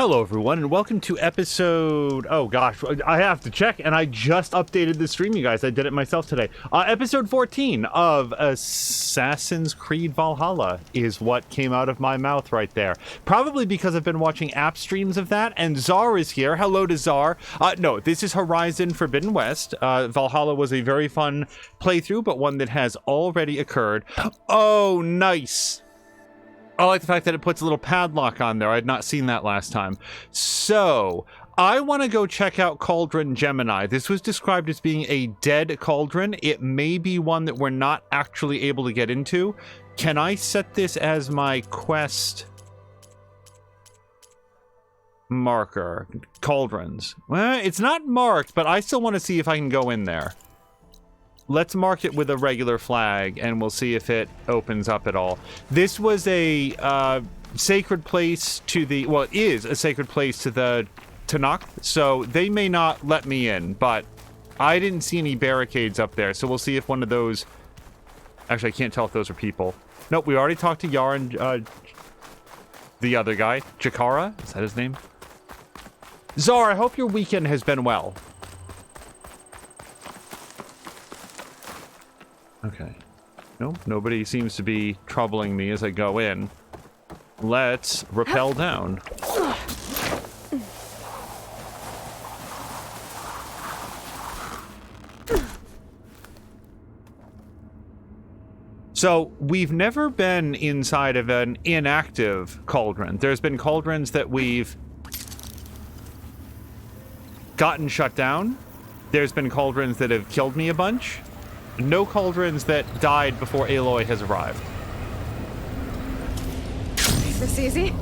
Hello everyone and welcome to episode, oh gosh, I have to check and I just updated the stream, you guys. I did it myself today. Episode 14 of Assassin's Creed Valhalla is what came out of my mouth right there. Probably because I've been watching app streams of that, and Czar is here. Hello to Czar. No, this is Horizon Forbidden West. Valhalla was a very fun playthrough, but one that has already occurred. Oh, nice. I like the fact that it puts a little padlock on there. I had not seen that last time. So, I want to go check out Cauldron Gemini. This was described as being a dead cauldron. It may be one that we're not actually able to get into. Can I set this as my quest marker? Cauldrons. Well, it's not marked, but I still want to see if I can go in there. Let's mark it with a regular flag, and we'll see if it opens up at all. This was a sacred place to the... Well, it is a sacred place to the Tanakh, so they may not let me in, but I didn't see any barricades up there, so we'll see if one of those... Actually, I can't tell if those are people. Nope, we already talked to Yar and the other guy. Jakara? Is that his name? Czar, I hope your weekend has been well. Okay. Nope, nobody seems to be troubling me as I go in. Let's rappel down. So, we've never been inside of an inactive cauldron. There's been cauldrons that we've gotten shut down. There's been cauldrons that have killed me a bunch. No cauldrons that died before Aloy has arrived. Is this easy?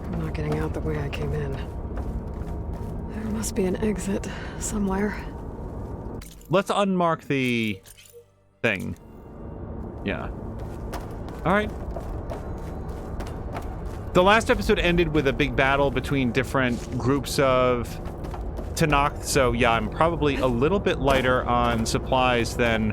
I'm not getting out the way I came in. There must be an exit somewhere. Let's unmark the thing. Yeah. All right. The last episode ended with a big battle between different groups of Tanakh, so yeah, I'm probably a little bit lighter on supplies than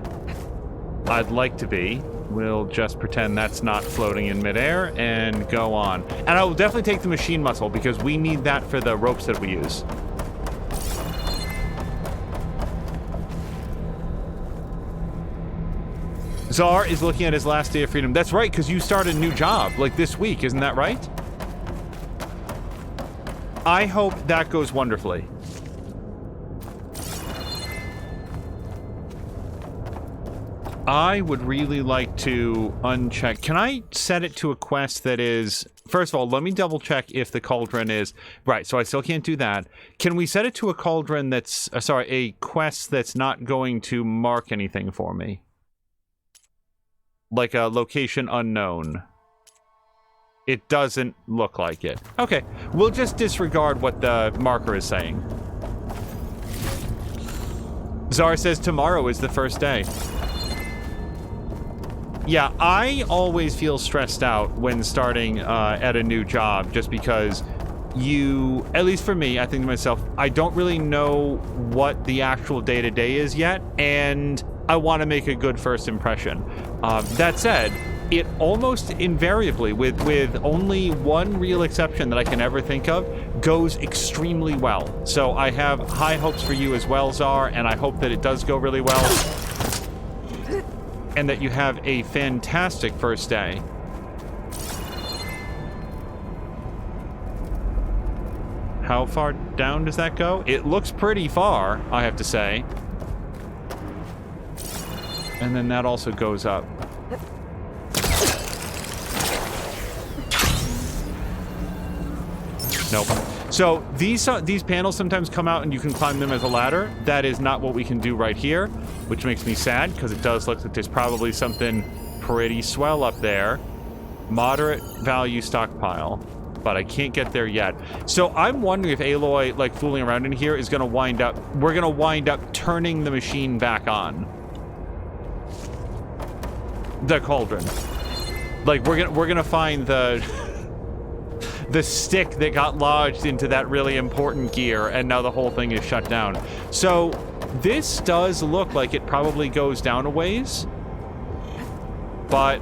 I'd like to be. We'll just pretend that's not floating in midair and go on. And I will definitely take the machine muscle because we need that for the ropes that we use. Czar is looking at his last day of freedom. That's right, because you start a new job, like this week, isn't that right? I hope that goes wonderfully. I would really like to uncheck. Can I set it to a quest that is... First of all, let me double check if the cauldron is... Right, so I still can't do that. Can we set it to a cauldron that's... sorry, a quest that's not going to mark anything for me? Like a location unknown. It doesn't look like it. Okay, we'll just disregard what the marker is saying. Czar says tomorrow is the first day. Yeah, I always feel stressed out when starting at a new job, just because you, at least for me, I think to myself, I don't really know what the actual day-to-day is yet, and I want to make a good first impression. That said, it almost invariably, with only one real exception that I can ever think of, goes extremely well. So I have high hopes for you as well, Czar, and I hope that it does go really well. And that you have a fantastic first day. How far down does that go? It looks pretty far, I have to say. And then that also goes up. Nope. So these panels sometimes come out and you can climb them as a ladder. That is not what we can do right here, which makes me sad because it does look like there's probably something pretty swell up there. Moderate value stockpile, but I can't get there yet. So I'm wondering if Aloy, like fooling around in here, is going to wind up... We're going to wind up turning the machine back on. The cauldron. Like we're gonna find the stick that got lodged into that really important gear, and now the whole thing is shut down. So This does look like it probably goes down a ways, but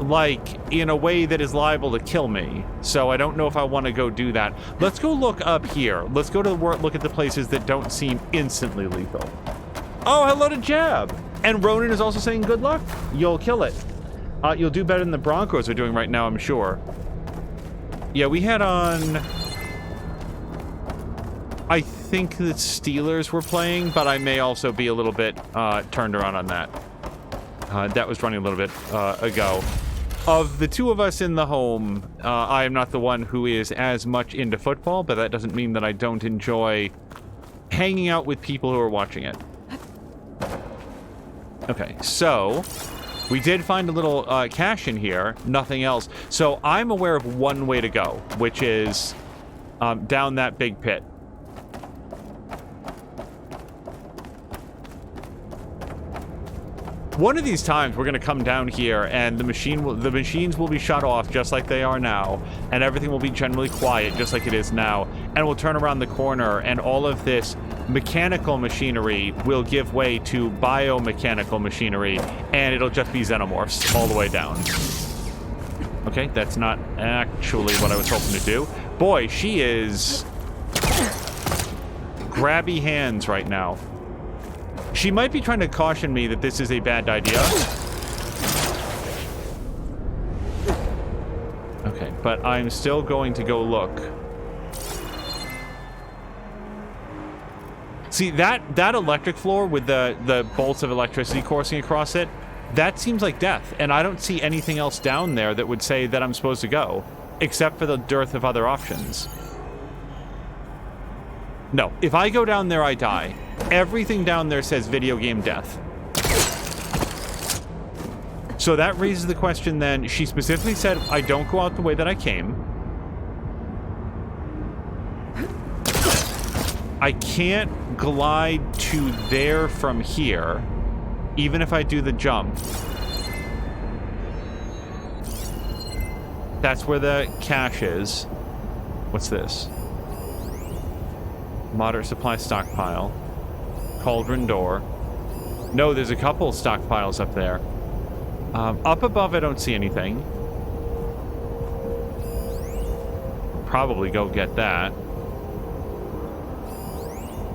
like in a way that is liable to kill me. So I don't know if I want to go do that. Let's go look up here. Let's go to look at the places that don't seem instantly lethal. Oh, hello to Jab. And Ronan is also saying good luck. You'll kill it. You'll do better than the Broncos are doing right now, I'm sure. Yeah, we had on... I think the Steelers were playing, but I may also be a little bit turned around on that. That was running a little bit ago. Of the two of us in the home, I am not the one who is as much into football, but that doesn't mean that I don't enjoy hanging out with people who are watching it. Okay, so we did find a little cache in here, nothing else. So I'm aware of one way to go, which is down that big pit. One of these times we're going to come down here and the machines will be shut off just like they are now, and everything will be generally quiet just like it is now, and we'll turn around the corner and all of this mechanical machinery will give way to biomechanical machinery, and it'll just be xenomorphs all the way down. Okay, that's not actually what I was hoping to do. Boy, she is grabby hands right now. She might be trying to caution me that this is a bad idea. Okay, but I'm still going to go look. See, that electric floor with the bolts of electricity coursing across it, that seems like death. And I don't see anything else down there that would say that I'm supposed to go, except for the dearth of other options. No, if I go down there, I die. Everything down there says video game death. So that raises the question then, she specifically said, I don't go out the way that I came. I can't glide to there from here, even if I do the jump. That's where the cache is. What's this? Moderate supply stockpile. Cauldron door. No, there's a couple stockpiles up there. Up above, I don't see anything. Probably go get that.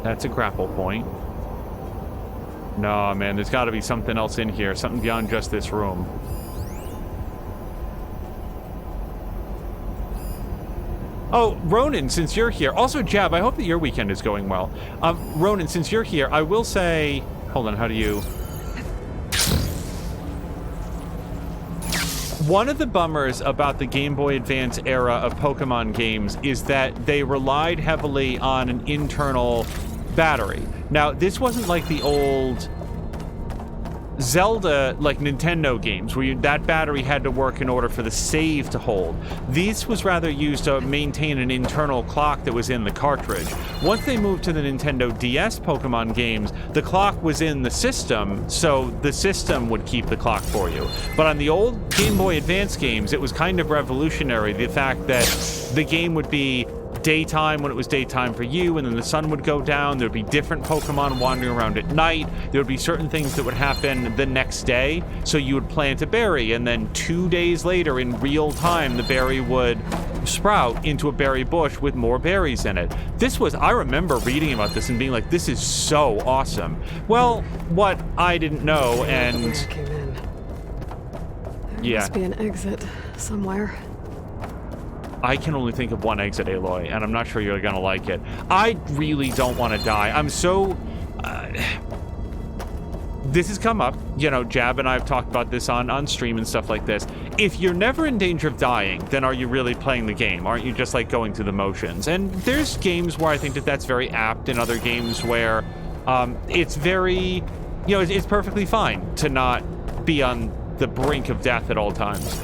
That's a grapple point. No, man, there's got to be something else in here. Something beyond just this room. Oh, Ronan, since you're here. Also, Jab, I hope that your weekend is going well. Ronan, since you're here, I will say... Hold on, how do you... One of the bummers about the Game Boy Advance era of Pokemon games is that they relied heavily on an internal battery. Now, this wasn't like the old Zelda, like Nintendo games, where that battery had to work in order for the save to hold. This was rather used to maintain an internal clock that was in the cartridge. Once they moved to the Nintendo DS Pokemon games, the clock was in the system, so the system would keep the clock for you. But on the old Game Boy Advance games, it was kind of revolutionary, the fact that the game would be daytime when it was daytime for you, and then the sun would go down. There would be different Pokemon wandering around at night. There would be certain things that would happen the next day. So you would plant a berry, and then 2 days later, in real time, the berry would sprout into a berry bush with more berries in it. This was, I remember reading about this and being like, this is so awesome. Well, what I didn't know, and There must be an exit somewhere. I can only think of one exit, Aloy, and I'm not sure you're gonna like it. I really don't want to die. I'm so... this has come up. You know, Jab and I have talked about this on stream and stuff like this. If you're never in danger of dying, then are you really playing the game? Aren't you just, like, going through the motions? And there's games where I think that that's very apt, and other games where it's very... You know, it's perfectly fine to not be on the brink of death at all times.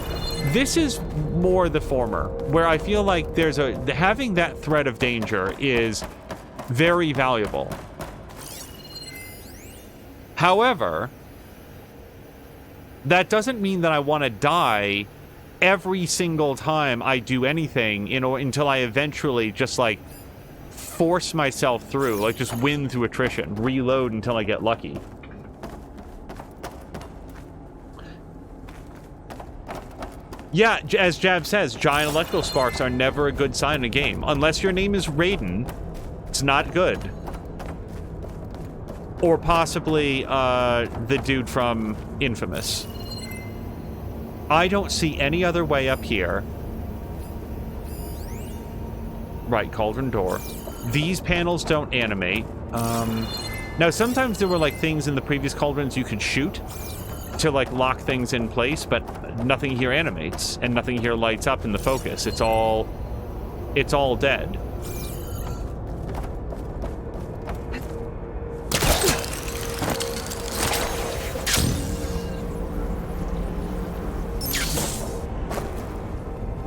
This is more the former, where I feel like there's having that threat of danger is very valuable. However, that doesn't mean that I want to die every single time I do anything, you know, until I eventually just like force myself through, like just win through attrition, reload until I get lucky. Yeah, as Jab says, giant electrical sparks are never a good sign in a game. Unless your name is Raiden, it's not good. Or possibly the dude from Infamous. I don't see any other way up here. Right, Cauldron door. These panels don't animate. Now, sometimes there were, like, things in the previous Cauldrons you could shoot to, like, lock things in place, but nothing here animates, and nothing here lights up in the focus. It's all dead.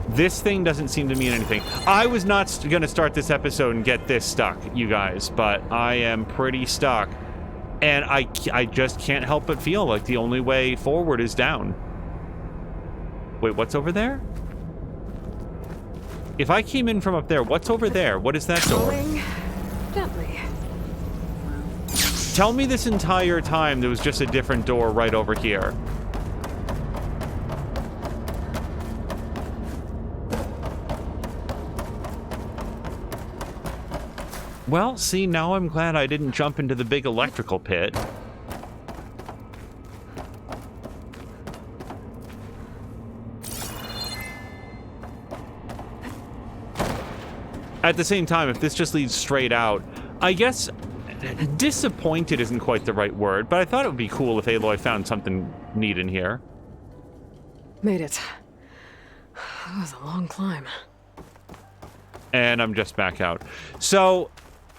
This thing doesn't seem to mean anything. I was not going to start this episode and get this stuck, you guys, but I am pretty stuck. And I just can't help but feel like the only way forward is down. Wait, what's over there? If I came in from up there, what's over there? What is that door? Gently. Tell me this entire time there was just a different door right over here. Well, see, now I'm glad I didn't jump into the big electrical pit. At the same time, if this just leads straight out, I guess disappointed isn't quite the right word, but I thought it would be cool if Aloy found something neat in here. Made it. That was a long climb. And I'm just back out. So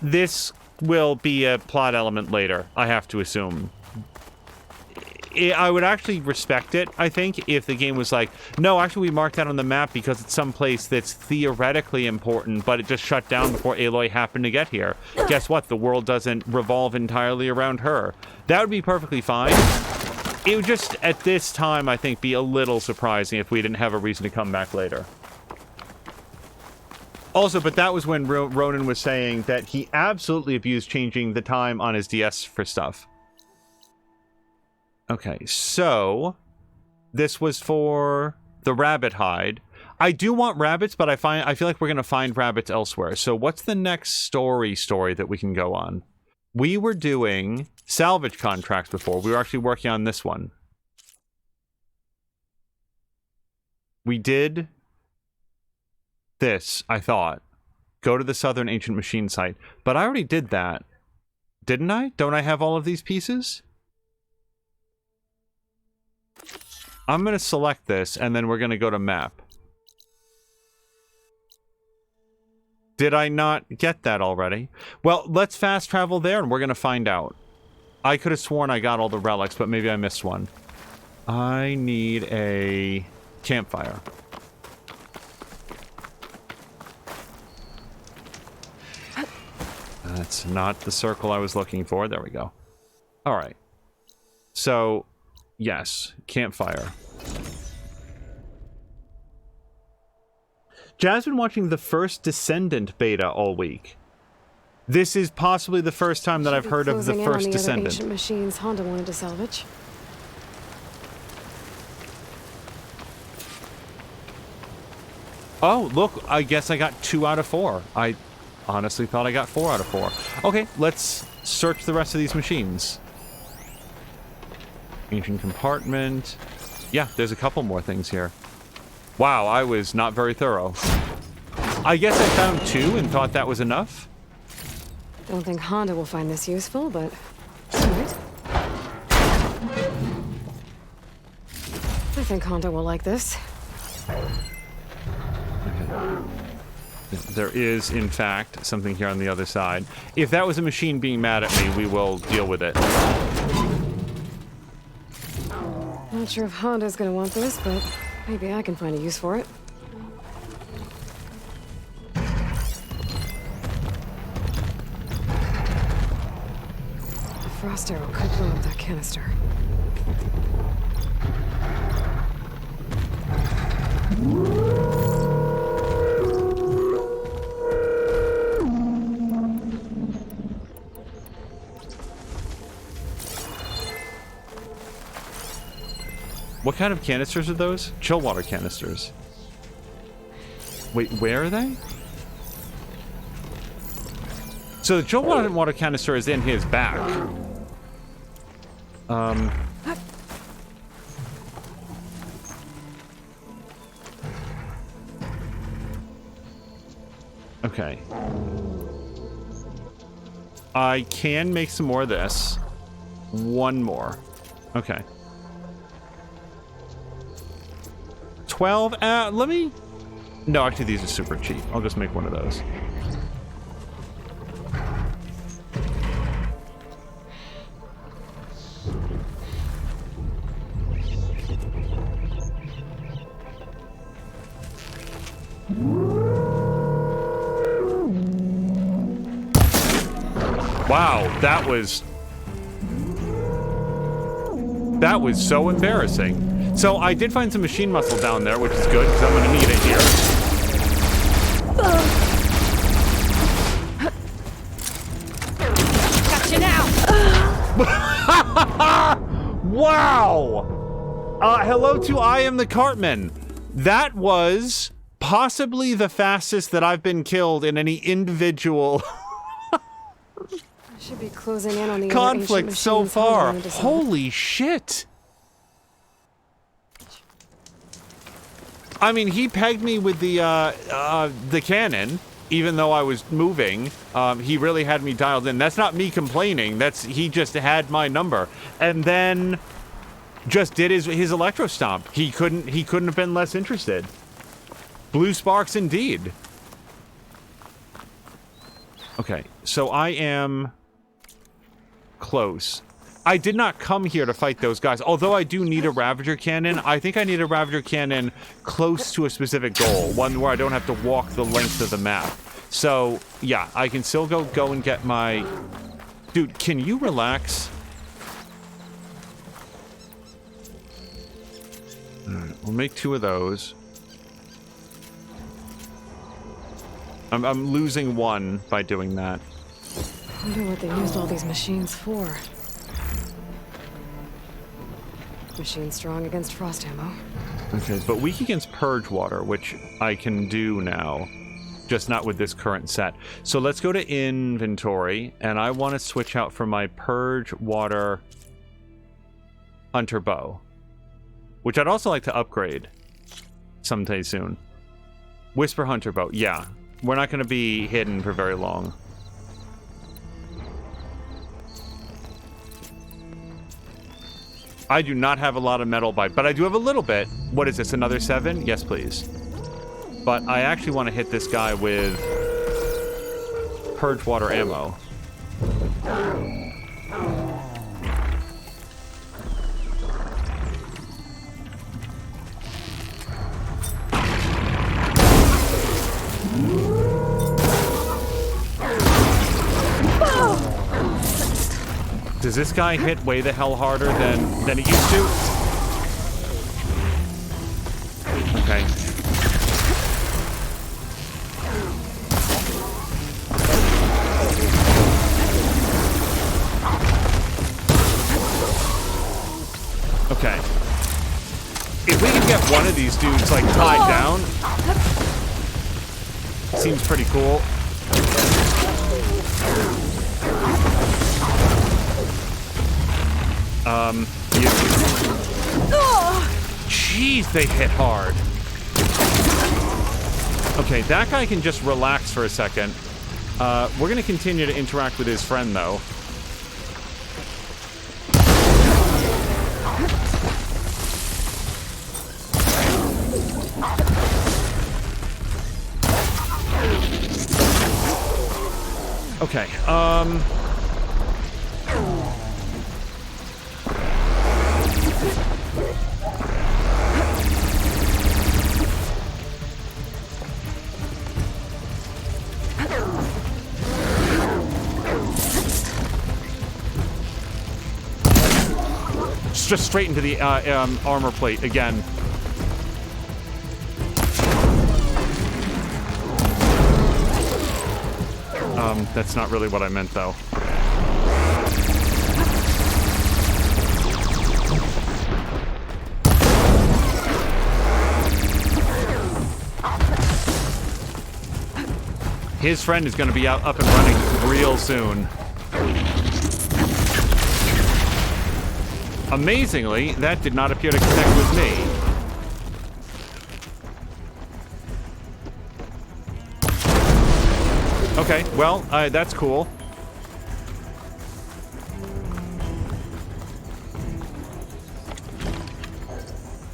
this will be a plot element later, I have to assume. I would actually respect it, I think, if the game was like, no, actually we marked that on the map because it's someplace that's theoretically important, but it just shut down before Aloy happened to get here. Guess what? The world doesn't revolve entirely around her. That would be perfectly fine. It would just, at this time, I think, be a little surprising if we didn't have a reason to come back later. Also, but that was when Ronan was saying that he absolutely abused changing the time on his DS for stuff. Okay, so this was for the rabbit hide. I do want rabbits, but I feel like we're going to find rabbits elsewhere. So what's the next story that we can go on? We were doing salvage contracts before. We were actually working on this one. We did this, I thought. Go to the Southern Ancient Machine site. But I already did that. Didn't I? Don't I have all of these pieces? I'm going to select this, and then we're going to go to map. Did I not get that already? Well, let's fast travel there, and we're going to find out. I could have sworn I got all the relics, but maybe I missed one. I need a campfire. That's not the circle I was looking for. There we go. All right. So, yes, campfire. Jaz's been watching the first Descendant beta all week. This is possibly the first time that I've heard of the first Descendant. Ancient machines Honda wanted to salvage. Oh, look, I guess I got 2 out of 4. I honestly thought I got 4 out of 4. Okay, let's search the rest of these machines. Ancient compartment. Yeah, there's a couple more things here. Wow, I was not very thorough. I guess I found 2 and thought that was enough. Don't think Honda will find this useful, but alright. I think Honda will like this. There is, in fact, something here on the other side. If that was a machine being mad at me, we will deal with it. Not sure if Honda's gonna want this, but maybe I can find a use for it. The frost arrow could blow up that canister. What kind of canisters are those? Chill water canisters. Wait, where are they? So the chill water canister is in his back. Okay. I can make some more of this. One more. Okay. 12. Let me... No, actually, these are super cheap. I'll just make one of those. Wow, that was so embarrassing. So I did find some machine muscle down there, which is good, because I'm going to need it here. Gotcha now! Wow! Hello to I Am the Cartman. That was possibly the fastest that I've been killed in any individual... Should be closing in on the conflict so far. Holy shit. I mean, he pegged me with the cannon, even though I was moving. He really had me dialed in. That's not me complaining. He just had my number. And then just did his electro stomp. He couldn't have been less interested. Blue sparks indeed. Okay, so I am close. I did not come here to fight those guys, although I do need a Ravager cannon. I think I need a Ravager cannon close to a specific goal, one where I don't have to walk the length of the map. So, yeah, I can still go and get my... Dude, can you relax? Alright, we'll make 2 of those. I'm losing 1 by doing that. I wonder what they used all these machines for. Machine strong against frost ammo. Okay, but weak against purge water, which I can do now. Just not with this current set. So let's go to inventory, and I want to switch out for my purge water hunter bow. Which I'd also like to upgrade someday soon. Whisper hunter bow, yeah. We're not going to be hidden for very long. I do not have a lot of metal bite, but I do have a little bit. What is this, another 7? Yes, please. But I actually want to hit this guy with purge water ammo. Does this guy hit way the hell harder than it used to? Okay. Okay. If we can get one of these dudes, like, tied down, seems pretty cool. Jeez, they hit hard. Okay, that guy can just relax for a second. We're gonna continue to interact with his friend, though. Okay, just straight into the armor plate again. That's not really what I meant, though. His friend is going to be up and running real soon. Amazingly, that did not appear to connect with me. Okay, well, that's cool.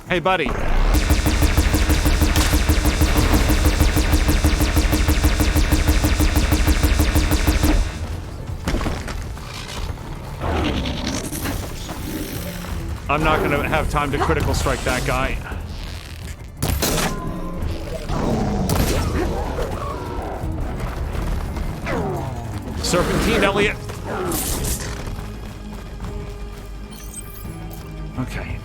Hey, buddy. I'm not gonna have time to critical strike that guy. Serpentine, Elliot. Okay.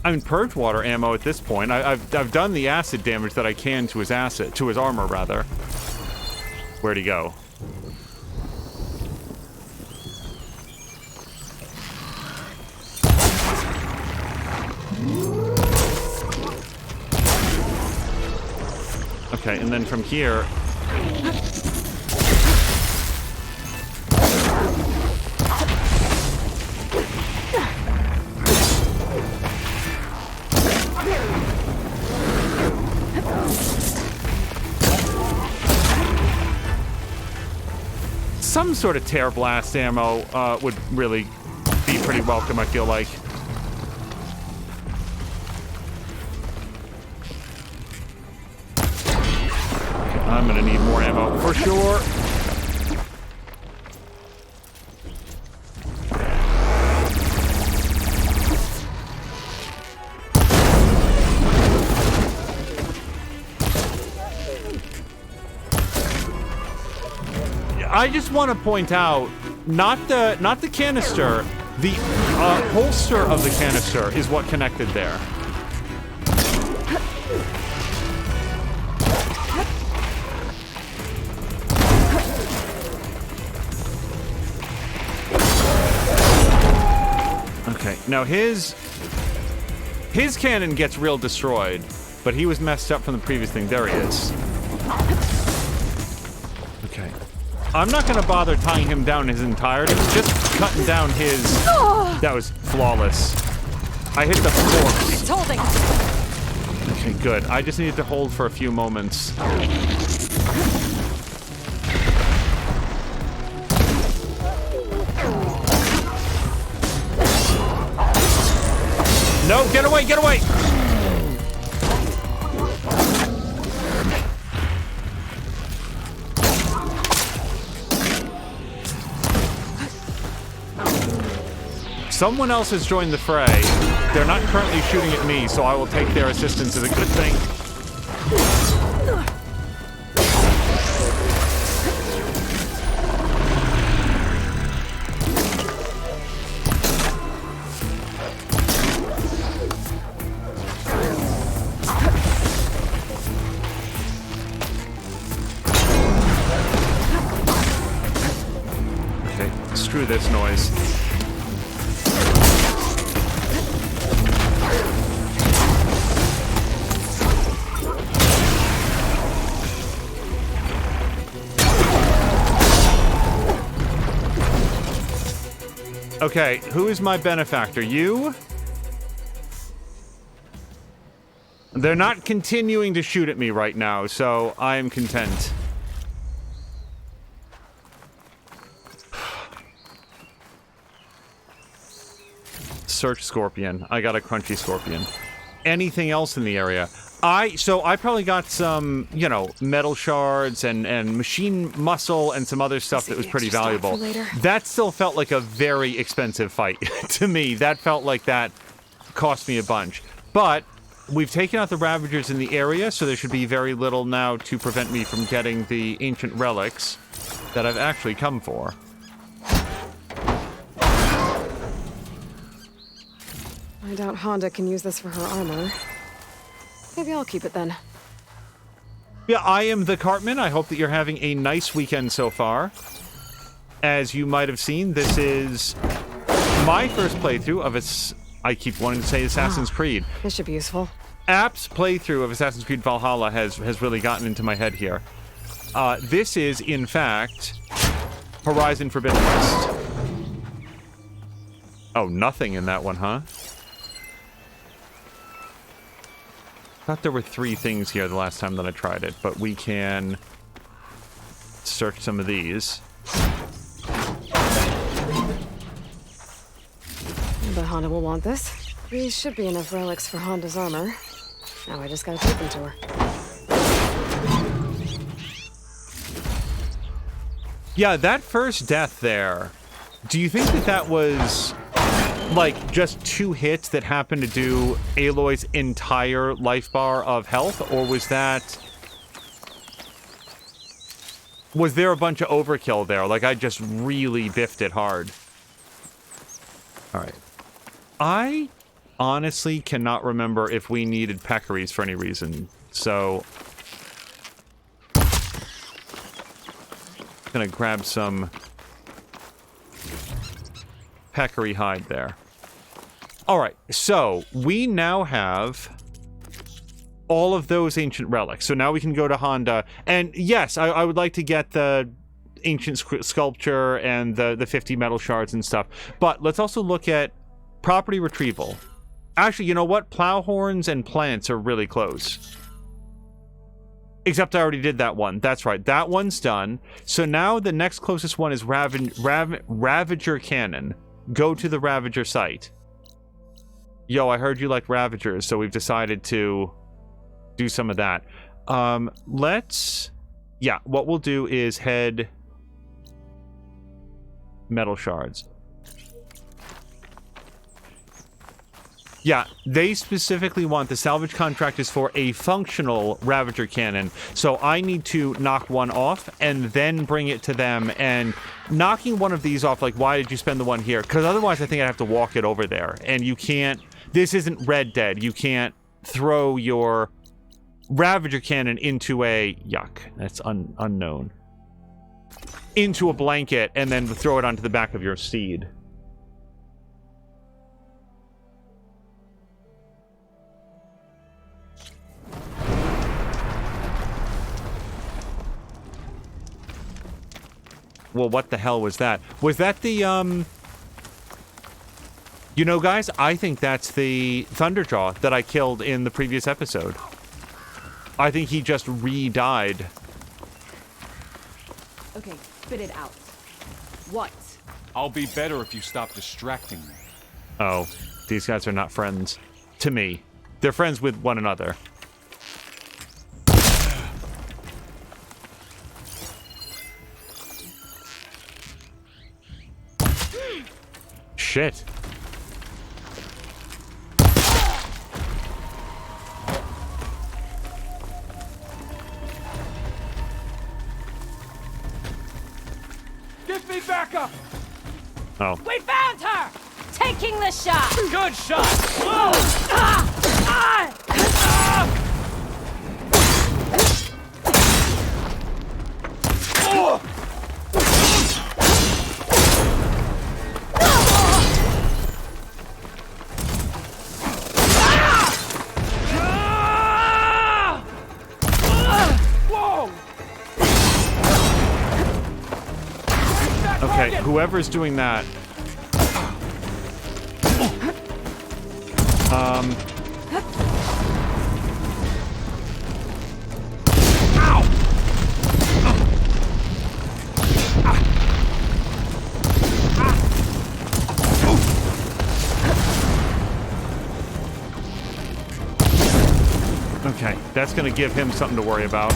I mean, purge water ammo at this point. I've done the acid damage that I can to his armor rather. Where'd he go? Okay, and then from here... Some sort of tear blast ammo would really be pretty welcome, I feel like. I'm gonna need more ammo for sure. I just want to point out, not the canister, the holster of the canister is what connected there. Okay, now his cannon gets real destroyed, but he was messed up from the previous thing. There he is. Okay. I'm not going to bother tying him down in his entirety, just cutting down his... That was flawless. I hit the forks. It's holding. Okay, good. I just needed to hold for a few moments. No, get away, get away! Someone else has joined the fray. They're not currently shooting at me, so I will take their assistance as a good thing. Okay, screw this noise. Okay, who is my benefactor? You? They're not continuing to shoot at me right now, so I am content. Search scorpion. I got a crunchy scorpion. Anything else in the area? So I probably got some, you know, metal shards and machine muscle and some other stuff that was pretty valuable. That still felt like a very expensive fight to me. That felt like that cost me a bunch. But we've taken out the Ravagers in the area, so there should be very little now to prevent me from getting the ancient relics that I've actually come for. I doubt Honda can use this for her armor. Maybe I'll keep it then. Yeah, I am the Cartman. I hope that you're having a nice weekend so far. As you might have seen, this is my first playthrough of I keep wanting to say Assassin's Creed. This should be useful. App's playthrough of Assassin's Creed Valhalla has really gotten into my head here. This is, in fact, Horizon Forbidden West. Oh, nothing in that one, huh? Thought there were 3 things here the last time that I tried it, but we can search some of these. But Honda will want this. These should be enough relics for Honda's armor. Now I just gotta take them to her. Yeah, that first death there, do you think that that was, like, just 2 hits that happened to do Aloy's entire life bar of health, or was that... Was there a bunch of overkill there? Like, I just really biffed it hard. Alright. I honestly cannot remember if we needed peccaries for any reason, so... Gonna grab some peccary hide there. Alright, so we now have all of those ancient relics. So now we can go to Honda. And yes, I would like to get the ancient sculpture and the 50 metal shards and stuff. But let's also look at property retrieval. Actually, you know what? Plow horns and plants are really close. Except I already did that one. That's right. That one's done. So now the next closest one is Ravager Cannon. Go to the Ravager site. Yo, I heard you like Ravagers, so we've decided to do some of that. Let's... Yeah, what we'll do is head... Metal shards. Yeah, they specifically want the salvage contract is for a functional Ravager cannon. So I need to knock one off and then bring it to them. And knocking one of these off, like, why did you spend the one here? Because otherwise I think I'd have to walk it over there. And you can't... This isn't Red Dead. You can't throw your Ravager cannon into a... Yuck. That's unknown. Into a blanket and then throw it onto the back of your steed. Well, what the hell was that? Was that the, You know, guys, I think that's the Thunderjaw that I killed in the previous episode. I think he just re-died. Okay, spit it out. What? I'll be better if you stop distracting me. Oh, these guys are not friends. To me. They're friends with one another. Shit. Give me backup! Oh. We found her! Taking the shot! Good shot! Okay, whoever's doing that. Okay, that's gonna give him something to worry about.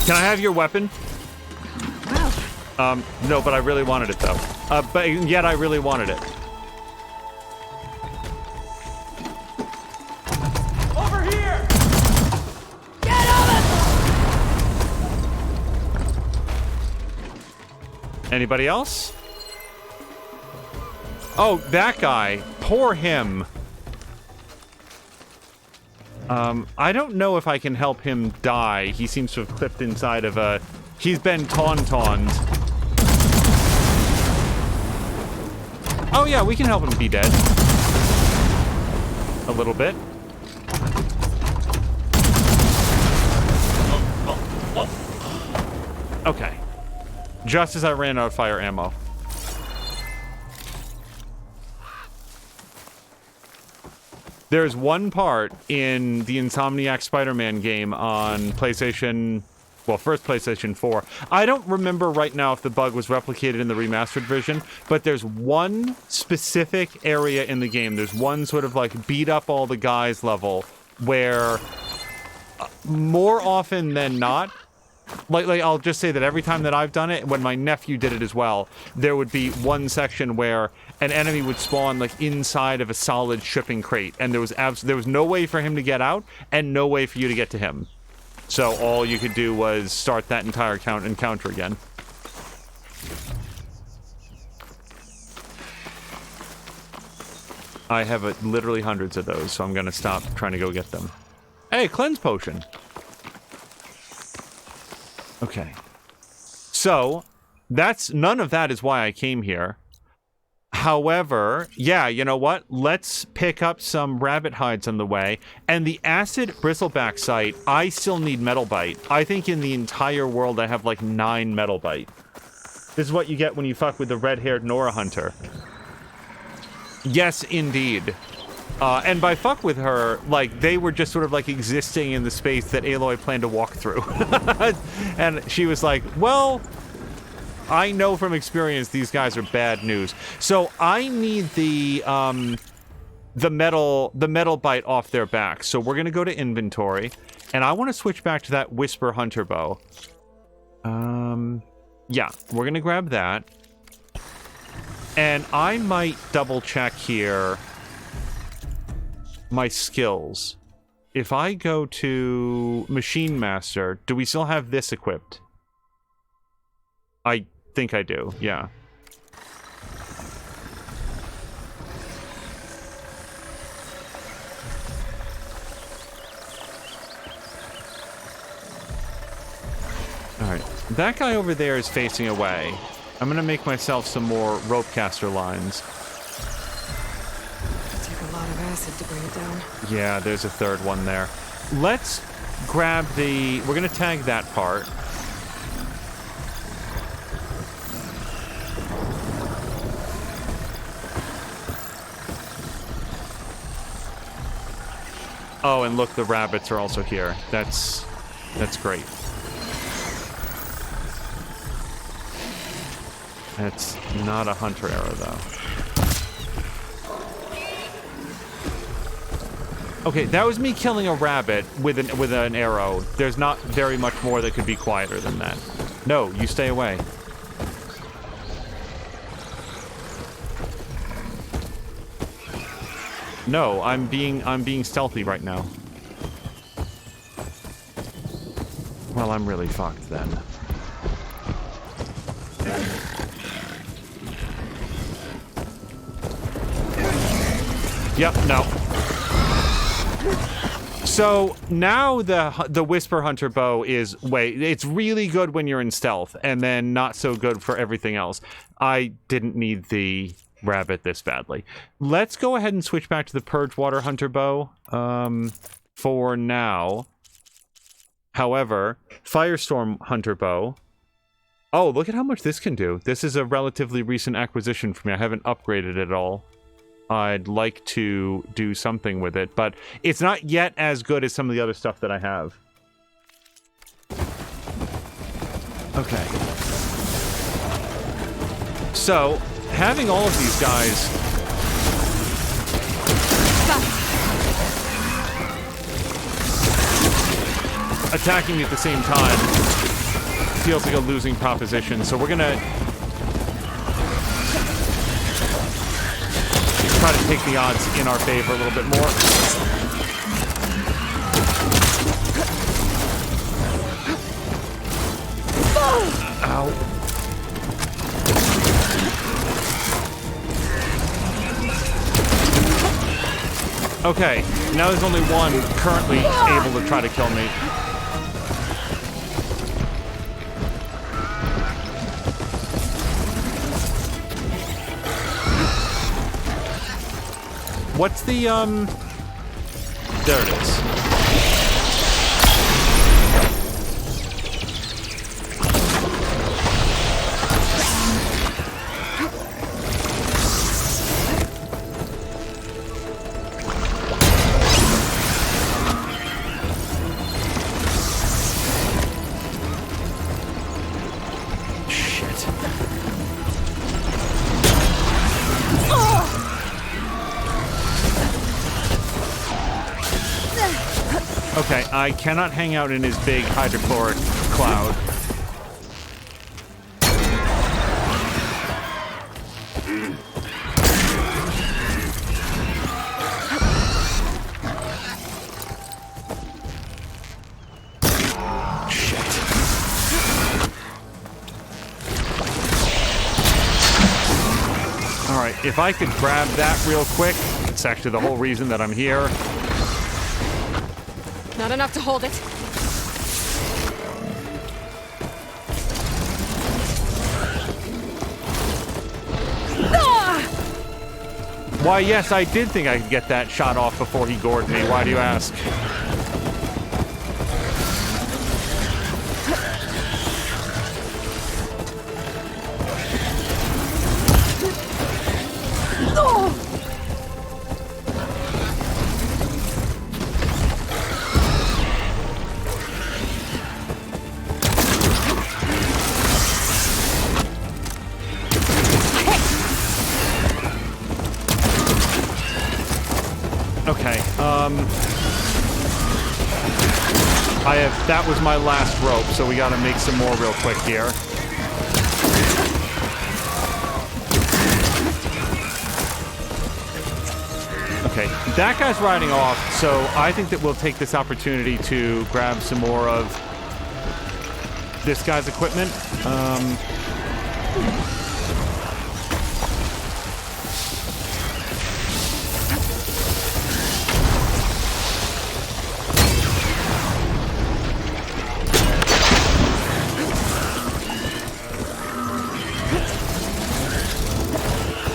Can I have your weapon? No, but I really wanted it, though. But yet I really wanted it. Over here! Get over! Anybody else? Oh, that guy. Poor him. I don't know if I can help him die. He seems to have clipped inside of a... He's been tauntauned. Oh yeah, we can help him be dead. A little bit. Okay. Just as I ran out of fire ammo. There's one part in the Insomniac Spider-Man game on PlayStation... Well, first PlayStation 4. I don't remember right now if the bug was replicated in the remastered version, but there's one specific area in the game. There's one sort of like beat up all the guys level where more often than not, like I'll just say that every time that I've done it, when my nephew did it as well, there would be one section where an enemy would spawn like inside of a solid shipping crate, and there was no way for him to get out and no way for you to get to him. So all you could do was start that entire encounter again. I have literally hundreds of those, so I'm gonna stop trying to go get them. Hey, cleanse potion. Okay. So, none of that is why I came here. However, yeah, you know what? Let's pick up some rabbit hides on the way. And the acid bristleback site, I still need metal bite. I think in the entire world I have like 9 metal bite. This is what you get when you fuck with the red-haired Nora hunter. Yes, indeed. And by fuck with her, like, they were just sort of like existing in the space that Aloy planned to walk through. And she was like, well, I know from experience these guys are bad news. So I need the metal bite off their back. So we're gonna go to inventory, and I want to switch back to that Whisper Hunter bow. Yeah, we're gonna grab that. And I might double check here my skills. If I go to Machine Master, do we still have this equipped? I think I do, yeah. Alright, that guy over there is facing away. I'm gonna make myself some more rope caster lines. Take a lot of acid to bring it down. Yeah, there's a third one there. Let's grab we're gonna tag that part. Oh, and look, the rabbits are also here. That's great. That's not a hunter arrow, though. Okay, that was me killing a rabbit with an arrow. There's not very much more that could be quieter than that. No, you stay away. No, I'm being stealthy right now. Well, I'm really fucked then. Yep, no. So now the Whisper Hunter bow is it's really good when you're in stealth, and then not so good for everything else. I didn't need the rabbit this badly. Let's go ahead and switch back to the Purgewater Hunter bow for now. However, Firestorm Hunter bow. Oh, look at how much this can do. This is a relatively recent acquisition for me. I haven't upgraded it at all. I'd like to do something with it, but it's not yet as good as some of the other stuff that I have. Okay. So, having all of these guys... attacking me at the same time feels like a losing proposition, so we're gonna try to take the odds in our favor a little bit more. Ow. Okay, now there's only one currently able to try to kill me. What's the, there it is. Okay, I cannot hang out in his big hydrochloric cloud. Shit. All right, if I could grab that real quick, it's actually the whole reason that I'm here. Not enough to hold it. Why, yes, I did think I could get that shot off before he gored me. Why do you ask? Okay, that was my last rope, so we gotta make some more real quick here. Okay, that guy's riding off, so I think that we'll take this opportunity to grab some more of this guy's equipment.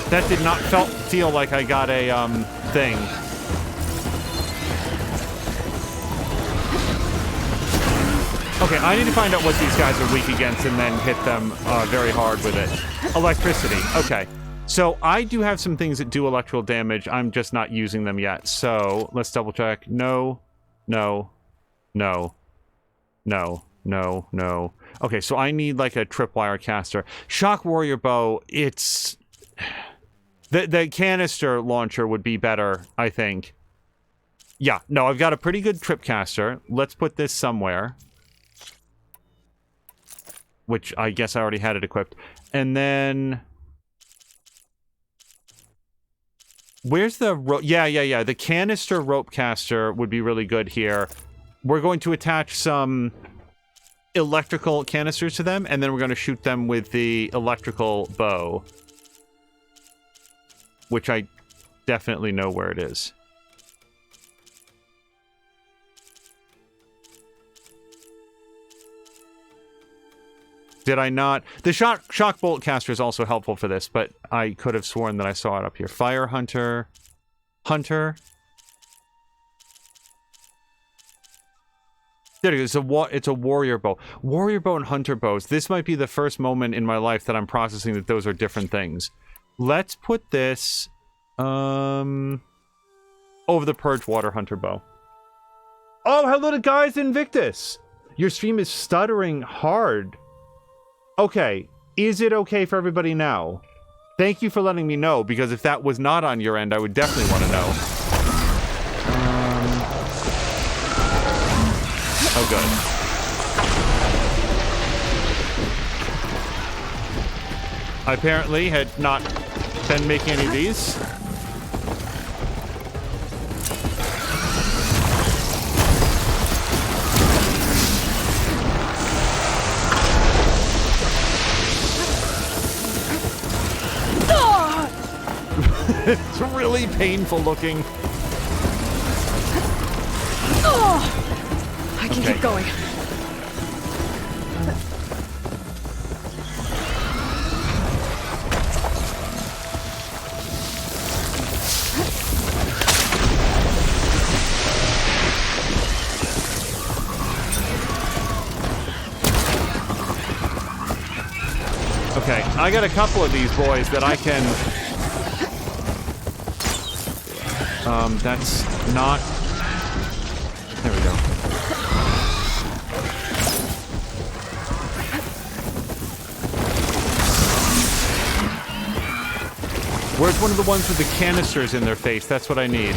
That did not feel like I got a, thing. Okay, I need to find out what these guys are weak against and then hit them, very hard with it. Electricity, okay. So, I do have some things that do electrical damage, I'm just not using them yet. So, let's double check. No, no, no, no, no, no. Okay, so I need, like, a tripwire caster. Shock Warrior Bow, it's... The canister launcher would be better, I think. Yeah, no, I've got a pretty good trip caster. Let's put this somewhere. Which I guess I already had it equipped. And then... Where's the rope? Yeah. The canister rope caster would be really good here. We're going to attach some electrical canisters to them, and then we're going to shoot them with the electrical bow. Which I definitely know where it is. Did I not? The shock bolt caster is also helpful for this, but I could have sworn that I saw it up here. Fire Hunter. Hunter. There it is. It's a warrior bow. Warrior bow and hunter bows. This might be the first moment in my life that I'm processing that those are different things. Let's put this over the Purge Water Hunter bow. Oh, hello to guys Invictus. Your stream is stuttering hard. Okay, is it okay for everybody now? Thank you for letting me know, because if that was not on your end, I would definitely want to know. Oh, good. I apparently had not been making any of these. It's really painful looking. I can Okay. keep going. Okay, I got a couple of these boys that I can... that's not... There we go. Where's one of the ones with the canisters in their face? That's what I need.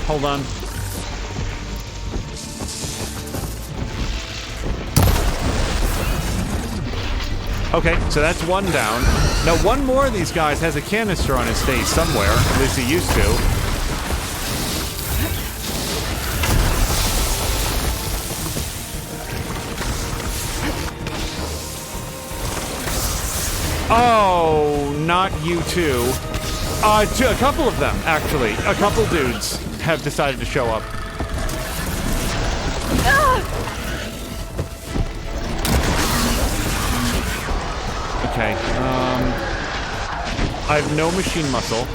Hold on. Okay, so that's one down. Now, one more of these guys has a canister on his face somewhere. At least he used to. Oh, not you two. A couple of them, actually. A couple dudes have decided to show up. Okay, I have no machine muscle,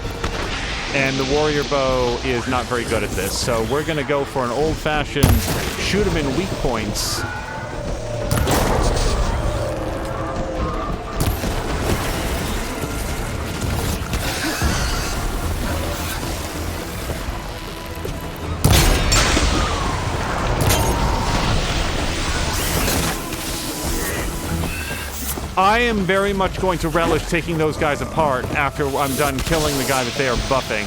and the warrior bow is not very good at this, so we're gonna go for an old-fashioned shoot 'em in weak points. I am very much going to relish taking those guys apart after I'm done killing the guy that they are buffing.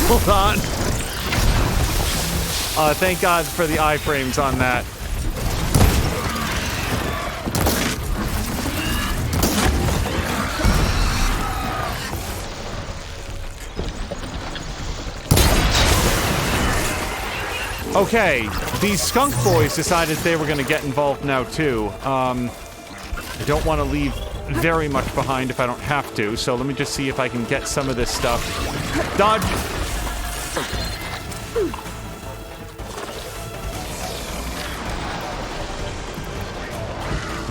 Hold on. Thank God for the iframes on that. Okay, these skunk boys decided they were going to get involved now, too. I don't want to leave very much behind if I don't have to, so let me just see if I can get some of this stuff. Dodge!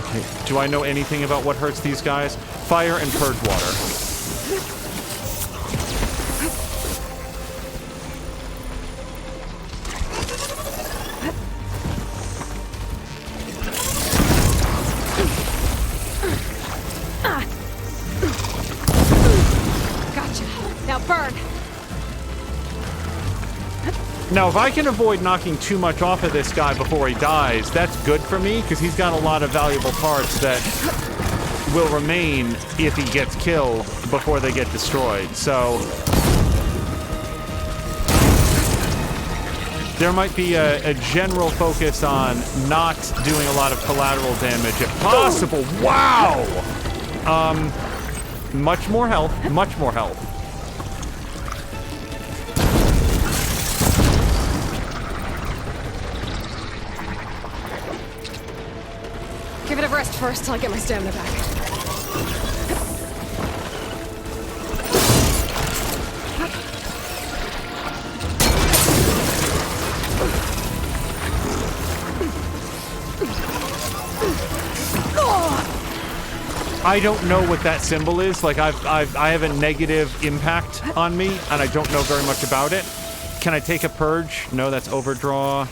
Okay, do I know anything about what hurts these guys? Fire and purge water. Now, if I can avoid knocking too much off of this guy before he dies, that's good for me, because he's got a lot of valuable parts that will remain if he gets killed before they get destroyed. So there might be a general focus on not doing a lot of collateral damage if possible. Wow! Much more health, much more health. Give it a rest first till I get my stamina back. I don't know what that symbol is. Like, I have a negative impact on me, and I don't know very much about it. Can I take a purge? No, that's overdraw.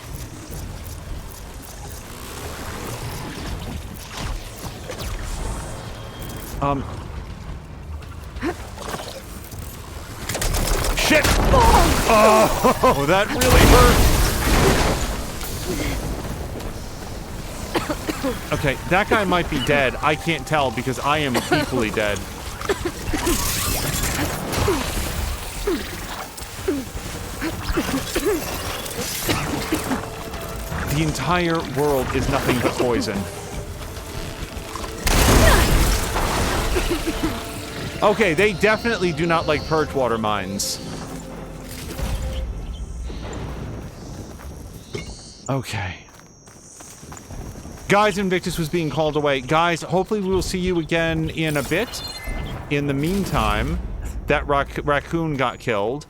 Shit! Oh, that really hurt. Okay, that guy might be dead. I can't tell because I am equally dead. The entire world is nothing but poison. Okay, they definitely do not like purge water mines. Okay. Guys, Invictus was being called away. Guys, hopefully we will see you again in a bit. In the meantime, that raccoon got killed.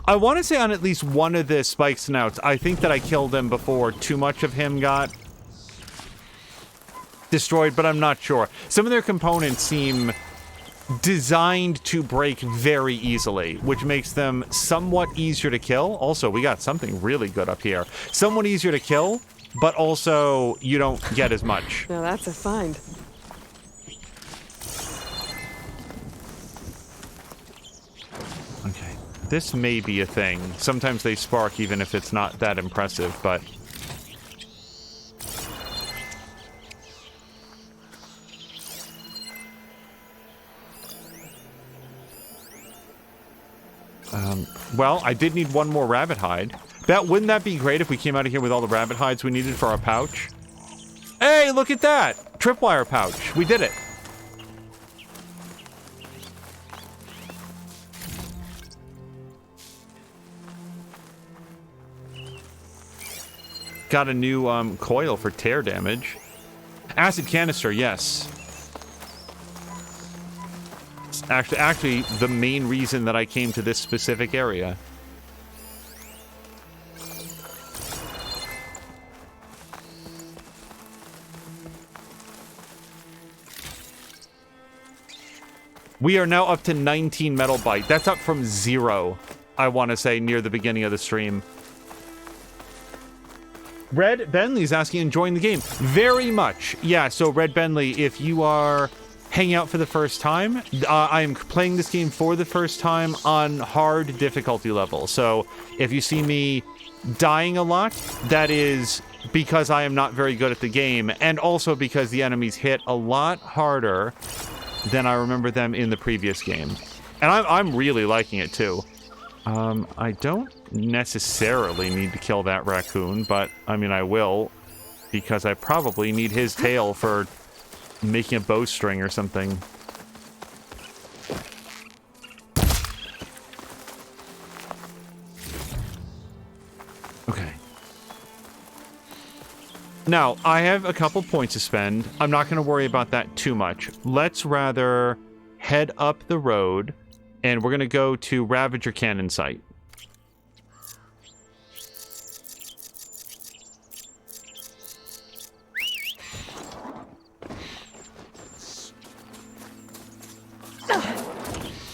I want to say on at least one of the spike snouts, I think that I killed him before too much of him got destroyed, but I'm not sure. Some of their components seem designed to break very easily, which makes them somewhat easier to kill. Also, we got something really good up here. Somewhat easier to kill, but also you don't get as much. Now that's a find. Okay. This may be a thing. Sometimes they spark even if it's not that impressive, but... well, I did need one more rabbit hide. Wouldn't that be great if we came out of here with all the rabbit hides we needed for our pouch? Hey, look at that! Tripwire pouch. We did it. Got a new coil for tear damage. Acid canister, yes. Actually, the main reason that I came to this specific area. We are now up to 19 metal bite. That's up from 0, I want to say, near the beginning of the stream. Red Bentley's asking, enjoying the game. Very much. Yeah, so Red Bentley, if you are hanging out for the first time, I am playing this game for the first time on hard difficulty level. So if you see me dying a lot, that is because I am not very good at the game, and also because the enemies hit a lot harder than I remember them in the previous game. And I'm really liking it too. I don't necessarily need to kill that raccoon, but I mean I will, because I probably need his tail for making a bowstring or something. Okay. Now, I have a couple points to spend. I'm not going to worry about that too much. Let's rather head up the road, and we're going to go to Ravager Cannon Site.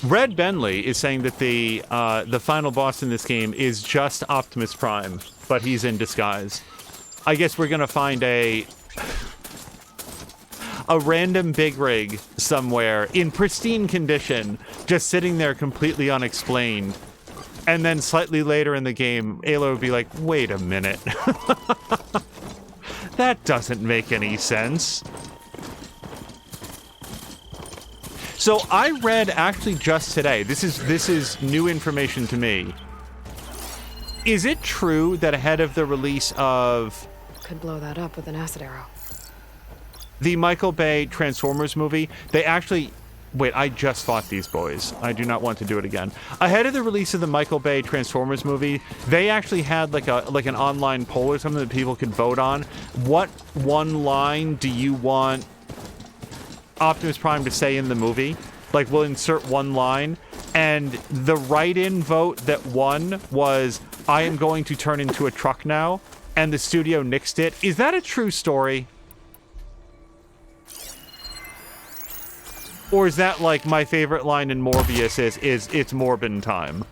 Red Bentley is saying that the final boss in this game is just Optimus Prime, but he's in disguise. I guess we're gonna find a random big rig somewhere in pristine condition, just sitting there completely unexplained. And then slightly later in the game, Aloy would be like, wait a minute. That doesn't make any sense. So I read actually just today, this is new information to me. Is it true that ahead of the release of... Could blow that up with an acid arrow. The Michael Bay Transformers movie, they actually... Wait, I just fought these boys. I do not want to do it again. Ahead of the release of the Michael Bay Transformers movie, they actually had like an online poll or something that people could vote on. What one line do you want Optimus Prime to say in the movie? Like, we'll insert one line, and the write-in vote that won was, I am going to turn into a truck now, and the studio nixed it. Is that a true story? Or is that like my favorite line in Morbius is it's Morbin time?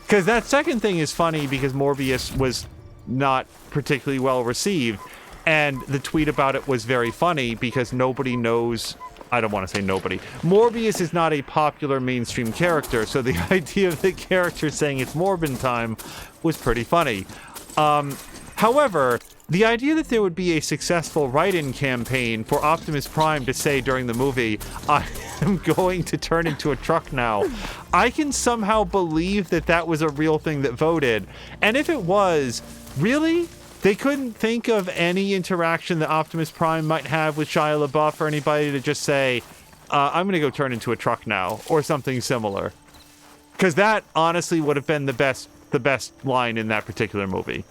Because that second thing is funny because Morbius was not particularly well received, and the tweet about it was very funny because nobody knows... I don't want to say nobody. Morbius is not a popular mainstream character, so the idea of the character saying it's Morbin time was pretty funny. However, The idea that there would be a successful write-in campaign for Optimus Prime to say during the movie, I am going to turn into a truck now, I can somehow believe that that was a real thing that voted. And if it was, really? They couldn't think of any interaction that Optimus Prime might have with Shia LaBeouf or anybody to just say, I'm going to go turn into a truck now, or something similar. Because that, honestly, would have been the best line in that particular movie.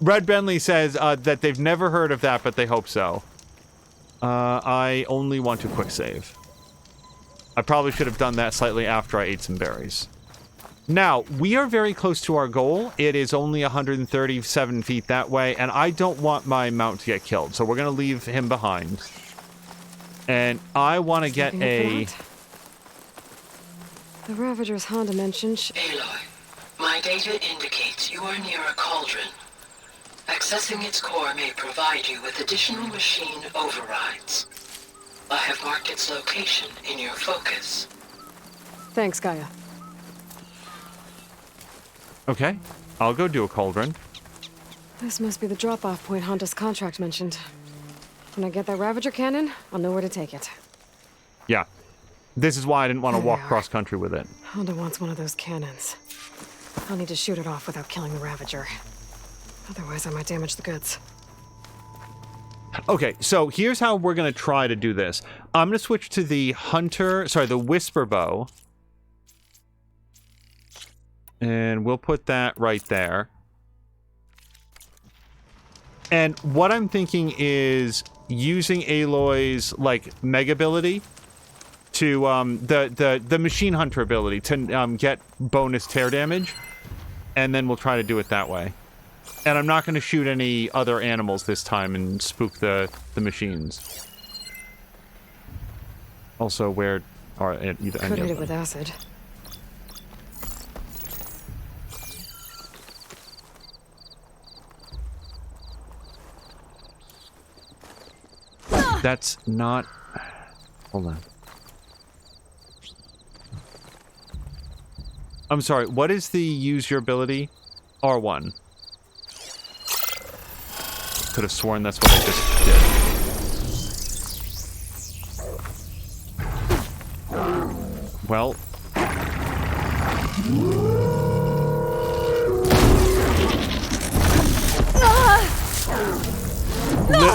Red Bentley says that they've never heard of that, but they hope so. I only want to quick save. I probably should have done that slightly after I ate some berries. Now, we are very close to our goal. It is only 137 feet that way, and I don't want my mount to get killed, so we're going to leave him behind. And I want to get a... The Ravager's Honda mentioned... Aloy, my data indicates you are near a cauldron. Accessing its core may provide you with additional machine overrides. I have marked its location in your focus. Thanks, Gaia. Okay, I'll go do a cauldron. This must be the drop-off point Honda's contract mentioned. When I get that Ravager cannon, I'll know where to take it. Yeah. This is why I didn't want to There walk they are. cross-country with it. Honda wants one of those cannons. I'll need to shoot it off without killing the Ravager. Otherwise, I might damage the goods. Okay, so here's how we're going to try to do this. I'm going to switch to the the Whisper Bow. And we'll put that right there. And what I'm thinking is using Aloy's, like, Mega ability to, the Machine Hunter ability to get bonus tear damage. And then we'll try to do it that way. And I'm not going to shoot any other animals this time and spook the machines. Also, where are either any Could of hit it them? with acid. That's not... Hold on. I'm sorry, what is the use your ability? R1. Could have sworn that's what I just did. Well...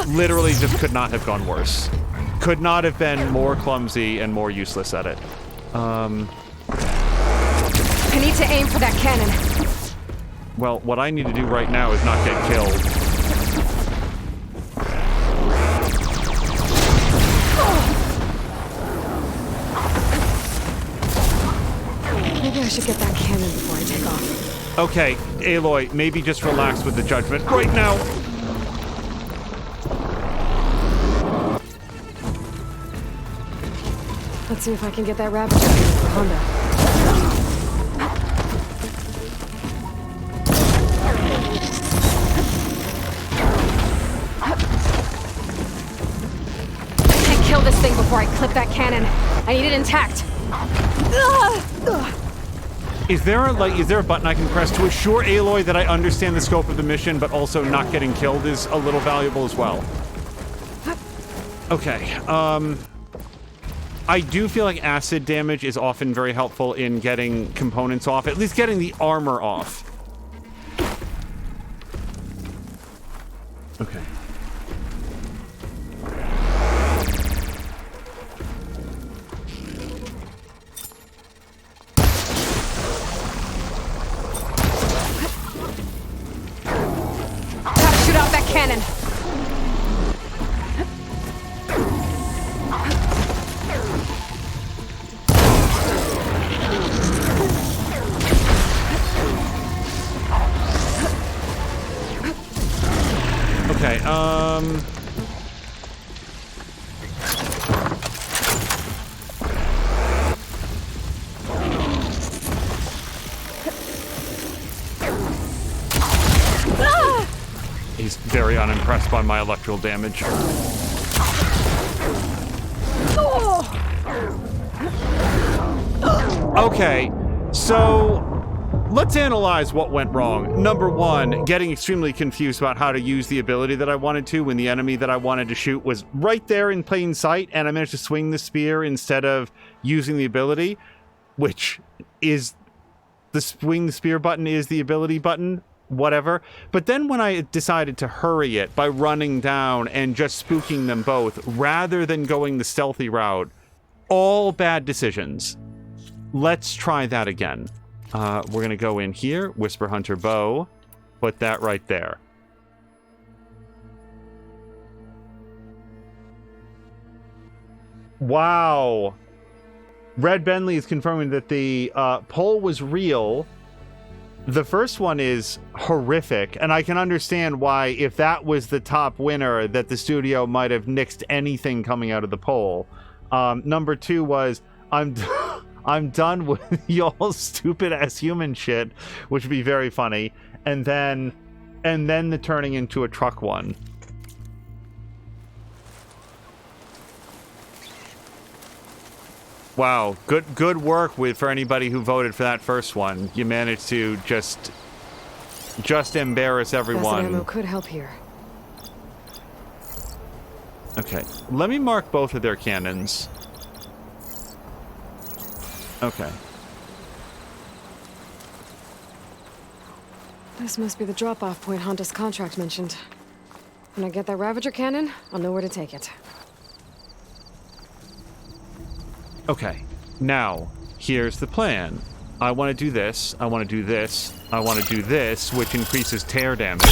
Literally just could not have gone worse. Could not have been more clumsy and more useless at it. I need to aim for that cannon. Well, what I need to do right now is not get killed. Maybe I should get that cannon before I take off. Okay, Aloy, maybe just relax with the judgment right now. Let's see if I can get that Ravager cannon for Honda. I can't kill this thing before I clip that cannon. I need it intact. Is there a button I can press to assure Aloy that I understand the scope of the mission, but also not getting killed is a little valuable as well? Okay, I do feel like acid damage is often very helpful in getting components off, at least getting the armor off. Okay. Gotta shoot out that cannon. Okay, he's very unimpressed by my electrical damage. Okay, so let's analyze what went wrong. Number one, getting extremely confused about how to use the ability that I wanted to when the enemy that I wanted to shoot was right there in plain sight, and I managed to swing the spear instead of using the ability, which is the swing the spear button is the ability button, whatever. But then when I decided to hurry it by running down and just spooking them both rather than going the stealthy route, all bad decisions. Let's try that again. We're going to go in here, Whisper Hunter bow, put that right there. Wow. Red Bentley is confirming that the poll was real. The first one is horrific, and I can understand why, if that was the top winner, that the studio might have nixed anything coming out of the poll. Number two was, I'm done with y'all's stupid-ass human shit, which would be very funny. And then the turning into a truck one. Wow, good work for anybody who voted for that first one. You managed to just embarrass everyone. Acid ammo could help here. Okay, let me mark both of their cannons. Okay. This must be the drop-off point Honda's contract mentioned. When I get that Ravager cannon, I'll know where to take it. Okay, now, here's the plan. I want to do this, I want to do this, I want to do this, which increases tear damage.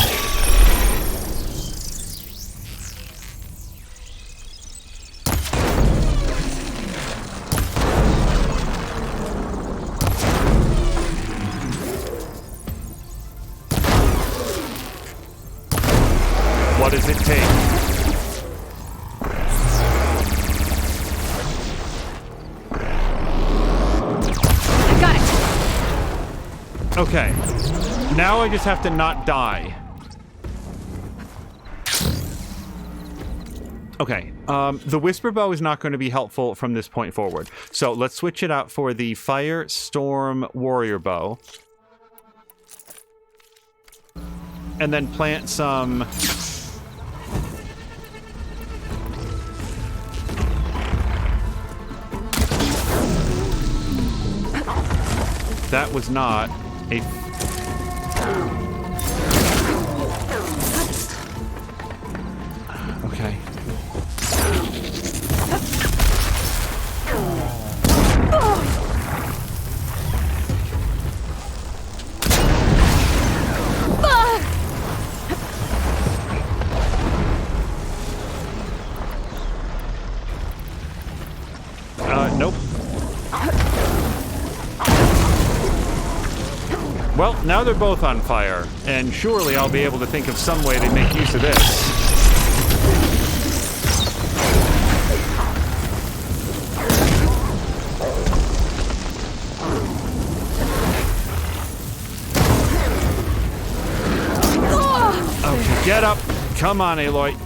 What does it take? Okay, now I just have to not die. Okay, the Whisper Bow is not going to be helpful from this point forward. So let's switch it out for the Fire Storm Warrior Bow. And then plant some... That was not a... Okay. Nope. Well, now they're both on fire, and surely I'll be able to think of some way to make use of this. Okay, get up. Come on, Aloy.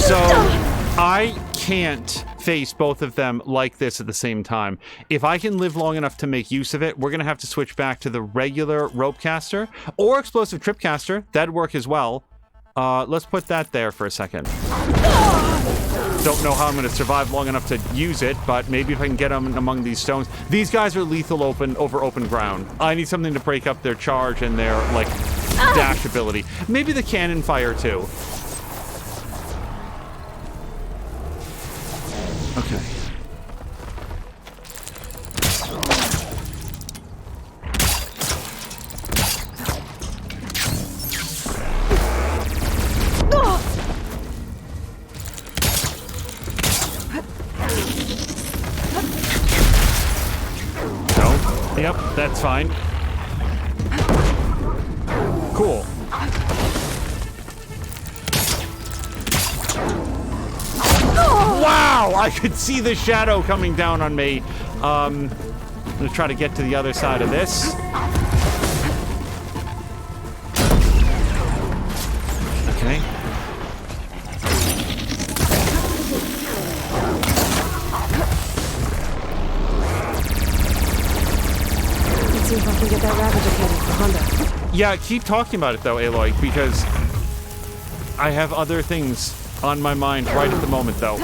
So, I can't face both of them like this at the same time. If I can live long enough to make use of it, we're going to have to switch back to the regular rope caster or explosive trip caster. That'd work as well. Let's put that there for a second. Don't know how I'm going to survive long enough to use it, but maybe if I can get them among these stones. These guys are lethal over open ground. I need something to break up their charge and their, like, dash ability. Maybe the cannon fire, too. Okay. No. Yep, that's fine. Cool. Wow! I could see the shadow coming down on me. I'm gonna try to get to the other side of this. Okay. Yeah, keep talking about it though, Aloy, because I have other things on my mind right at the moment though. I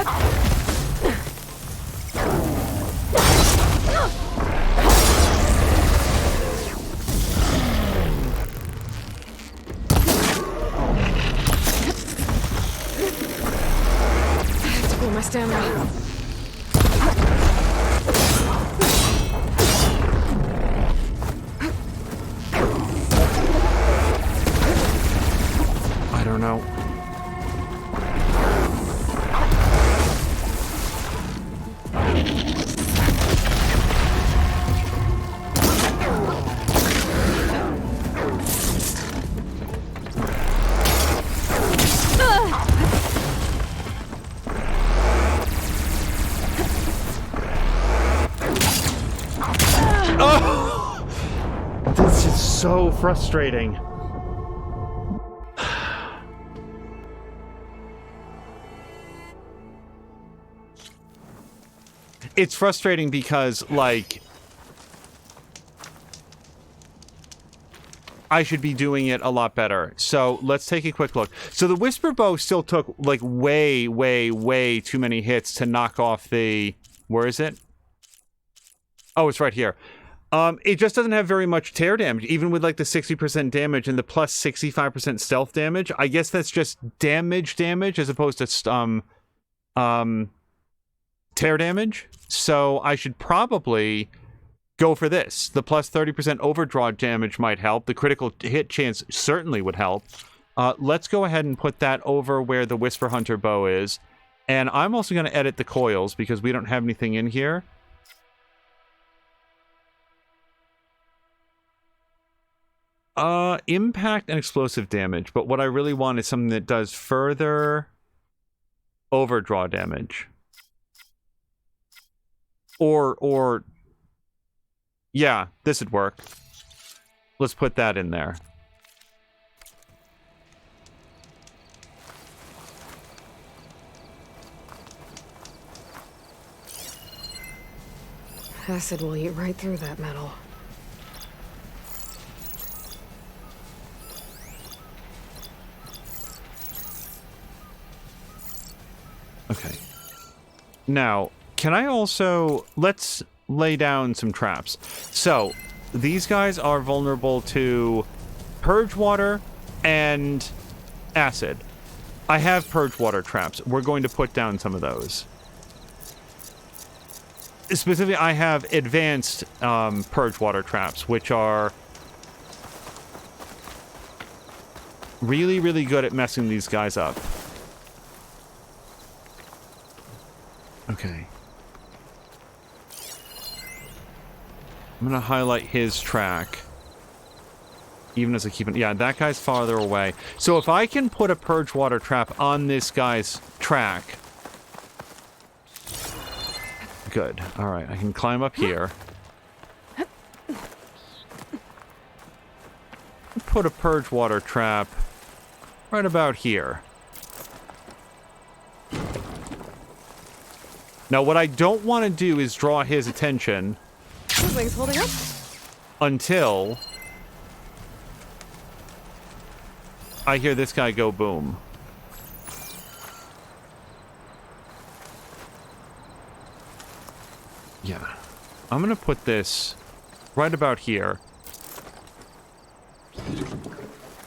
have to cool my stamina. I don't know. Oh! This is so frustrating. It's frustrating because, like, I should be doing it a lot better. So let's take a quick look. So the Whisper Bow still took, like, way, way, way too many hits to knock off the... Where is it? Oh, it's right here. It just doesn't have very much tear damage, even with, like, the 60% damage and the plus 65% stealth damage. I guess that's just damage as opposed to, tear damage. So I should probably go for this. The plus 30% overdraw damage might help. The critical hit chance certainly would help. Let's go ahead and put that over where the Whisper Hunter bow is. And I'm also going to edit the coils because we don't have anything in here. Impact and explosive damage. But what I really want is something that does further overdraw damage. Or, yeah, this would work. Let's put that in there. Acid will eat right through that metal. Okay. Now... Can I also... Let's lay down some traps. So, these guys are vulnerable to purge water and acid. I have purge water traps. We're going to put down some of those. Specifically, I have advanced purge water traps, which are really, really good at messing these guys up. Okay. I'm going to highlight his track. Even as I keep it... Yeah, that guy's farther away. So if I can put a purge water trap on this guy's track... Good. Alright, I can climb up here. Put a purge water trap right about here. Now, what I don't want to do is draw his attention... Wings holding up? Until I hear this guy go boom. Yeah. I'm gonna put this right about here.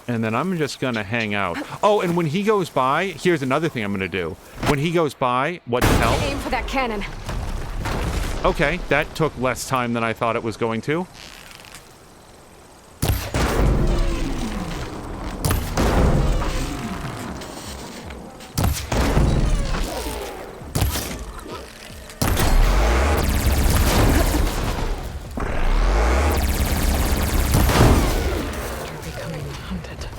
And then I'm just gonna hang out. Oh, and when he goes by, here's another thing I'm gonna do. When he goes by, what the hell? Aim for that cannon. Okay, that took less time than I thought it was going to. You're becoming hunted.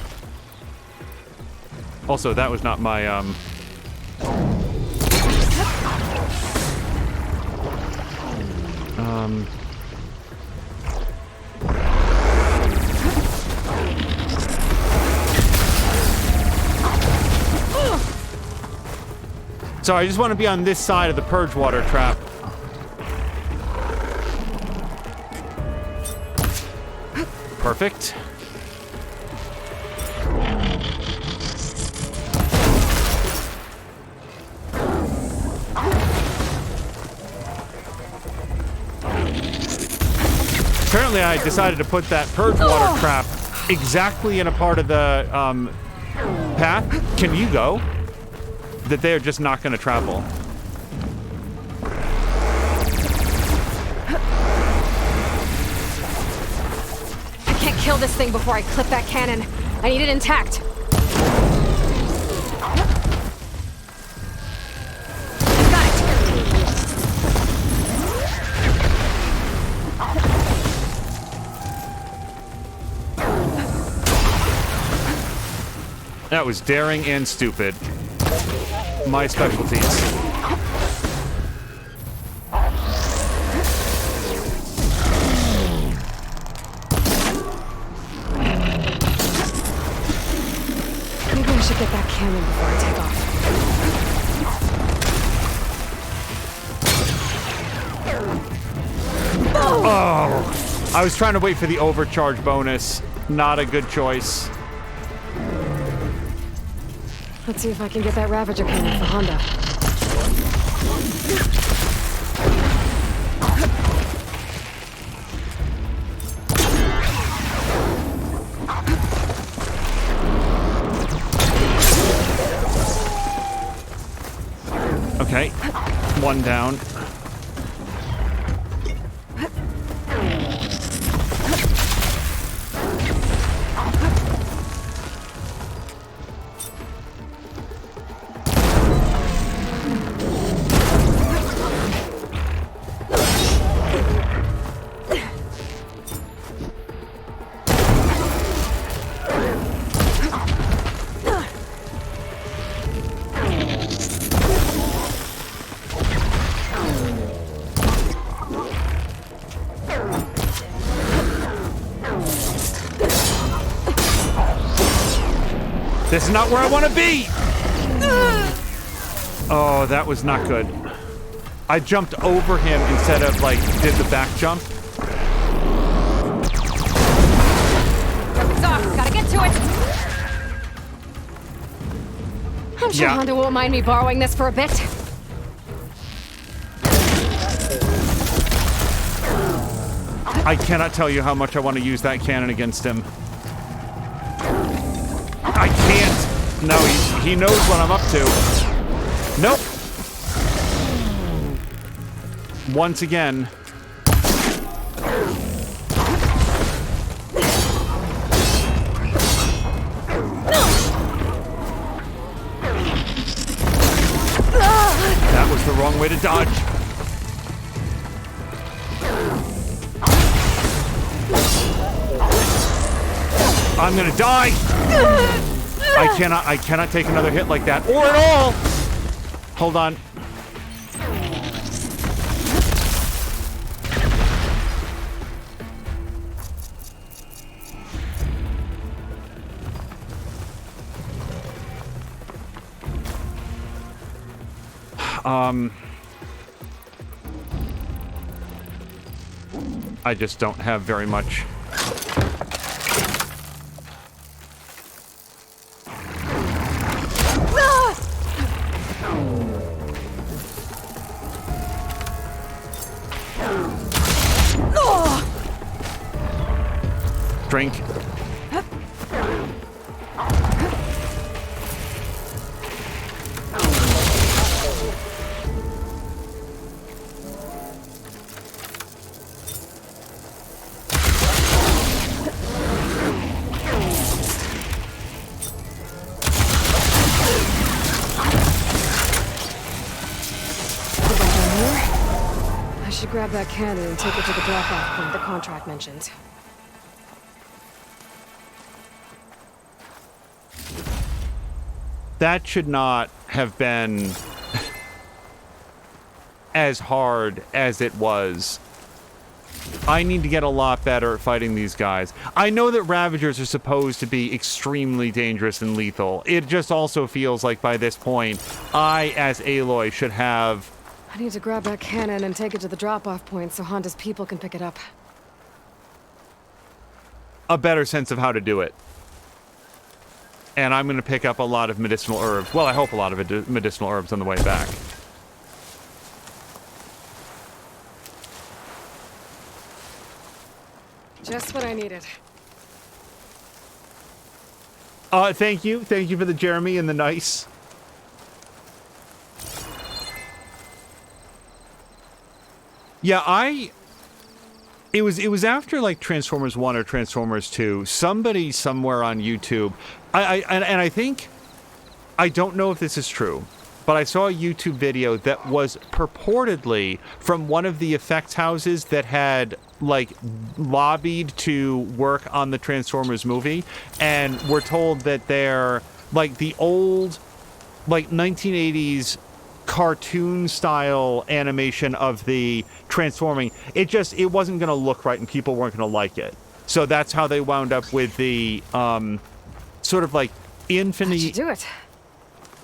Also, that was not my, So I just want to be on this side of the purge water trap. Perfect. apparently I decided to put that purge water trap exactly in a part of the path. Can you go? That they're just not going to travel. I can't kill this thing before I clip that cannon. I need it intact. Got it. That was daring and stupid. My specialties. Maybe I should get that cannon before I take off. Oh! I was trying to wait for the overcharge bonus. Not a good choice. Let's see if I can get that Ravager cannon for Honda. Okay. One down. This is not where I want to be! Oh, that was not good. I jumped over him instead of, like, did the back jump. Weapons off! Gotta get to it! I'm sure Yeah. Honda won't mind me borrowing this for a bit. I cannot tell you how much I want to use that cannon against him. I can't. No, he knows what I'm up to. Nope. Once again. That was the wrong way to dodge. I'm gonna die. I cannot take another hit like that, or at all. Hold on. I just don't have very much. Drink. I should grab that cannon and take it to the drop-off point the contract mentioned. That should not have been as hard as it was. I need to get a lot better at fighting these guys. I know that Ravagers are supposed to be extremely dangerous and lethal. It just also feels like by this point, I, as Aloy, should have... I need to grab that cannon and take it to the drop-off point so Honda's people can pick it up. a better sense of how to do it. And I'm going to pick up a lot of medicinal herbs. Well, I hope a lot of medicinal herbs on the way back. Just what I needed. Thank you. Thank you for the Jeremy and the nice. Yeah, it was after like Transformers 1 or Transformers 2, somebody somewhere on YouTube, I think, I don't know if this is true, but I saw a YouTube video that was purportedly from one of the effects houses that had like lobbied to work on the Transformers movie, and we're told that they're like the old like 1980s cartoon style animation of the transforming. It wasn't going to look right and people weren't going to like it. So that's how they wound up with the sort of like I infinite. should do it.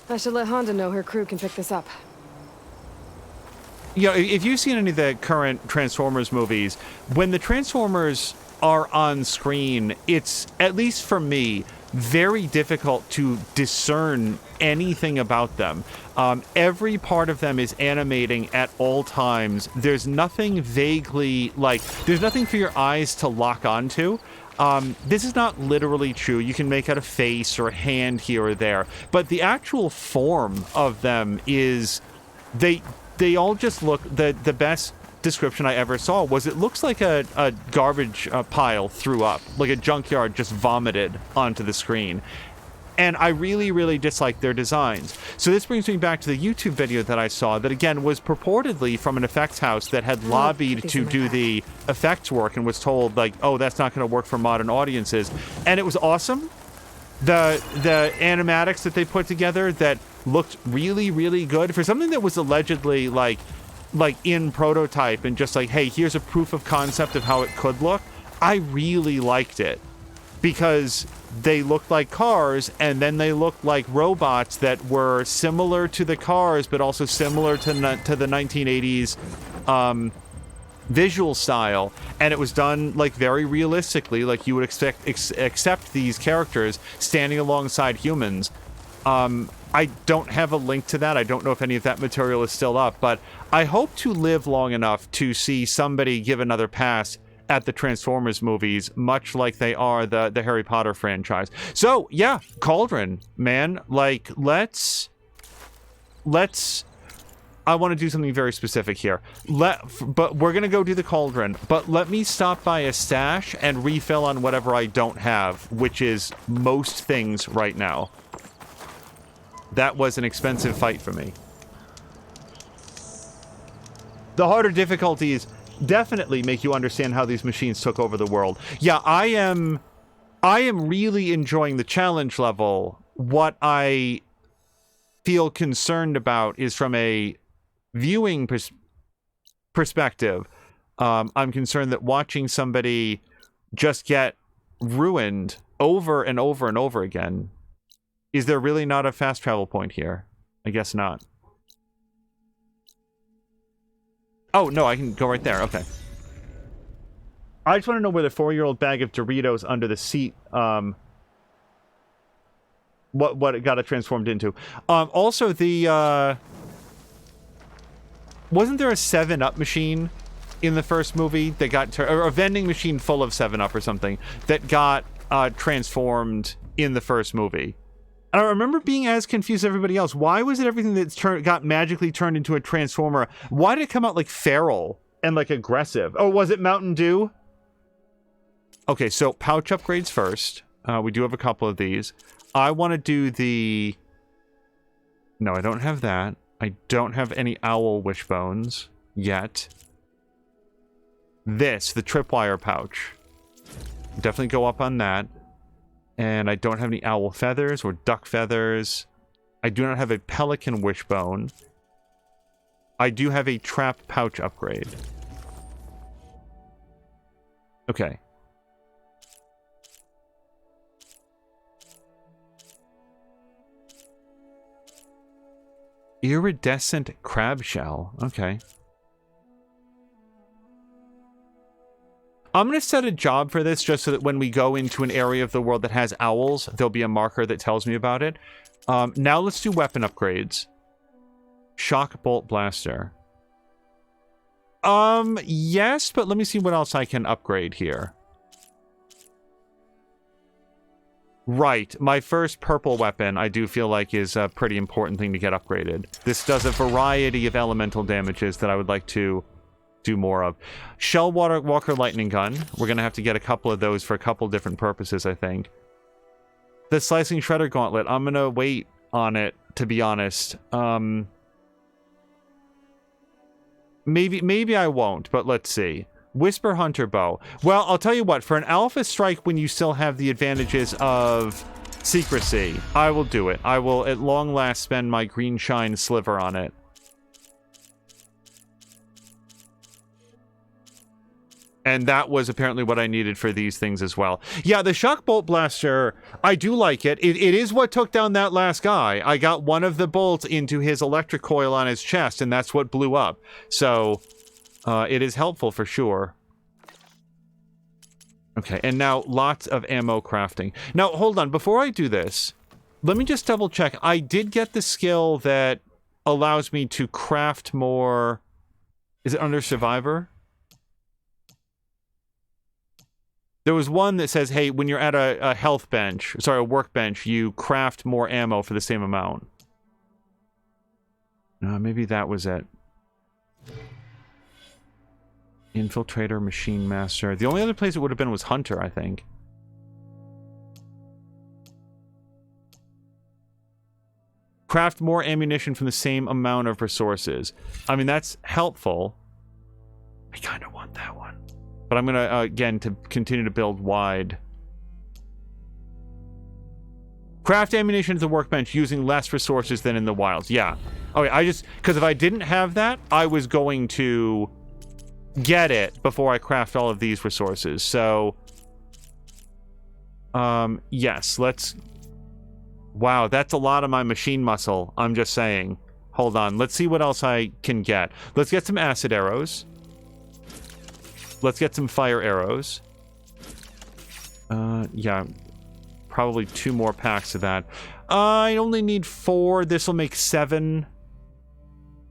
I should let Honda know her crew can pick this up. You know, if you've seen any of the current Transformers movies, when the Transformers are on screen, it's, at least for me, very difficult to discern anything about them. Every part of them is animating at all times. There's nothing vaguely, like, there's nothing for your eyes to lock onto. This is not literally true. You can make out a face or a hand here or there, but the actual form of them is, they all just look, the best description I ever saw was it looks like a garbage pile threw up, like a junkyard just vomited onto the screen. And I really, really dislike their designs. So this brings me back to the YouTube video that I saw that, again, was purportedly from an effects house that had lobbied to do the effects work and was told, like, oh, that's not going to work for modern audiences. And it was awesome. The animatics that they put together that looked really, really good for something that was allegedly, like in prototype and just like, hey, here's a proof of concept of how it could look. I really liked it because they looked like cars, and then they looked like robots that were similar to the cars, but also similar to the 1980s visual style. And it was done like very realistically, like you would accept these characters standing alongside humans. I don't have a link to that. I don't know if any of that material is still up, but I hope to live long enough to see somebody give another pass at the Transformers movies, much like they are the Harry Potter franchise. So yeah, Cauldron, man, like let's I want to do something very specific here. But we're gonna go do the Cauldron, but let me stop by a stash and refill on whatever I don't have, which is most things right now. That was an expensive fight for me. The harder difficulties definitely make you understand how these machines took over the world. Yeah, I am really enjoying the challenge level. What I feel concerned about is from a viewing perspective. I'm concerned that watching somebody just get ruined over and over and over again. Is there really not a fast travel point here? I guess not. Oh, no, I can go right there. Okay. I just want to know where the 4-year-old bag of Doritos under the seat, what it got it transformed into. Also, the, wasn't there a 7-Up machine in the first movie that got, or a vending machine full of 7-Up or something that got transformed in the first movie? I remember being as confused as everybody else. Why was it everything that got magically turned into a transformer? Why did it come out like feral and like aggressive? Oh, was it Mountain Dew? Okay, so pouch upgrades first. We do have a couple of these. I want to do the... No, I don't have that. I don't have any owl wishbones yet. This, the tripwire pouch. Definitely go up on that. And I don't have any owl feathers or duck feathers. I do not have a pelican wishbone. I do have a trap pouch upgrade. Okay. Iridescent crab shell. Okay. I'm going to set a job for this just so that when we go into an area of the world that has owls, there'll be a marker that tells me about it. Now let's do weapon upgrades. Shock bolt blaster. Yes, but let me see what else I can upgrade here. Right. My first purple weapon, I do feel like, is a pretty important thing to get upgraded. This does a variety of elemental damages that I would like to do more of. Shell Walker Lightning Gun. We're going to have to get a couple of those for a couple different purposes, I think. The Slicing Shredder Gauntlet. I'm going to wait on it, to be honest. Maybe I won't, but let's see. Whisper Hunter Bow. Well, I'll tell you what, for an Alpha Strike when you still have the advantages of secrecy, I will do it. I will at long last spend my green shine sliver on it. And that was apparently what I needed for these things as well. Yeah, the Shock Bolt Blaster, I do like it. It is what took down that last guy. I got one of the bolts into his electric coil on his chest, and that's what blew up. So, it is helpful for sure. Okay, and now lots of ammo crafting. Now, hold on. Before I do this, let me just double check. I did get the skill that allows me to craft more... Is it under Survivor? There was one that says, hey, when you're at a health bench, sorry, a workbench, you craft more ammo for the same amount. Maybe that was it. Infiltrator, Machine Master. The only other place it would have been was Hunter, I think. Craft more ammunition from the same amount of resources. I mean, that's helpful. I kind of want that one. But I'm going to, again, to continue to build wide. Craft ammunition at the workbench using less resources than in the wilds. Yeah. Okay, because if I didn't have that, I was going to get it before I craft all of these resources. So, yes, let's... Wow, that's a lot of my machine muscle, I'm just saying. Hold on, let's see what else I can get. Let's get some acid arrows. Let's get some fire arrows. Yeah, probably 2 more packs of that. I only need 4. This will make 7.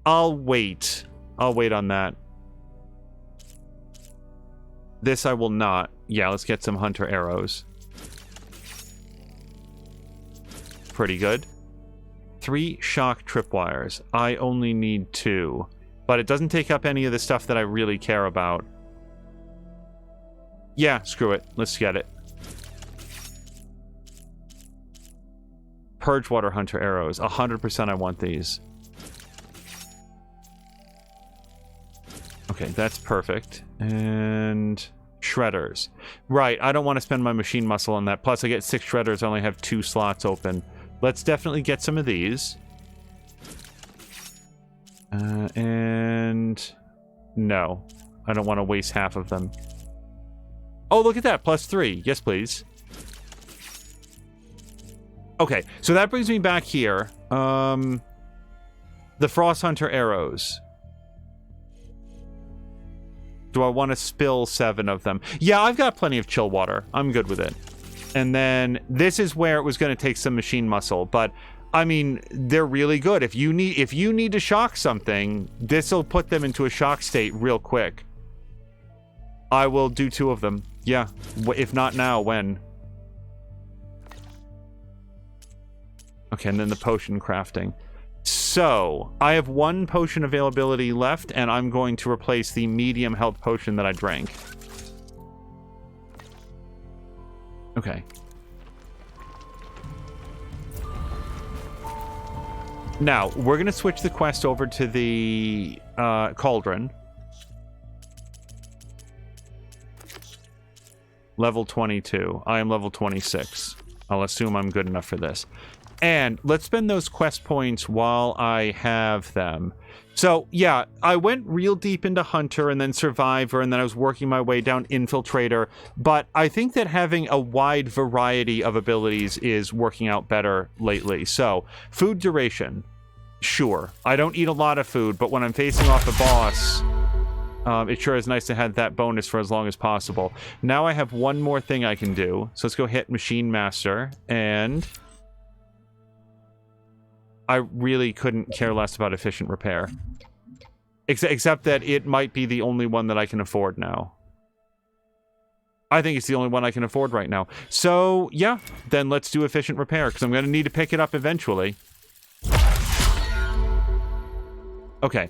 I'll wait. I'll wait on that. This I will not. Yeah, let's get some hunter arrows. Pretty good. 3 shock tripwires. I only need 2. But it doesn't take up any of the stuff that I really care about. Yeah, screw it. Let's get it. Purge Water Hunter arrows. 100% I want these. Okay, that's perfect. And shredders. Right, I don't want to spend my machine muscle on that. Plus, I get 6 shredders. I only have 2 slots open. Let's definitely get some of these. And... No. I don't want to waste half of them. Oh, look at that. +3. Yes, please. Okay, so that brings me back here. The Frost Hunter arrows. Do I want to spill 7 of them? Yeah, I've got plenty of chill water. I'm good with it. And then this is where it was going to take some machine muscle, but I mean, they're really good. If you need to shock something, this will put them into a shock state real quick. I will do 2 of them. Yeah, if not now, when? Okay, and then the potion crafting. So, I have 1 potion availability left, and I'm going to replace the medium health potion that I drank. Okay. Now, we're going to switch the quest over to the Cauldron. Level 22. I am level 26. I'll assume I'm good enough for this. And let's spend those quest points while I have them. So, yeah, I went real deep into Hunter and then Survivor, and then I was working my way down Infiltrator. But I think that having a wide variety of abilities is working out better lately. So, food duration. Sure. I don't eat a lot of food, but when I'm facing off a boss... it sure is nice to have that bonus for as long as possible. Now I have 1 more thing I can do. So let's go hit Machine Master. And I really couldn't care less about Efficient Repair. Except that it might be the only one that I can afford now. I think it's the only one I can afford right now. So, yeah, then let's do efficient repair, because I'm going to need to pick it up eventually. Okay.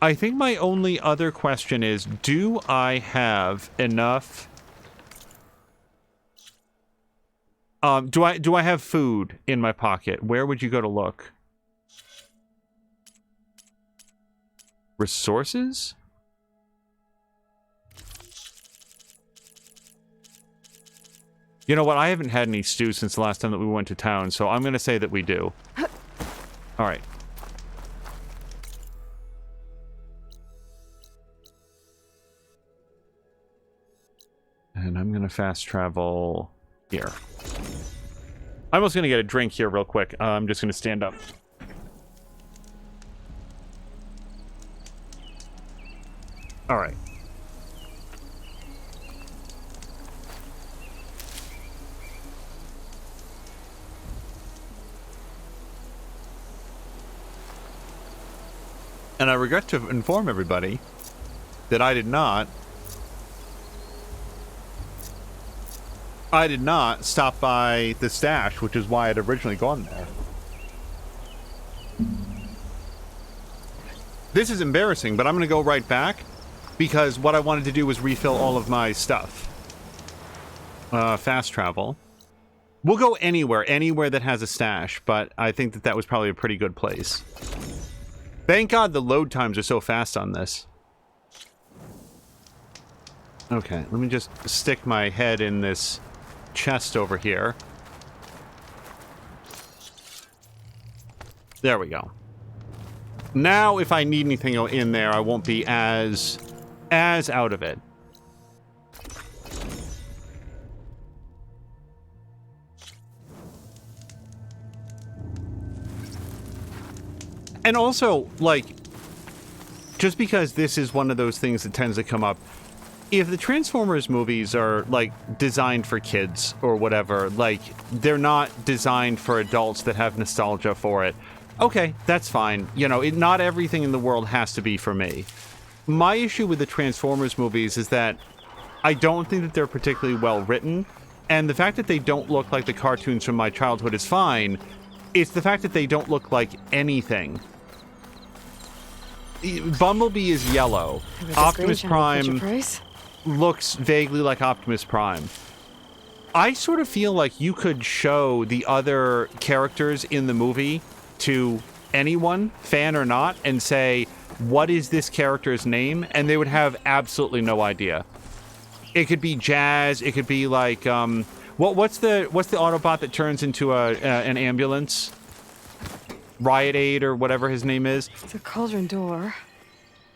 I think my only other question is, do I have enough... do I have food in my pocket? Where would you go to look? Resources? You know what? I haven't had any stew since the last time that we went to town, so I'm going to say that we do. All right. And I'm going to fast travel here. I'm also going to get a drink here real quick. I'm just going to stand up. All right. And I regret to inform everybody that I did not stop by the stash, which is why I'd originally gone there. This is embarrassing, but I'm going to go right back because what I wanted to do was refill all of my stuff. Fast travel. We'll go anywhere that has a stash, but I think that that was probably a pretty good place. Thank God the load times are so fast on this. Okay, let me just stick my head in this chest over here. There we go. Now, if I need anything in there, I won't be as out of it. And also, like, just because this is one of those things that tends to come up, if the Transformers movies are, like, designed for kids or whatever, like, they're not designed for adults that have nostalgia for it, okay, that's fine. You know, not everything in the world has to be for me. My issue with the Transformers movies is that I don't think that they're particularly well written, and the fact that they don't look like the cartoons from my childhood is fine. It's the fact that they don't look like anything. Bumblebee is yellow. Optimus Prime looks vaguely like Optimus Prime. I sort of feel like you could show the other characters in the movie to anyone, fan or not, and say, what is this character's name? And they would have absolutely no idea. It could be Jazz, it could be like, what's the Autobot that turns into an ambulance? Riot Aid or whatever his name is. It's a cauldron door,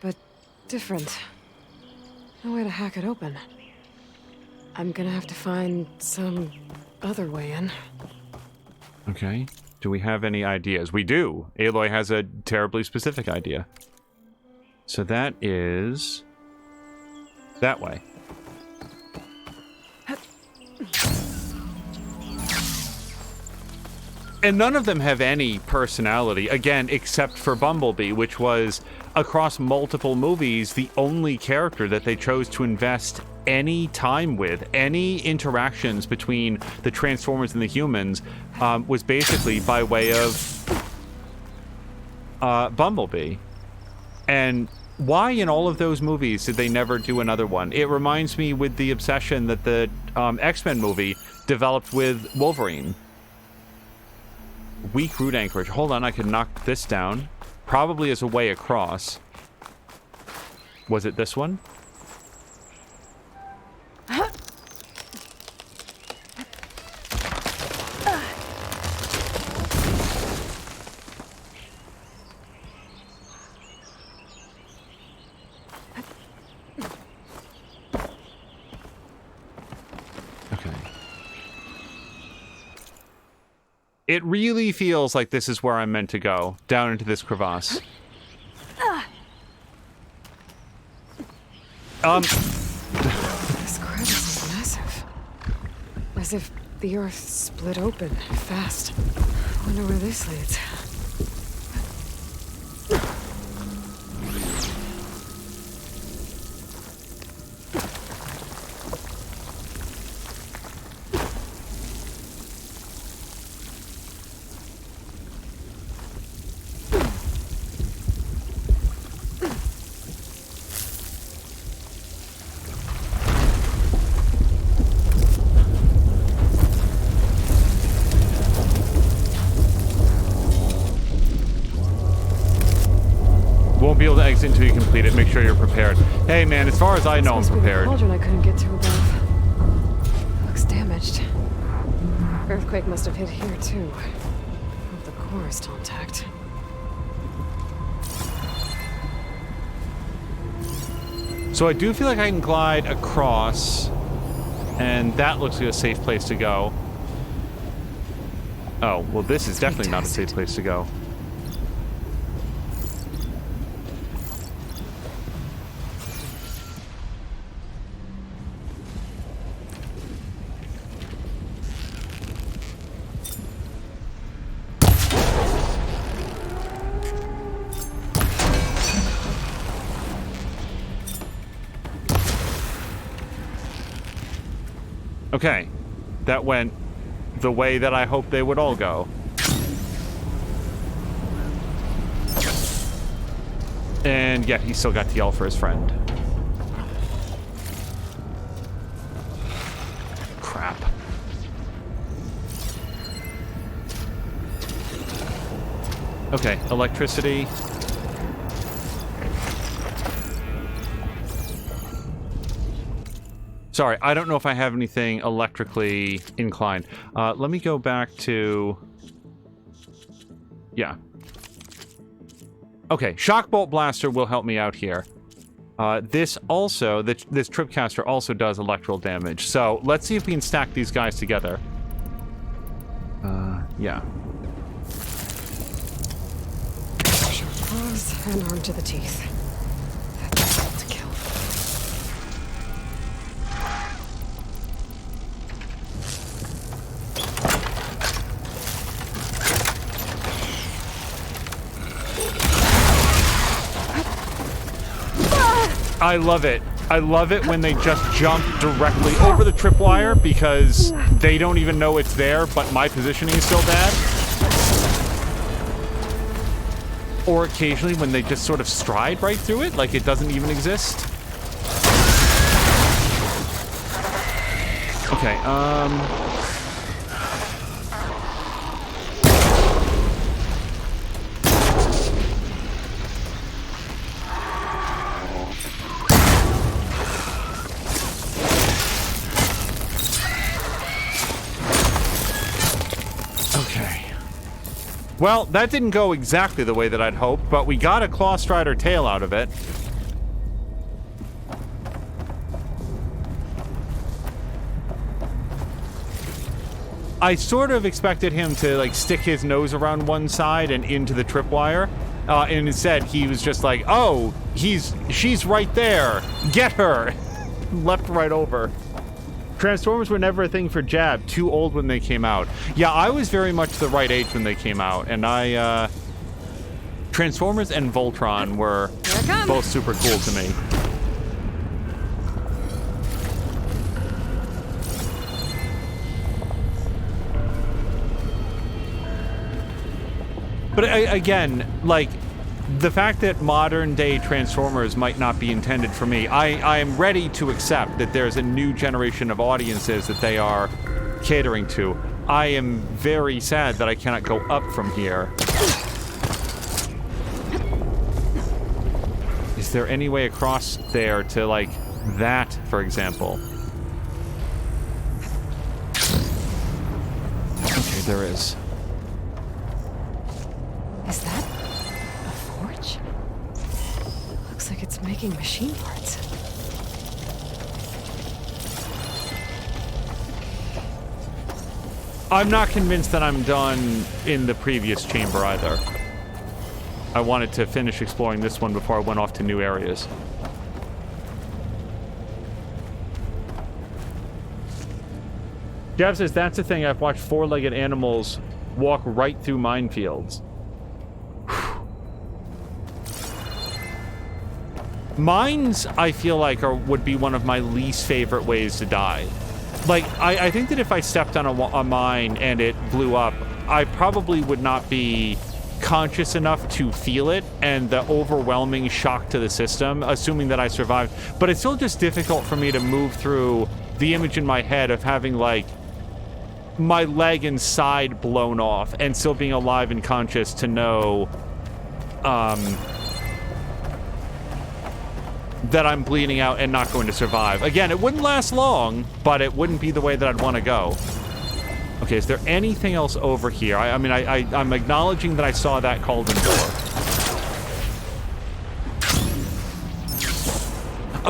but different. No way to hack it open. I'm gonna have to find some other way in. Okay. Do we have any ideas? We do. Aloy has a terribly specific idea. So that is that way. And none of them have any personality, again, except for Bumblebee, which was, across multiple movies, the only character that they chose to invest any time with. Any interactions between the Transformers and the humans was basically by way of Bumblebee. And why in all of those movies did they never do another one? It reminds me with the obsession that the X-Men movie developed with Wolverine. Weak root anchorage. Hold on, I can knock this down. Probably as a way across. Was it this one? It really feels like this is where I'm meant to go, down into this crevasse. This crevice is massive. As if the earth split open fast. I wonder where this leads. won't be able to exit until you complete it. Make sure you're prepared. Hey, man, as far as I know, I'm Must be the prepared. cauldron I couldn't get to above. Looks damaged. Earthquake must have hit here too. Hope the core is still intact. So I do feel like I can glide across, and that looks like a safe place to go. Oh, well, this is definitely not a safe place to go. Okay, that went the way that I hoped they would all go. And yet he still got to yell for his friend. Crap. Okay, electricity. Sorry, I don't know if I have anything electrically inclined. Let me go back to... Yeah. Okay, Shock Bolt Blaster will help me out here. This also, this Tripcaster also does electrical damage. So, let's see if we can stack these guys together. Yeah. Claws and arm to the teeth. That's all to kill. I love it. I love it when they just jump directly over the tripwire because they don't even know it's there, but my positioning is still bad. Or occasionally when they just sort of stride right through it, like it doesn't even exist. Okay, well, that didn't go exactly the way that I'd hoped, but we got a Claw Strider tail out of it. I sort of expected him to, like, stick his nose around one side and into the tripwire. And instead, he was just like, oh, she's right there. Get her. Leapt right over. Transformers were never a thing for Jab. Too old when they came out. Yeah, I was very much the right age when they came out, and Transformers and Voltron were both super cool to me. But again, like, the fact that modern-day Transformers might not be intended for me, I am ready to accept that there's a new generation of audiences that they are catering to. I am very sad that I cannot go up from here. Is there any way across there to, like, that, for example? Okay, there is. Is that a forge? Looks like it's making machine parts. I'm not convinced that I'm done in the previous chamber either. I wanted to finish exploring this one before I went off to new areas. Jeff says, that's the thing, I've watched four-legged animals walk right through minefields. Mines, I feel like, would be one of my least favorite ways to die. Like, I think that if I stepped on a mine and it blew up, I probably would not be conscious enough to feel it and the overwhelming shock to the system, assuming that I survived. But it's still just difficult for me to move through the image in my head of having, like, my leg and side blown off and still being alive and conscious to know, that I'm bleeding out and not going to survive. Again, it wouldn't last long, but it wouldn't be the way that I'd want to go. Okay, is there anything else over here? I'm acknowledging that I saw that Cauldron door.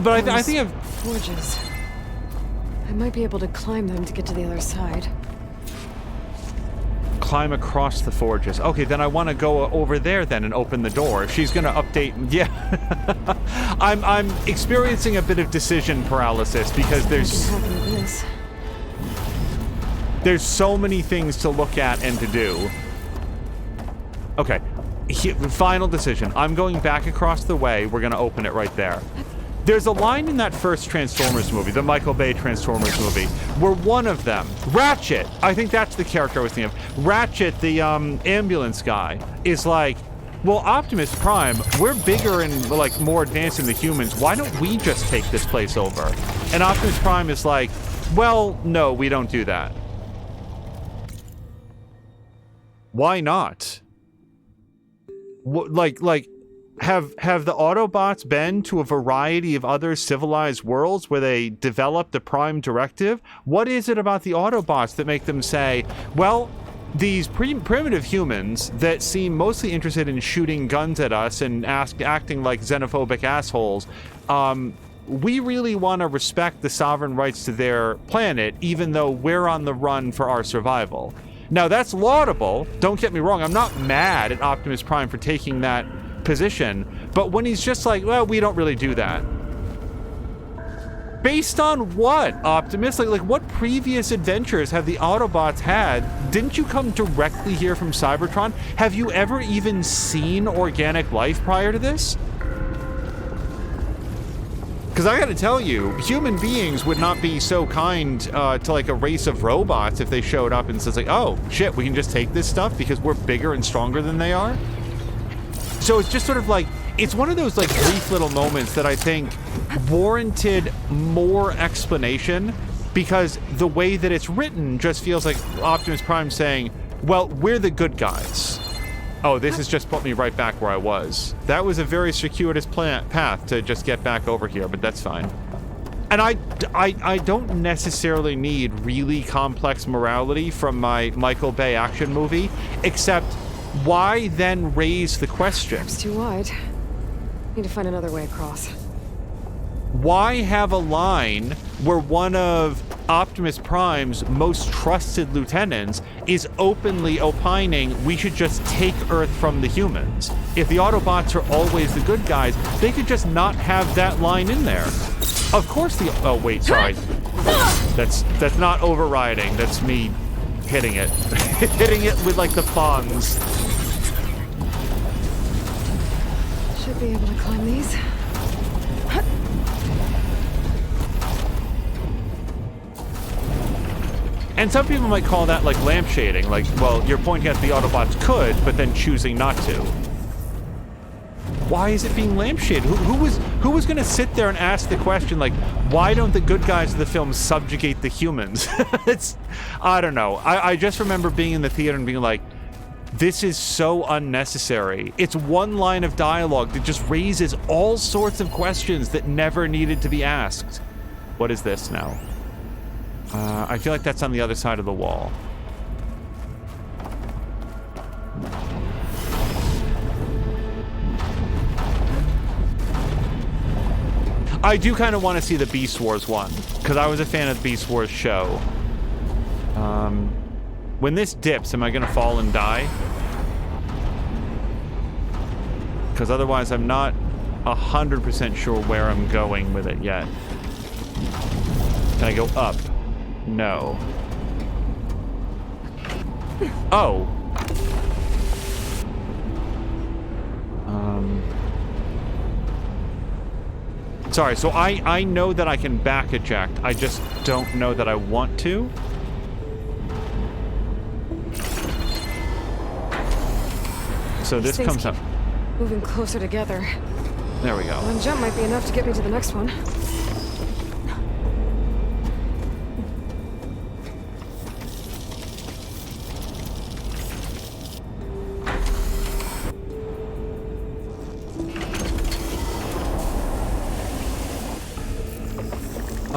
But I think I've... Forges. I might be able to climb them to get to the other side. Climb across the forges. Okay, then I want to go over there then and open the door. If she's going to update... Yeah. I'm experiencing a bit of decision paralysis because there's so many things to look at and to do. Okay. Final decision. I'm going back across the way. We're going to open it right there. There's a line in that first Transformers movie, the Michael Bay Transformers movie, where one of them, Ratchet, I think that's the character I was thinking of, Ratchet, the ambulance guy, is like, well, Optimus Prime, we're bigger and like more advanced than the humans. Why don't we just take this place over? And Optimus Prime is like, well, no, we don't do that. Why not? Have the Autobots been to a variety of other civilized worlds where they developed the Prime Directive? What is it about the Autobots that make them say, well, these primitive humans that seem mostly interested in shooting guns at us and acting like xenophobic assholes, we really want to respect the sovereign rights to their planet, even though we're on the run for our survival. Now, that's laudable. Don't get me wrong. I'm not mad at Optimus Prime for taking that position, but when he's just like, well, we don't really do that. Based on what, Optimus? Like what previous adventures have the Autobots had? Didn't you come directly here from Cybertron? Have you ever even seen organic life prior to this? Because I gotta tell you, human beings would not be so kind to like a race of robots if they showed up and says like, oh shit, we can just take this stuff because we're bigger and stronger than they are. So it's just sort of like, it's one of those like brief little moments that I think warranted more explanation, because the way that it's written just feels like Optimus Prime saying, well, we're the good guys. Oh, this has just put me right back where I was. That was a very circuitous path to just get back over here, but that's fine. And I don't necessarily need really complex morality from my Michael Bay action movie, except why then raise the question? It's too wide. Need to find another way across. Why have a line where one of Optimus Prime's most trusted lieutenants is openly opining we should just take Earth from the humans? If the Autobots are always the good guys, they could just not have that line in there. Of course the... Oh, wait, sorry. That's not overriding. That's me hitting it. Hitting it with, like, the thongs. Should be able to climb these. And some people might call that like lampshading, like, well, you're pointing at the Autobots could, but then choosing not to. Why is it being lampshaded? Who was going to sit there and ask the question, like, why don't the good guys of the film subjugate the humans? I don't know. I just remember being in the theater and being like, this is so unnecessary. It's one line of dialogue that just raises all sorts of questions that never needed to be asked. What is this now? I feel like that's on the other side of the wall. I do kind of want to see the Beast Wars one, because I was a fan of the Beast Wars show. When this dips, am I going to fall and die? Because otherwise I'm not 100% sure where I'm going with it yet. Can I go up? No. Oh. Sorry, so I know that I can back eject. I just don't know that I want to. So this comes up. Moving closer together. There we go. One jump might be enough to get me to the next one.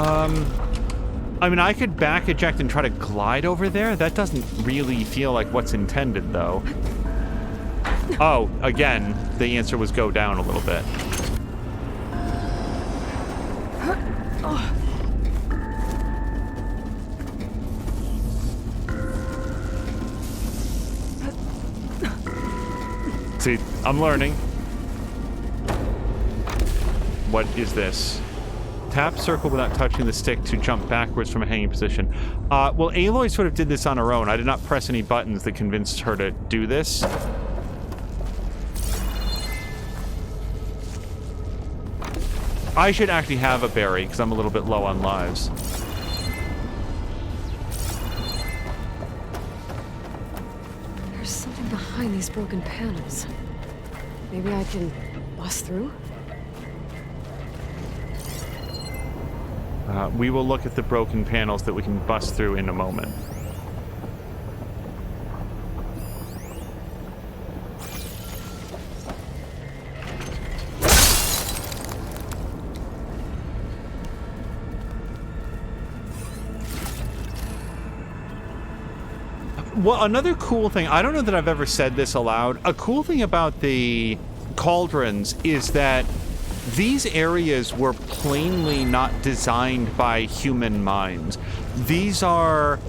I mean, I could back eject and try to glide over there. That doesn't really feel like what's intended, though. Oh, again, the answer was go down a little bit. See, I'm learning. What is this? Tap circle without touching the stick to jump backwards from a hanging position. Well, Aloy sort of did this on her own. I did not press any buttons that convinced her to do this. I should actually have a berry, because I'm a little bit low on lives. There's something behind these broken panels. Maybe I can bust through? We will look at the broken panels that we can bust through in a moment. Well, another cool thing, I don't know that I've ever said this aloud, a cool thing about the cauldrons is that these areas were plainly not designed by human minds. These are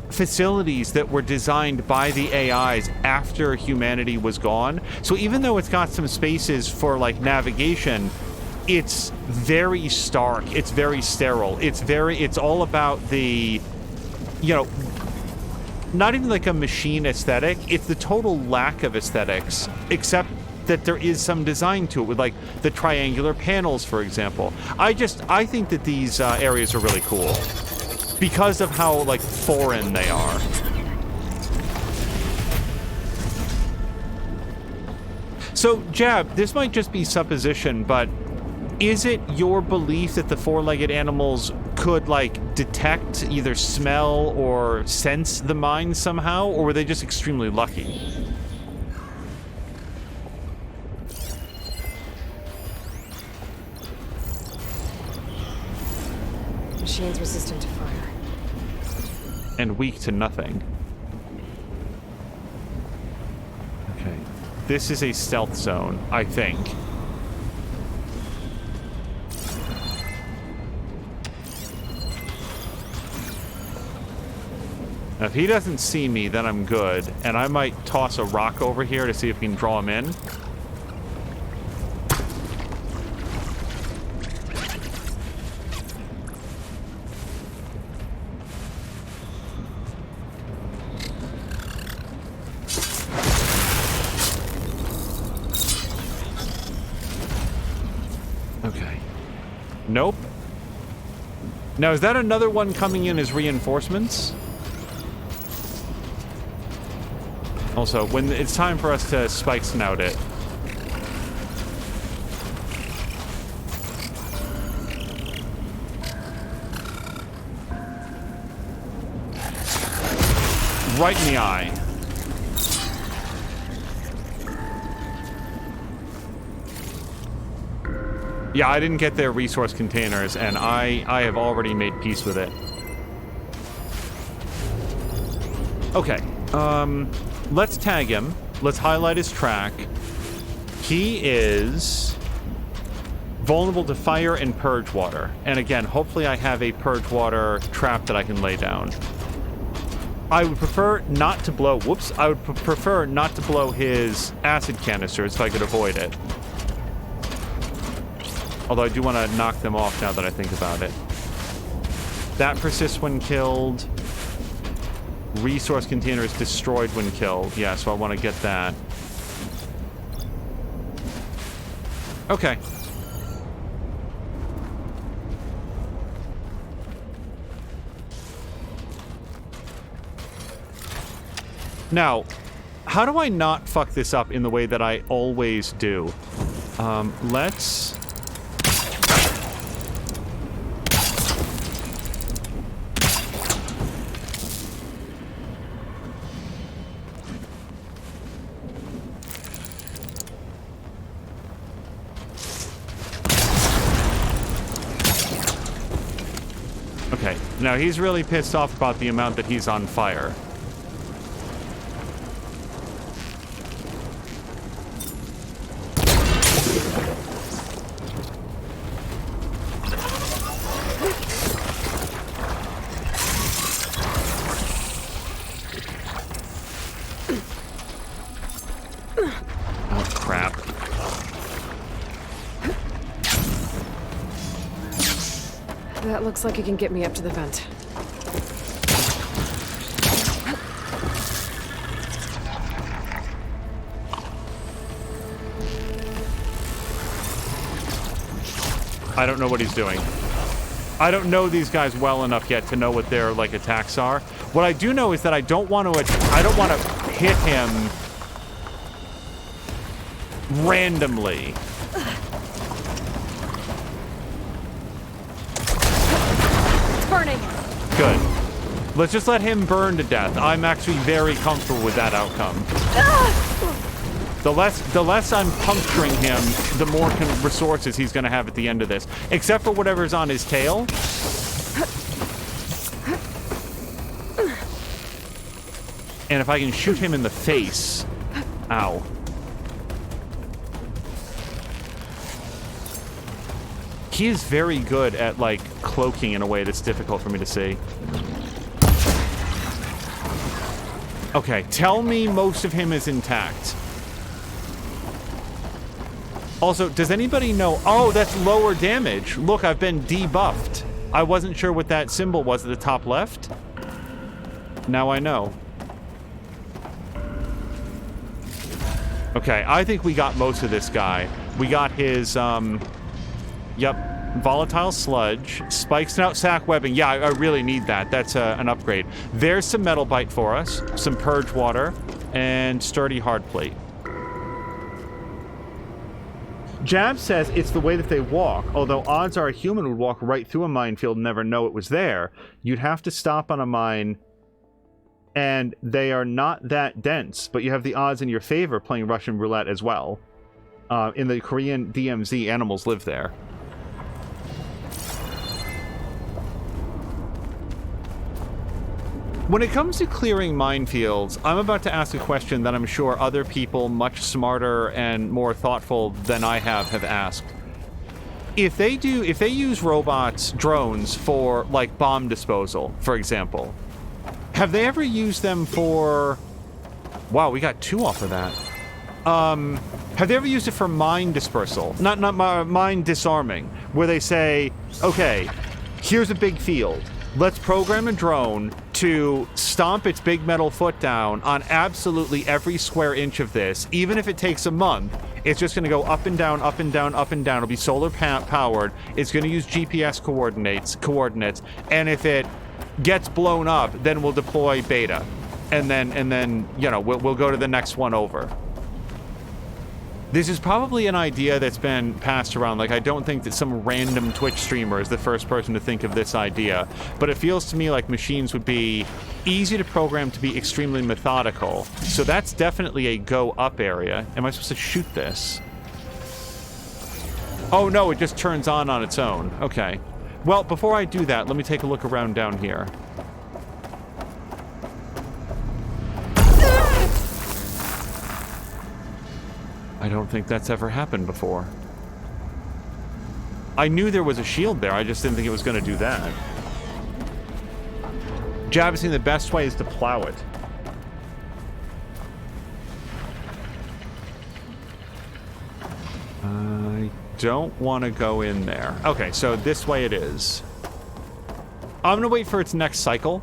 facilities that were designed by the AIs after humanity was gone. So even though it's got some spaces for, like, navigation, it's very stark, it's very sterile, it's all about the, you know, not even like a machine aesthetic, it's the total lack of aesthetics, except that there is some design to it, with like the triangular panels, for example. I think that these areas are really cool because of how like foreign they are. So, Jab, this might just be supposition, but is it your belief that the four-legged animals could, like, detect, either smell or sense the mind somehow, or were they just extremely lucky? Machine's resistant to fire. And weak to nothing. Okay. This is a stealth zone, I think. Now, if he doesn't see me, then I'm good. And I might toss a rock over here to see if we can draw him in. Okay. Nope. Now, is that another one coming in as reinforcements? Also, when it's time for us to spike snout it. Right in the eye. Yeah, I didn't get their resource containers, and I have already made peace with it. Okay, let's tag him. Let's highlight his track. He is vulnerable to fire and purge water. And again, hopefully I have a purge water trap that I can lay down. I would prefer not to blow... Whoops. I would prefer not to blow his acid canisters if I could avoid it. Although I do want to knock them off now that I think about it. That persists when killed. Resource container is destroyed when killed. Yeah, so I want to get that. Okay. Now, how do I not fuck this up in the way that I always do? Let's... Okay, now he's really pissed off about the amount that he's on fire. Oh, crap. That looks like it can get me up to the vent. I don't know what he's doing. I don't know these guys well enough yet to know what their like attacks are. What I do know is that I don't want to hit him randomly. It's burning. Good. Let's just let him burn to death. I'm actually very comfortable with that outcome. The less I'm puncturing him, the more resources he's going to have at the end of this. Except for whatever's on his tail. And if I can shoot him in the face... Ow. He is very good at, like, cloaking in a way that's difficult for me to see. Okay, tell me most of him is intact. Also, does anybody know... Oh, that's lower damage. Look, I've been debuffed. I wasn't sure what that symbol was at the top left. Now I know. Okay, I think we got most of this guy. We got his, Yep. Volatile sludge. Spike snout sack webbing. Yeah, I really need that. That's an upgrade. There's some metal bite for us. Some purge water. And sturdy hard plate. Jab says it's the way that they walk, although odds are a human would walk right through a minefield and never know it was there. You'd have to stop on a mine, and they are not that dense, but you have the odds in your favor playing Russian roulette as well. In the Korean DMZ, animals live there. When it comes to clearing minefields, I'm about to ask a question that I'm sure other people much smarter and more thoughtful than I have asked. If they use robots, drones for, like, bomb disposal, for example, have they ever used them for... Wow, we got 2 off of that. Have they ever used it for mine dispersal? Not mine disarming, where they say, okay, here's a big field. Let's program a drone to stomp its big metal foot down on absolutely every square inch of this. Even if it takes a month, it's just going to go up and down, up and down, up and down. It'll be solar powered. It's going to use GPS coordinates. And if it gets blown up, then we'll deploy beta. And then you know, we'll go to the next one over. This is probably an idea that's been passed around. Like, I don't think that some random Twitch streamer is the first person to think of this idea, but it feels to me like machines would be easy to program to be extremely methodical. So that's definitely a go up area. Am I supposed to shoot this? Oh no, it just turns on its own. Okay. Well, before I do that, let me take a look around down here. I don't think that's ever happened before. I knew there was a shield there, I just didn't think it was going to do that. Jab is saying the best way is to plow it. I don't want to go in there. Okay, so this way it is. I'm going to wait for its next cycle.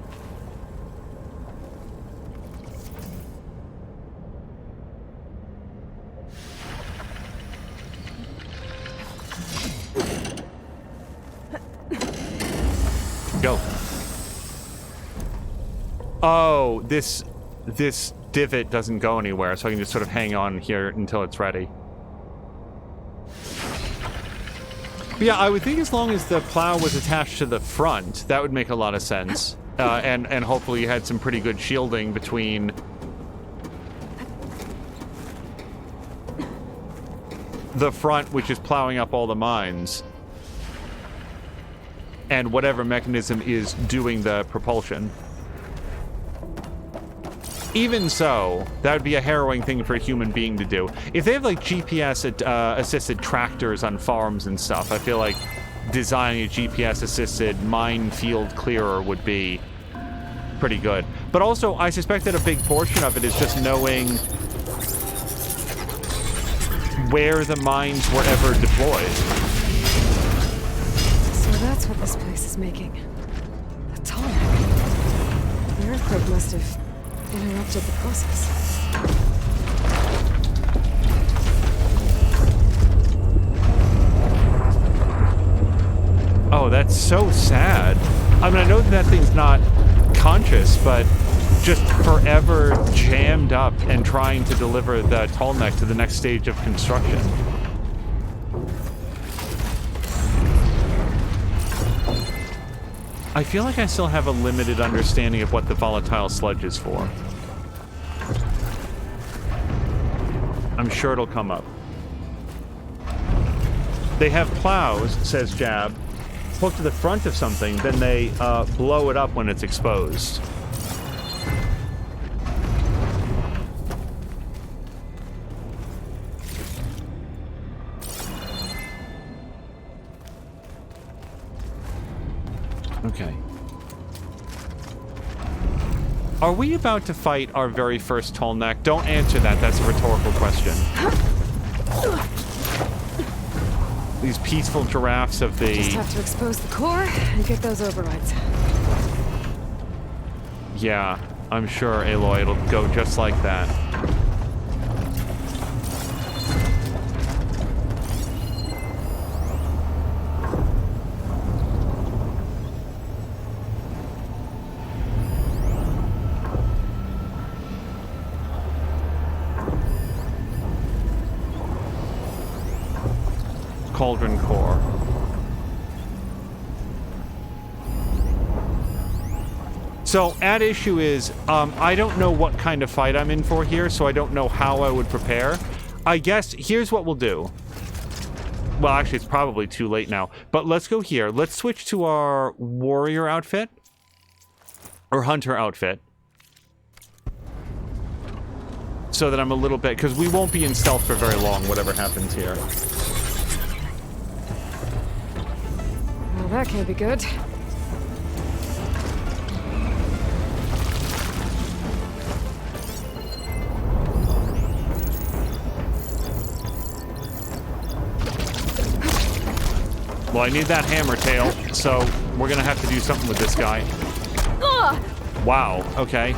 Go. Oh, this divot doesn't go anywhere, so I can just sort of hang on here until it's ready. But yeah, I would think as long as the plow was attached to the front, that would make a lot of sense. And hopefully you had some pretty good shielding between the front, which is plowing up all the mines. and whatever mechanism is doing the propulsion. Even so, that would be a harrowing thing for a human being to do. If they have like GPS assisted tractors on farms and stuff, I feel like designing a GPS assisted minefield clearer would be pretty good. But also, I suspect that a big portion of it is just knowing where the mines were ever deployed. So that's what this place is making. A tarmac. The earthquake must have interrupted the process. Oh, that's so sad. I mean, I know that thing's not conscious, but just forever jammed up and trying to deliver the Tallneck to the next stage of construction. I feel like I still have a limited understanding of what the volatile sludge is for. I'm sure it'll come up. They have plows, says Jab, hooked to the front of something, then they blow it up when it's exposed. Okay. Are we about to fight our very first Tallneck? Don't answer that. That's a rhetorical question. These peaceful giraffes of the... Just have to expose the core and get those overrides. Yeah, I'm sure, Aloy, it'll go just like that. Cauldron core. So, at issue is, I don't know what kind of fight I'm in for here, so I don't know how I would prepare. I guess, here's what we'll do. Well, actually, it's probably too late now. But let's go here. Let's switch to our warrior outfit. Or hunter outfit. So that I'm a little bit... Because we won't be in stealth for very long, whatever happens here. Well, that can't be good. Well, I need that hammer tail, so we're gonna have to do something with this guy. Wow, okay.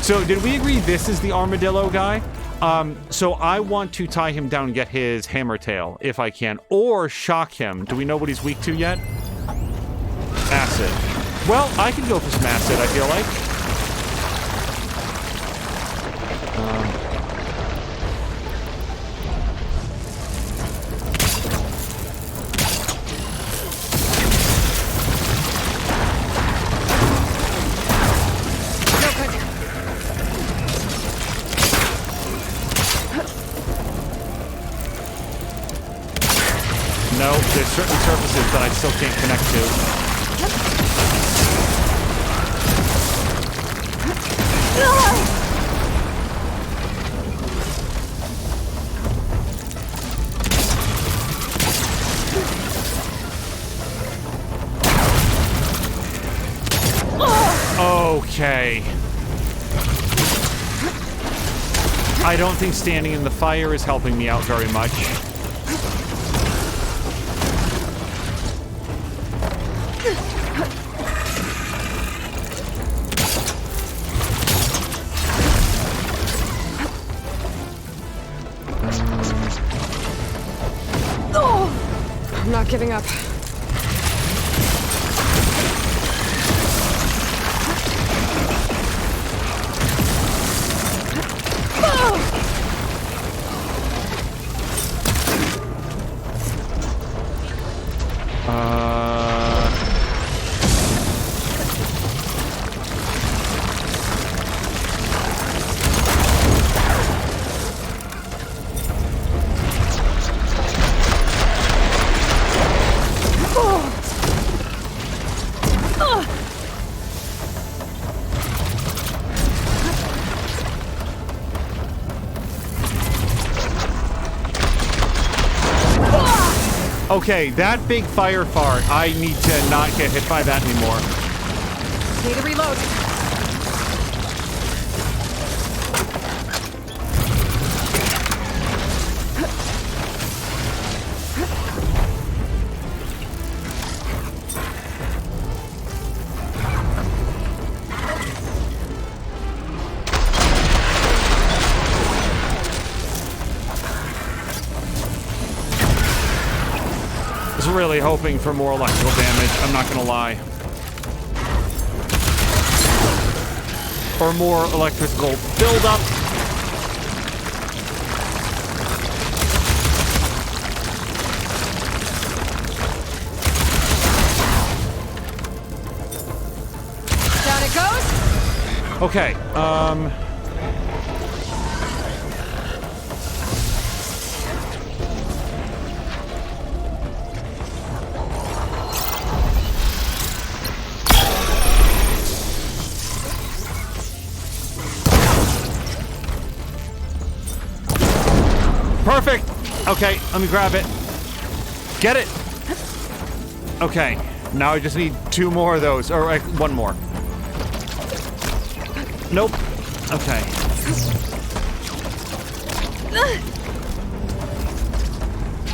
So, did we agree this is the armadillo guy? So I want to tie him down and get his hammer tail, if I can. Or shock him. Do we know what he's weak to yet? Acid. Well, I can go for some acid, I feel like. No, there's certain surfaces that I still can't connect to. Okay. I don't think standing in the fire is helping me out very much. I'm not giving up. Okay, that big fire fart, I need to not get hit by that anymore. Need to reload. I was really hoping for more electrical damage, I'm not gonna lie. Or more electrical buildup. Down it goes. Okay, perfect! Okay, let me grab it. Get it! Okay, now I just need 2 more of those, or like 1 more. Nope. Okay.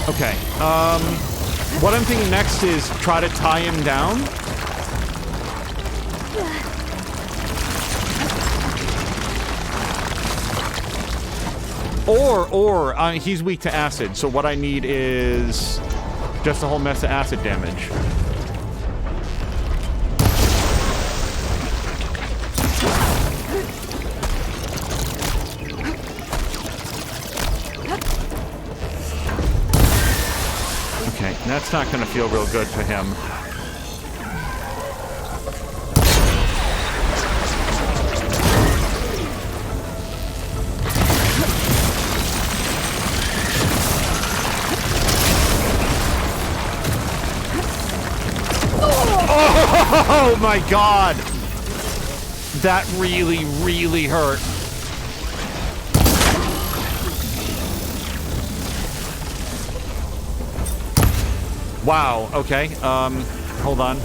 Okay, what I'm thinking next is try to tie him down. Or he's weak to acid, so what I need is just a whole mess of acid damage. Okay, that's not gonna feel real good for him. Oh my god! That really, really hurt. Wow, okay, hold on.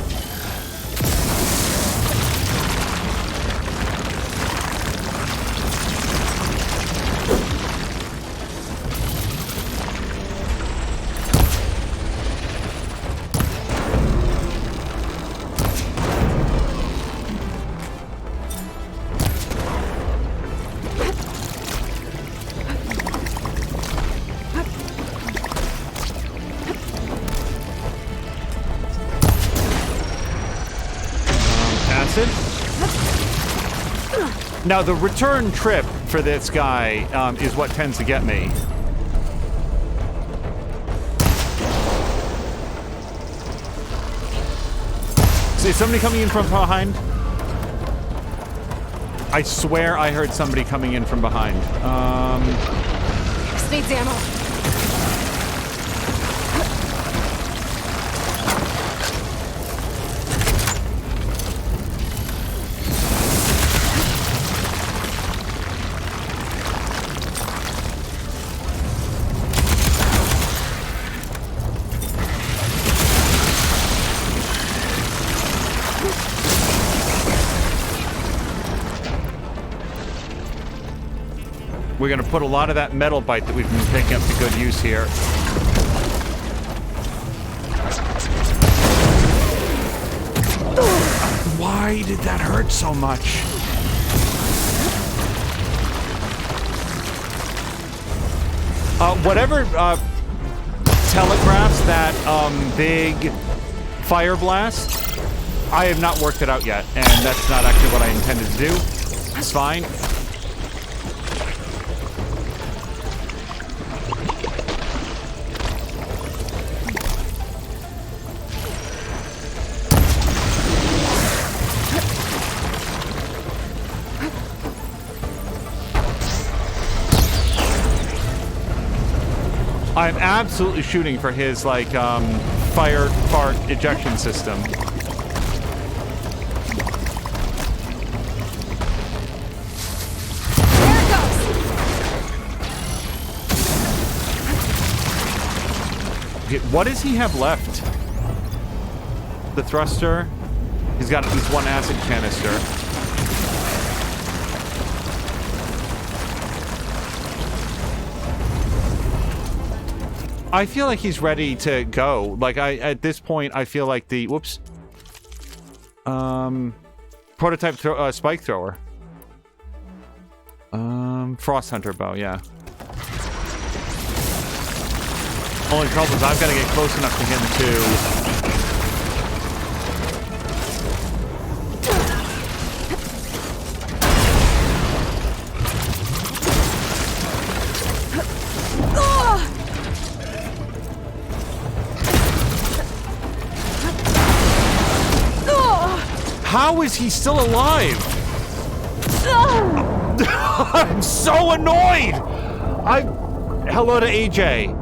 Now, the return trip for this guy is what tends to get me. Is somebody coming in from behind? I swear I heard somebody coming in from behind. This needs ammo. We're gonna put a lot of that metal bite that we've been picking up to good use here. Why did that hurt so much? Whatever telegraphs that big fire blast, I have not worked it out yet, and that's not actually what I intended to do. It's fine. I'm absolutely shooting for his, like, fire fart ejection system. There it goes. Okay, what does he have left? The thruster. He's got at least one acid canister. I feel like he's ready to go. Like, at this point, I feel like the... Whoops. Prototype spike thrower. Frost hunter bow, yeah. Only trouble is I've got to get close enough to him to... How is he still alive? I'm so annoyed! Hello to AJ.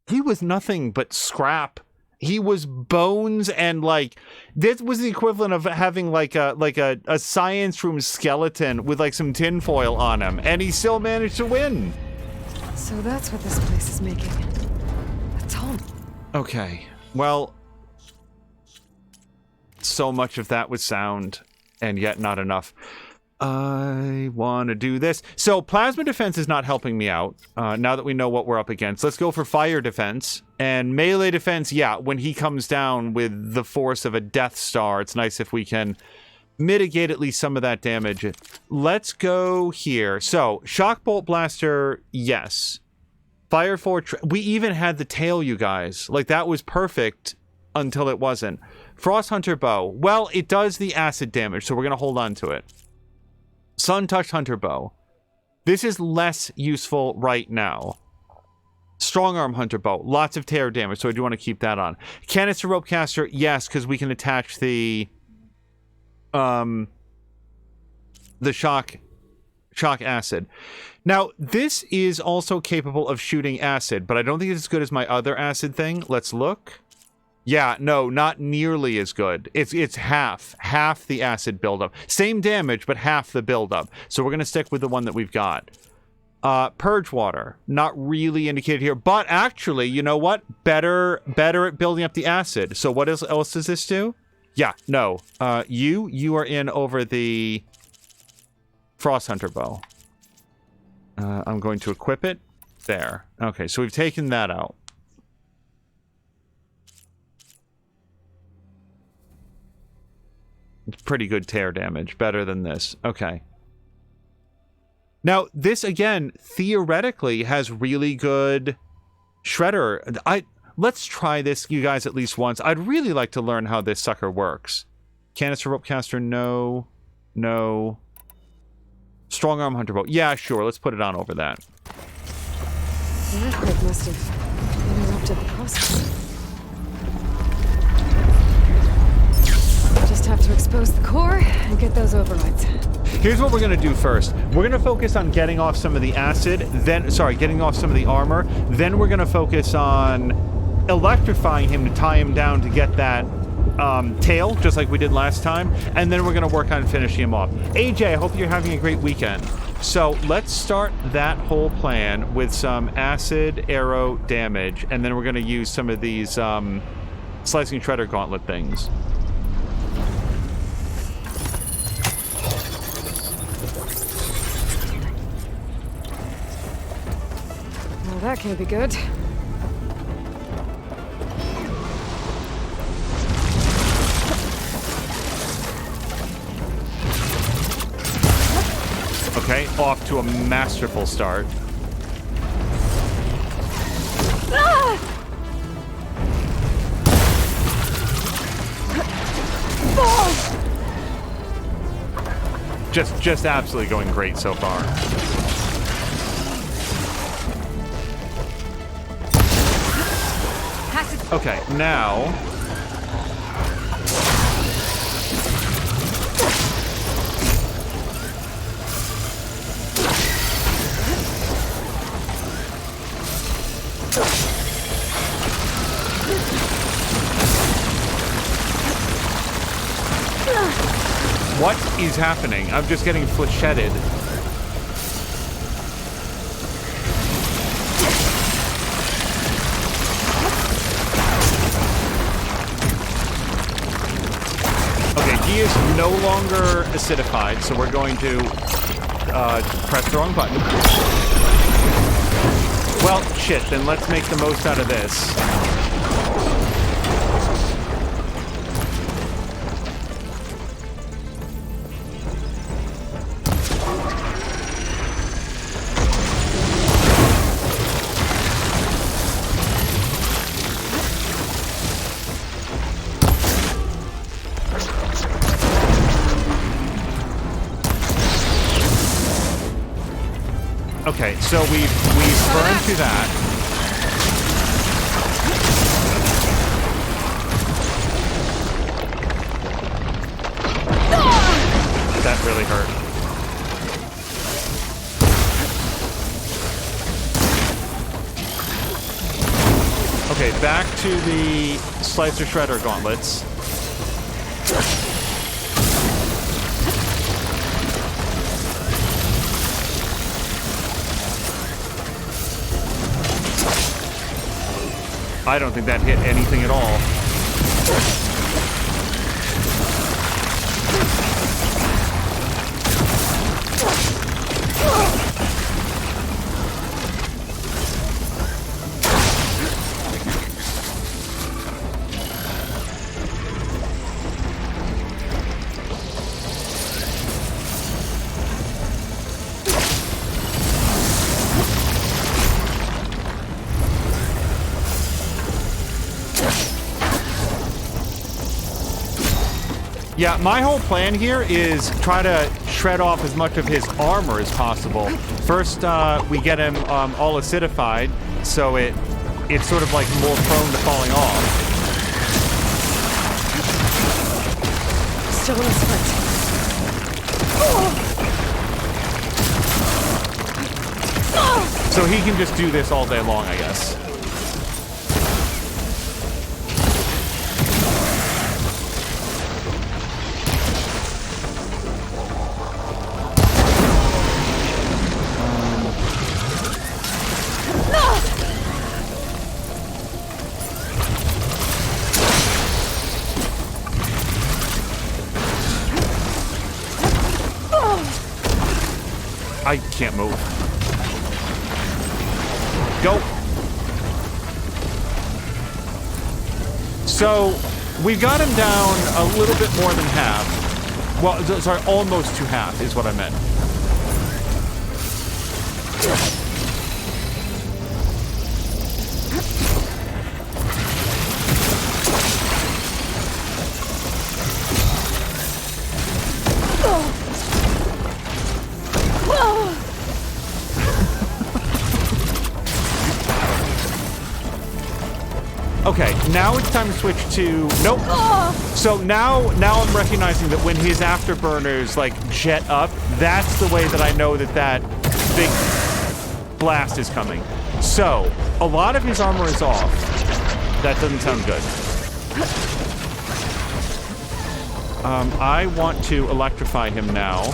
He was nothing but scrap. He was bones, and like this was the equivalent of having like a science room skeleton with like some tinfoil on him, and he still managed to win. So that's what this place is making. A tomb. Okay, well, so much of that was sound, and yet not enough. I want to do this. So plasma defense is not helping me out, now that we know what we're up against. Let's go for fire defense. And melee defense, yeah, when he comes down with the force of a Death Star, it's nice if we can mitigate at least some of that damage. Let's go here. So, Shock Bolt Blaster, yes. Fire Fortress, we even had the tail, you guys. Like, that was perfect until it wasn't. Frost Hunter Bow, well, it does the acid damage, so we're going to hold on to it. Sun Touch Hunter Bow. This is less useful right now. Strong Arm Hunter Bow, lots of tear damage, so I do want to keep that on. Canister Rope Caster, yes, because we can attach the shock acid. Now, this is also capable of shooting acid, but I don't think it's as good as my other acid thing. Let's look. Yeah, no, not nearly as good. It's half the acid buildup. Same damage, but half the buildup. So we're going to stick with the one that we've got. Purge Water, not really indicated here, but actually, you know what? Better at building up the acid. So what else does this do? Yeah, no. You are in over the Frost Hunter Bow. I'm going to equip it. There. Okay, so we've taken that out. It's pretty good tear damage. Better than this. Okay. Now, this, again, theoretically has really good shredder. Let's try this, you guys, at least once. I'd really like to learn how this sucker works. Canister Rope Caster, no. No. Strong Arm Hunter Bow. Yeah, sure. Let's put it on over that. The earthquake must have interrupted the process. Just have to expose the core and get those overrides. Here's what we're going to do first. We're going to focus on getting off some of the acid, getting off some of the armor. Then we're going to focus on electrifying him to tie him down to get that tail, just like we did last time. And then we're going to work on finishing him off. AJ, I hope you're having a great weekend. So let's start that whole plan with some acid arrow damage. And then we're going to use some of these slicing shredder gauntlet things. Well, that can't be good. Okay, off to a masterful start. Just absolutely going great so far. Okay, now... What is happening? I'm just getting flechetted. Okay, he is no longer acidified, so we're going to press the wrong button. Well, shit, then let's make the most out of this. Okay, so we've burned through that. That really hurt. Okay, back to the Slicer Shredder gauntlets. I don't think that hit anything at all. Yeah, my whole plan here is try to shred off as much of his armor as possible. First, we get him all acidified, so it's sort of like more prone to falling off. Still in a sprint. So he can just do this all day long, I guess. I can't move. Go. So, we got him down a little bit more than half. Well, sorry, almost to half is what I meant. Okay, now it's time to switch to... Nope. So now I'm recognizing that when his afterburners, like, jet up, that's the way that I know that big blast is coming. So, a lot of his armor is off. That doesn't sound good. I want to electrify him now.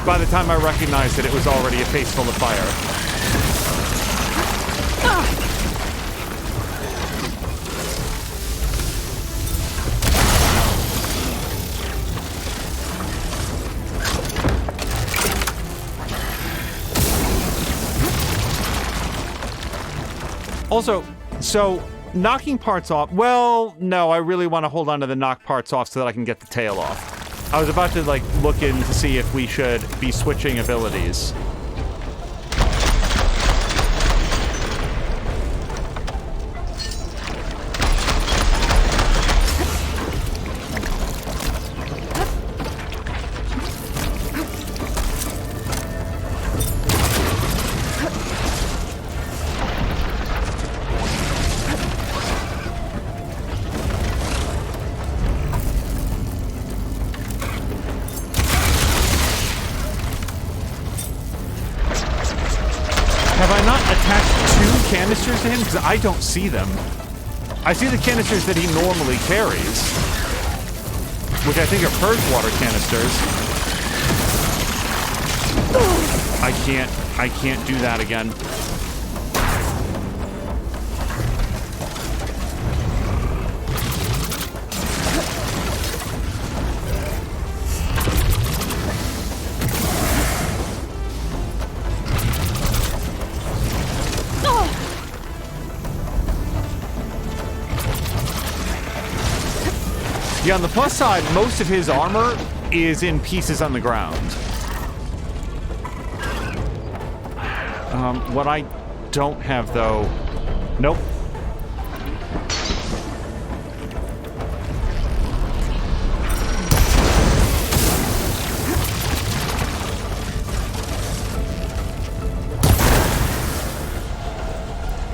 By the time I recognized it, it was already a face full of fire. Also, so knocking parts off... Well, no, I really want to hold on to the knock parts off so that I can get the tail off. I was about to, like, look in to see if we should be switching abilities. canisters to him? Because I don't see them. I see the canisters that he normally carries, which I think are purge water canisters. I can't do that again. Yeah, on the plus side, most of his armor is in pieces on the ground. What I don't have, though... Nope.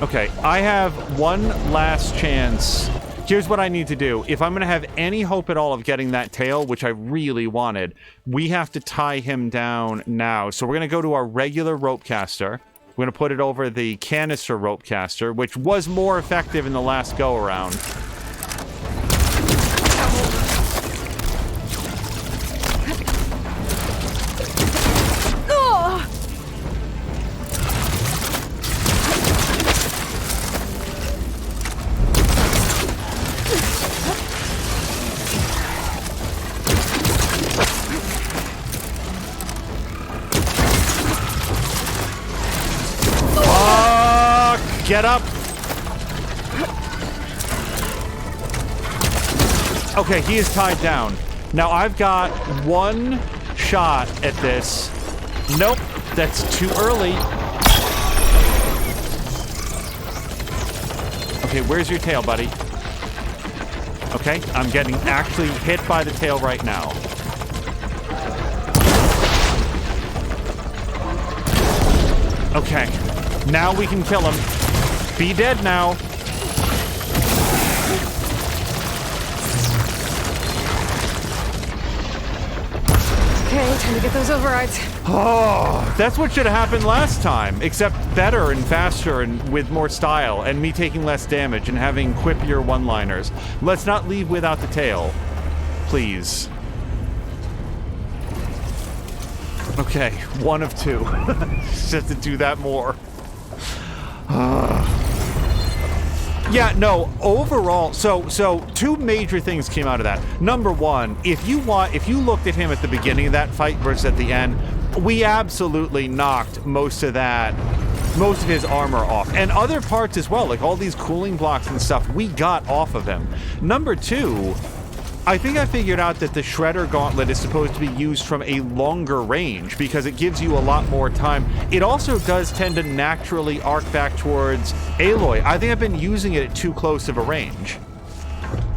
Okay, I have one last chance. Here's what I need to do. If I'm going to have any hope at all of getting that tail, which I really wanted, we have to tie him down now. So we're going to go to our regular rope caster. We're going to put it over the canister rope caster, which was more effective in the last go-around. Get up! Okay, he is tied down. Now I've got one shot at this. Nope, that's too early. Okay, where's your tail, buddy? Okay, I'm getting actually hit by the tail right now. Okay, now we can kill him. Be dead now. Okay, time to get those overrides. Oh, that's what should have happened last time, except better and faster and with more style, and me taking less damage and having quippier one-liners. Let's not leave without the tail. Please. Okay, one of two. Just have to do that more. Yeah, no, overall, so two major things came out of that. Number one, if you looked at him at the beginning of that fight versus at the end, we absolutely knocked most of his armor off. And other parts as well, like all these cooling blocks and stuff, we got off of him. Number two, I think I figured out that the Shredder Gauntlet is supposed to be used from a longer range because it gives you a lot more time. It also does tend to naturally arc back towards Aloy. I think I've been using it at too close of a range.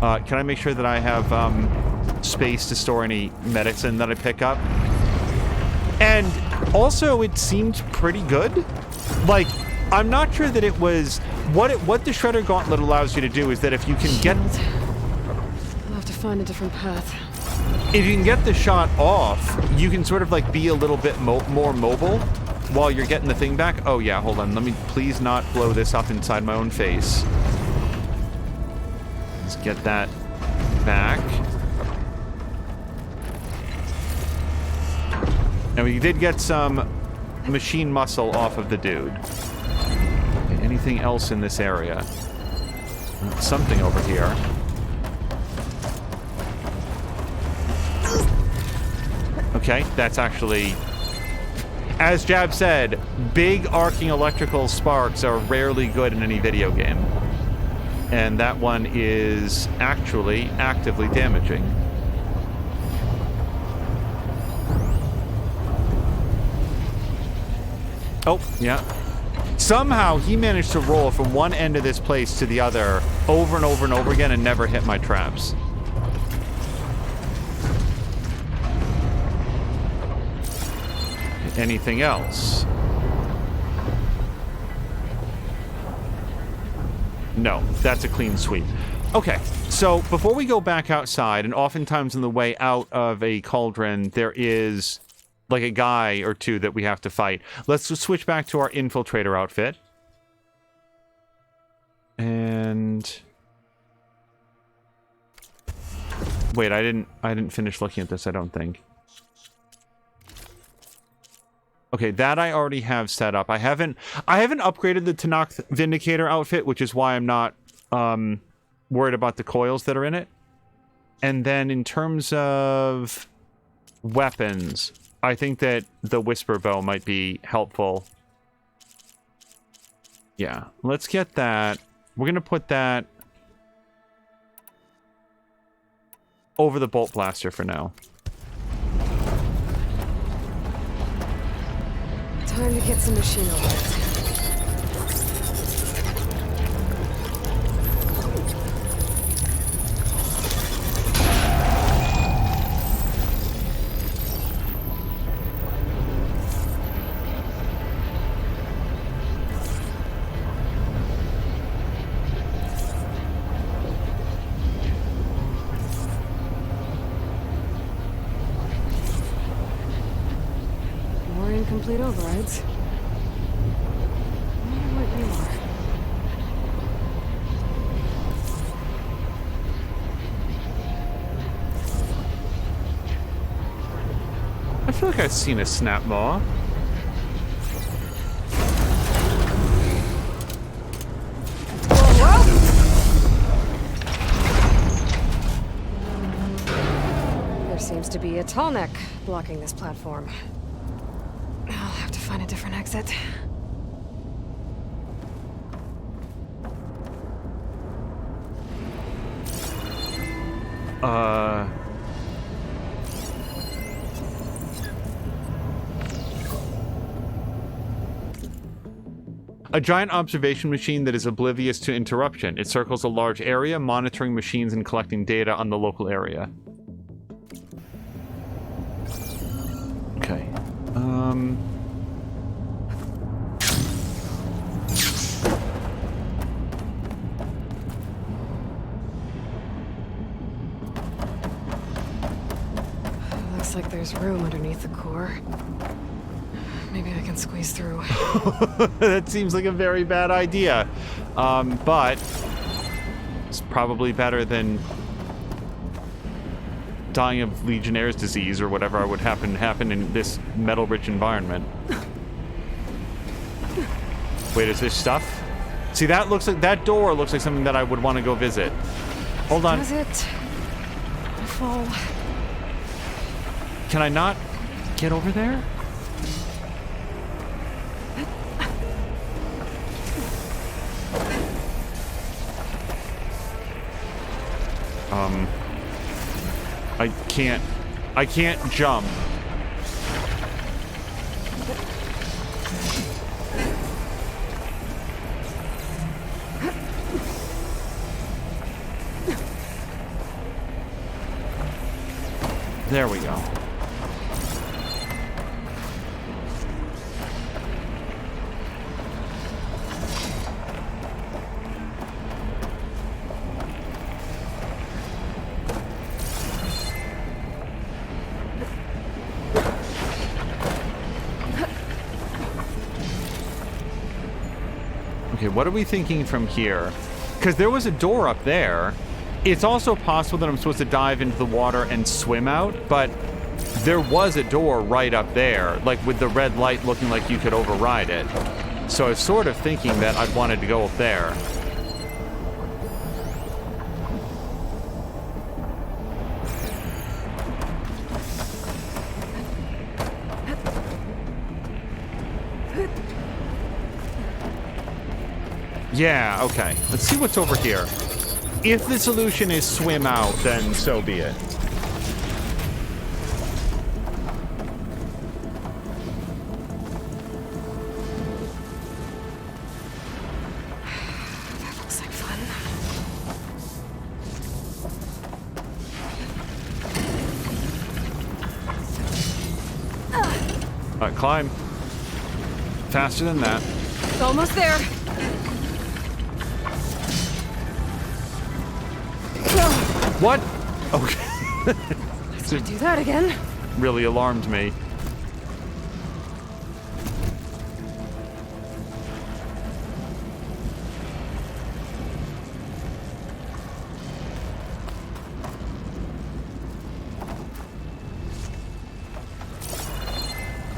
Can I make sure that I have space to store any medicine that I pick up? And also, it seemed pretty good. Like, I'm not sure that it was... What the Shredder Gauntlet allows you to do is that if you can get... Find a different path. If you can get the shot off, you can sort of like be a little bit more mobile while you're getting the thing back. Oh yeah, hold on. Let me please not blow this up inside my own face. Let's get that back. Now we did get some machine muscle off of the dude. Okay, anything else in this area? Something over here. Okay, that's actually... As Jab said, big arcing electrical sparks are rarely good in any video game. And that one is actually actively damaging. Oh, yeah. Somehow he managed to roll from one end of this place to the other over and over and over again and never hit my traps. Anything else? No, that's a clean sweep. Okay, so before we go back outside, and oftentimes on the way out of a cauldron, there is like a guy or two that we have to fight. Let's just switch back to our infiltrator outfit. And wait, I didn't finish looking at this, I don't think. Okay, that I already have set up. I haven't upgraded the Tanakh Vindicator outfit, which is why I'm not worried about the coils that are in it. And then in terms of weapons, I think that the Whisper Bow might be helpful. Yeah, let's get that. We're going to put that over the Bolt Blaster for now. Time to get some machine overrides. Incomplete overrides. I wonder what you are. I feel like I've seen a snap maw. There seems to be a tall neck blocking this platform. I'll have to find a different exit. A giant observation machine that is oblivious to interruption. It circles a large area, monitoring machines and collecting data on the local area. Okay. Looks like there's room underneath the core. Maybe I can squeeze through. That seems like a very bad idea. But it's probably better than dying of Legionnaire's disease or whatever would happen in this metal-rich environment. Wait, is this stuff? See, that door looks like something that I would want to go visit. Hold on. Does it? I fall. Can I not get over there? I can't jump. There we go. Okay, what are we thinking from here? Because there was a door up there. It's also possible that I'm supposed to dive into the water and swim out, but there was a door right up there, like with the red light looking like you could override it. So I was sort of thinking that I'd wanted to go up there. Yeah, okay. Let's see what's over here. If the solution is swim out, then so be it. That looks like fun. Climb. Faster than that. It's almost there. What? Okay. Let's not do that again. Really alarmed me.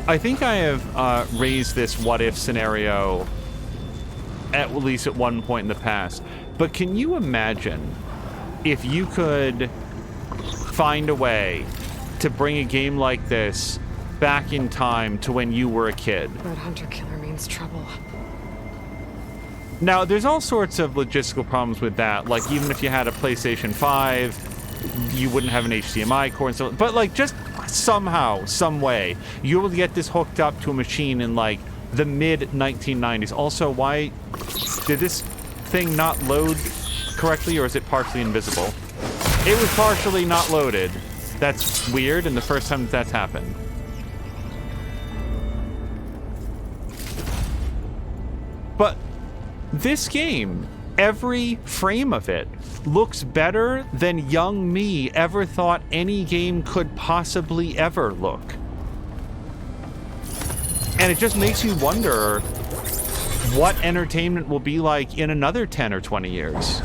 I think I have raised this what-if scenario at least at one point in the past. But can you imagine if you could find a way to bring a game like this back in time to when you were a kid? But hunter-killer means trouble. Now, there's all sorts of logistical problems with that. Like, even if you had a PlayStation 5, you wouldn't have an HDMI cord and stuff. But, like, just somehow, some way, you will get this hooked up to a machine in, like, the mid-1990s. Also, why did this thing not load correctly, or is it partially invisible? It was partially not loaded. That's weird, and the first time that's happened. But this game, every frame of it, looks better than young me ever thought any game could possibly ever look. And it just makes you wonder what entertainment will be like in another 10 or 20 years.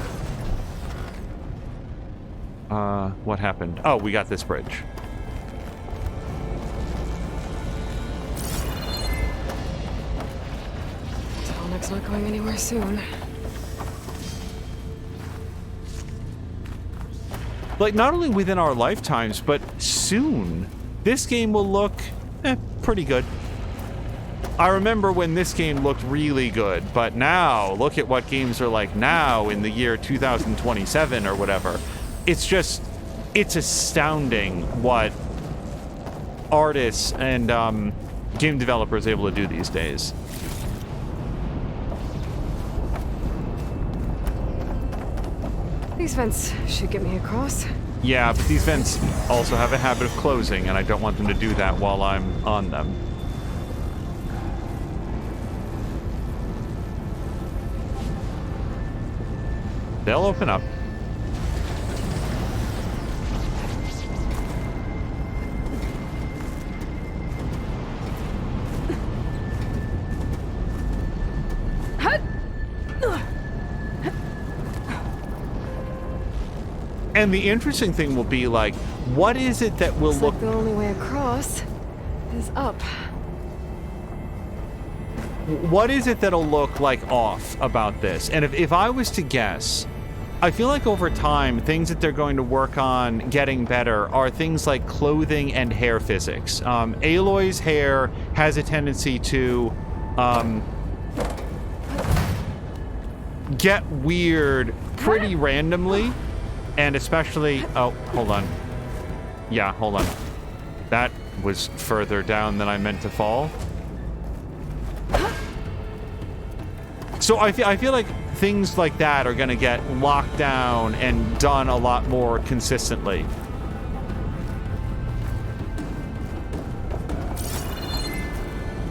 What happened? Oh, we got this bridge. Tallneck's not going anywhere soon. Like, not only within our lifetimes, but soon, this game will look, pretty good. I remember when this game looked really good, but now, look at what games are like now in the year 2027 or whatever. It's just, it's astounding what artists and game developers are able to do these days. These vents should get me across. Yeah, but these vents also have a habit of closing, and I don't want them to do that while I'm on them. They'll open up. And the interesting thing will be, like, what is it that will look... Like the only way across is up. What is it that'll look, like, off about this? And if I was to guess, I feel like over time, things that they're going to work on getting better are things like clothing and hair physics. Aloy's hair has a tendency to get weird pretty randomly. And especially... Oh, hold on. Yeah, hold on. That was further down than I meant to fall. So I feel like things like that are going to get locked down and done a lot more consistently.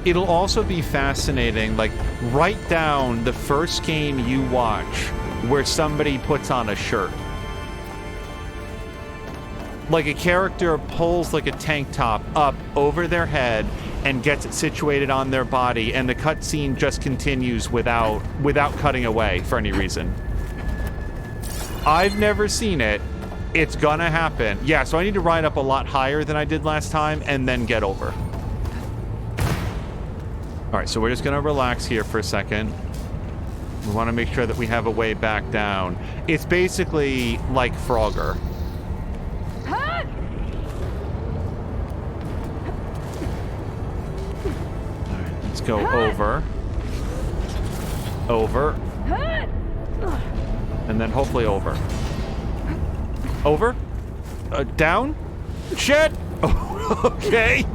It'll also be fascinating, like, write down the first game you watch where somebody puts on a shirt. Like a character pulls like a tank top up over their head and gets it situated on their body, and the cutscene just continues without cutting away for any reason. I've never seen it. It's gonna happen. Yeah, so I need to ride up a lot higher than I did last time and then get over. All right, so we're just gonna relax here for a second. We want to make sure that we have a way back down. It's basically like Frogger. Let's go over. Over. And then hopefully over. Over. Down. Shit. Okay.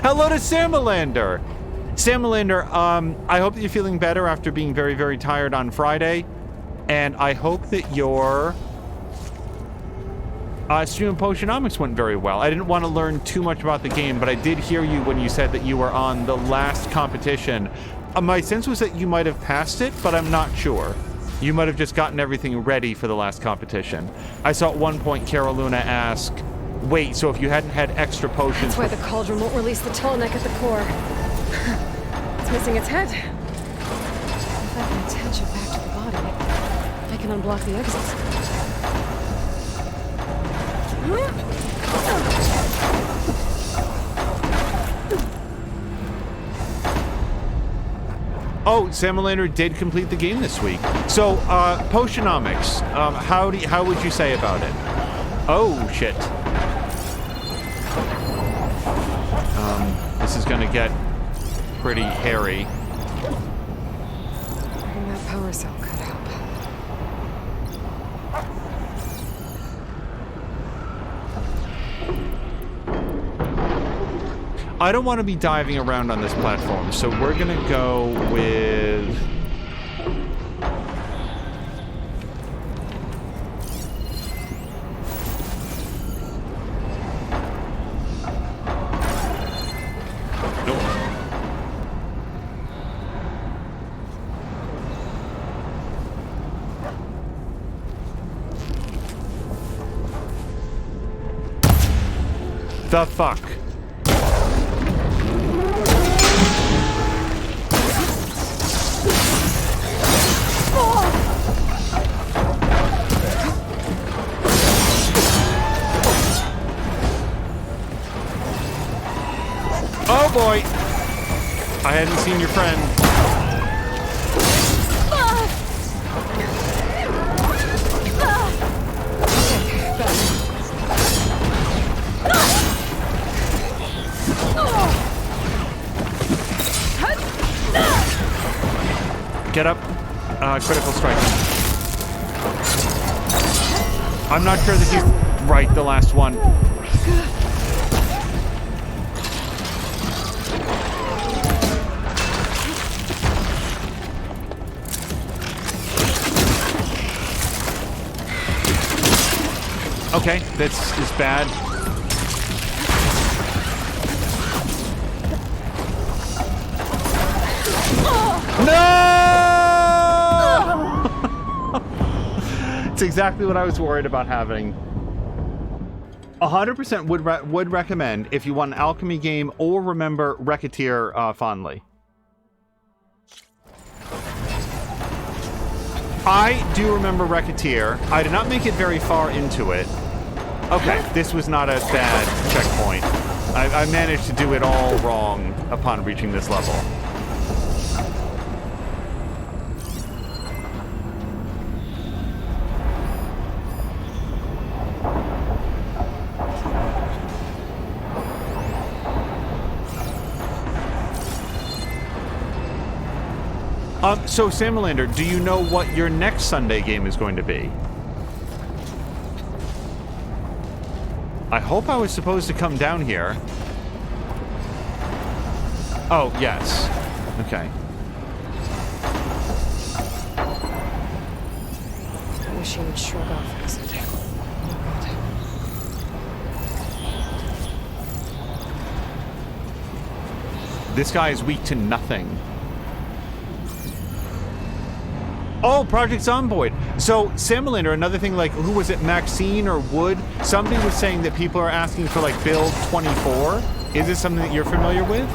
Hello to Samalander. Samalander, I hope that you're feeling better after being very, very tired on Friday. And I hope that your stream of Potionomics went very well. I didn't want to learn too much about the game, but I did hear you when you said that you were on the last competition. My sense was that you might have passed it, but I'm not sure. You might have just gotten everything ready for the last competition. I saw at one point Caroluna ask, wait, so if you hadn't had extra potions... That's why the Cauldron won't release the Tallneck at the core. It's missing its head. If I can attach it back to the body, I can unblock the exits. Oh, Samalander did complete the game this week. So, Potionomics, how would you say about it? Oh, shit. This is gonna get pretty hairy. Bring that power cell could help. I don't want to be diving around on this platform, so we're gonna go with... Nope. The fuck? Oh boy! I hadn't seen your friend. Get up. Critical strike. I'm not sure that he's right, the last one. Okay, this is bad. No! It's exactly what I was worried about having. 100% would recommend if you want an alchemy game or remember Racketeer fondly. I do remember Racketeer. I did not make it very far into it. Okay, this was not a bad checkpoint. I managed to do it all wrong upon reaching this level. So Samalander, do you know what your next Sunday game is going to be? I hope I was supposed to come down here. Oh, yes. Okay. I wish he would shrug off acid. This guy is weak to nothing. Oh, Project Zomboid. So, Samalander, another thing, like, who was it, Maxine or Wood? Somebody was saying that people are asking for, like, build 24. Is this something that you're familiar with?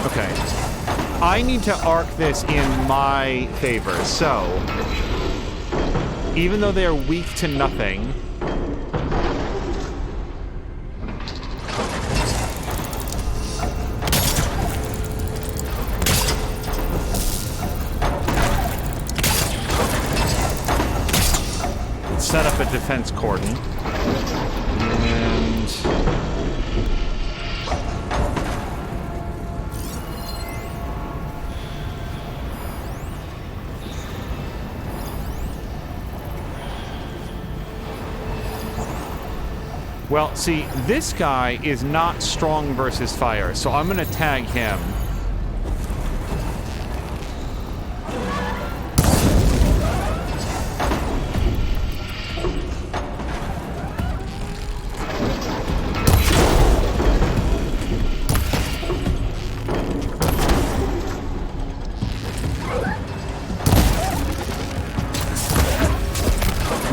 Okay. I need to arc this in my favor, so... even though they are weak to nothing... let's set up a defense cordon. And... well, see, this guy is not strong versus fire, so I'm gonna tag him.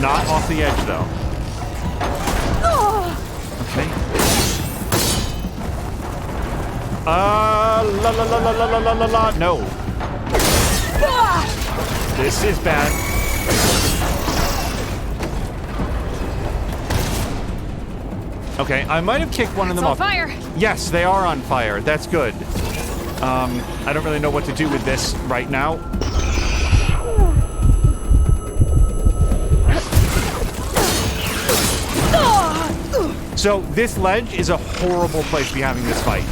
Not off the edge, though. Okay. La. No. This is bad. Okay, I might have kicked one of them on off. fire. Yes, they are on fire. That's good. I don't really know what to do with this right now. So this ledge is a horrible place to be having this fight.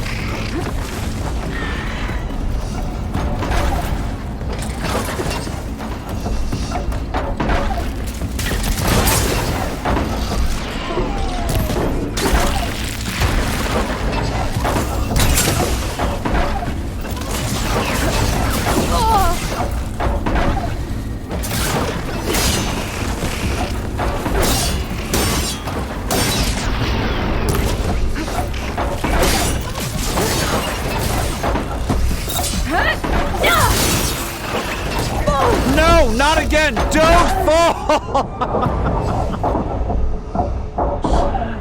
No, not again! Don't fall!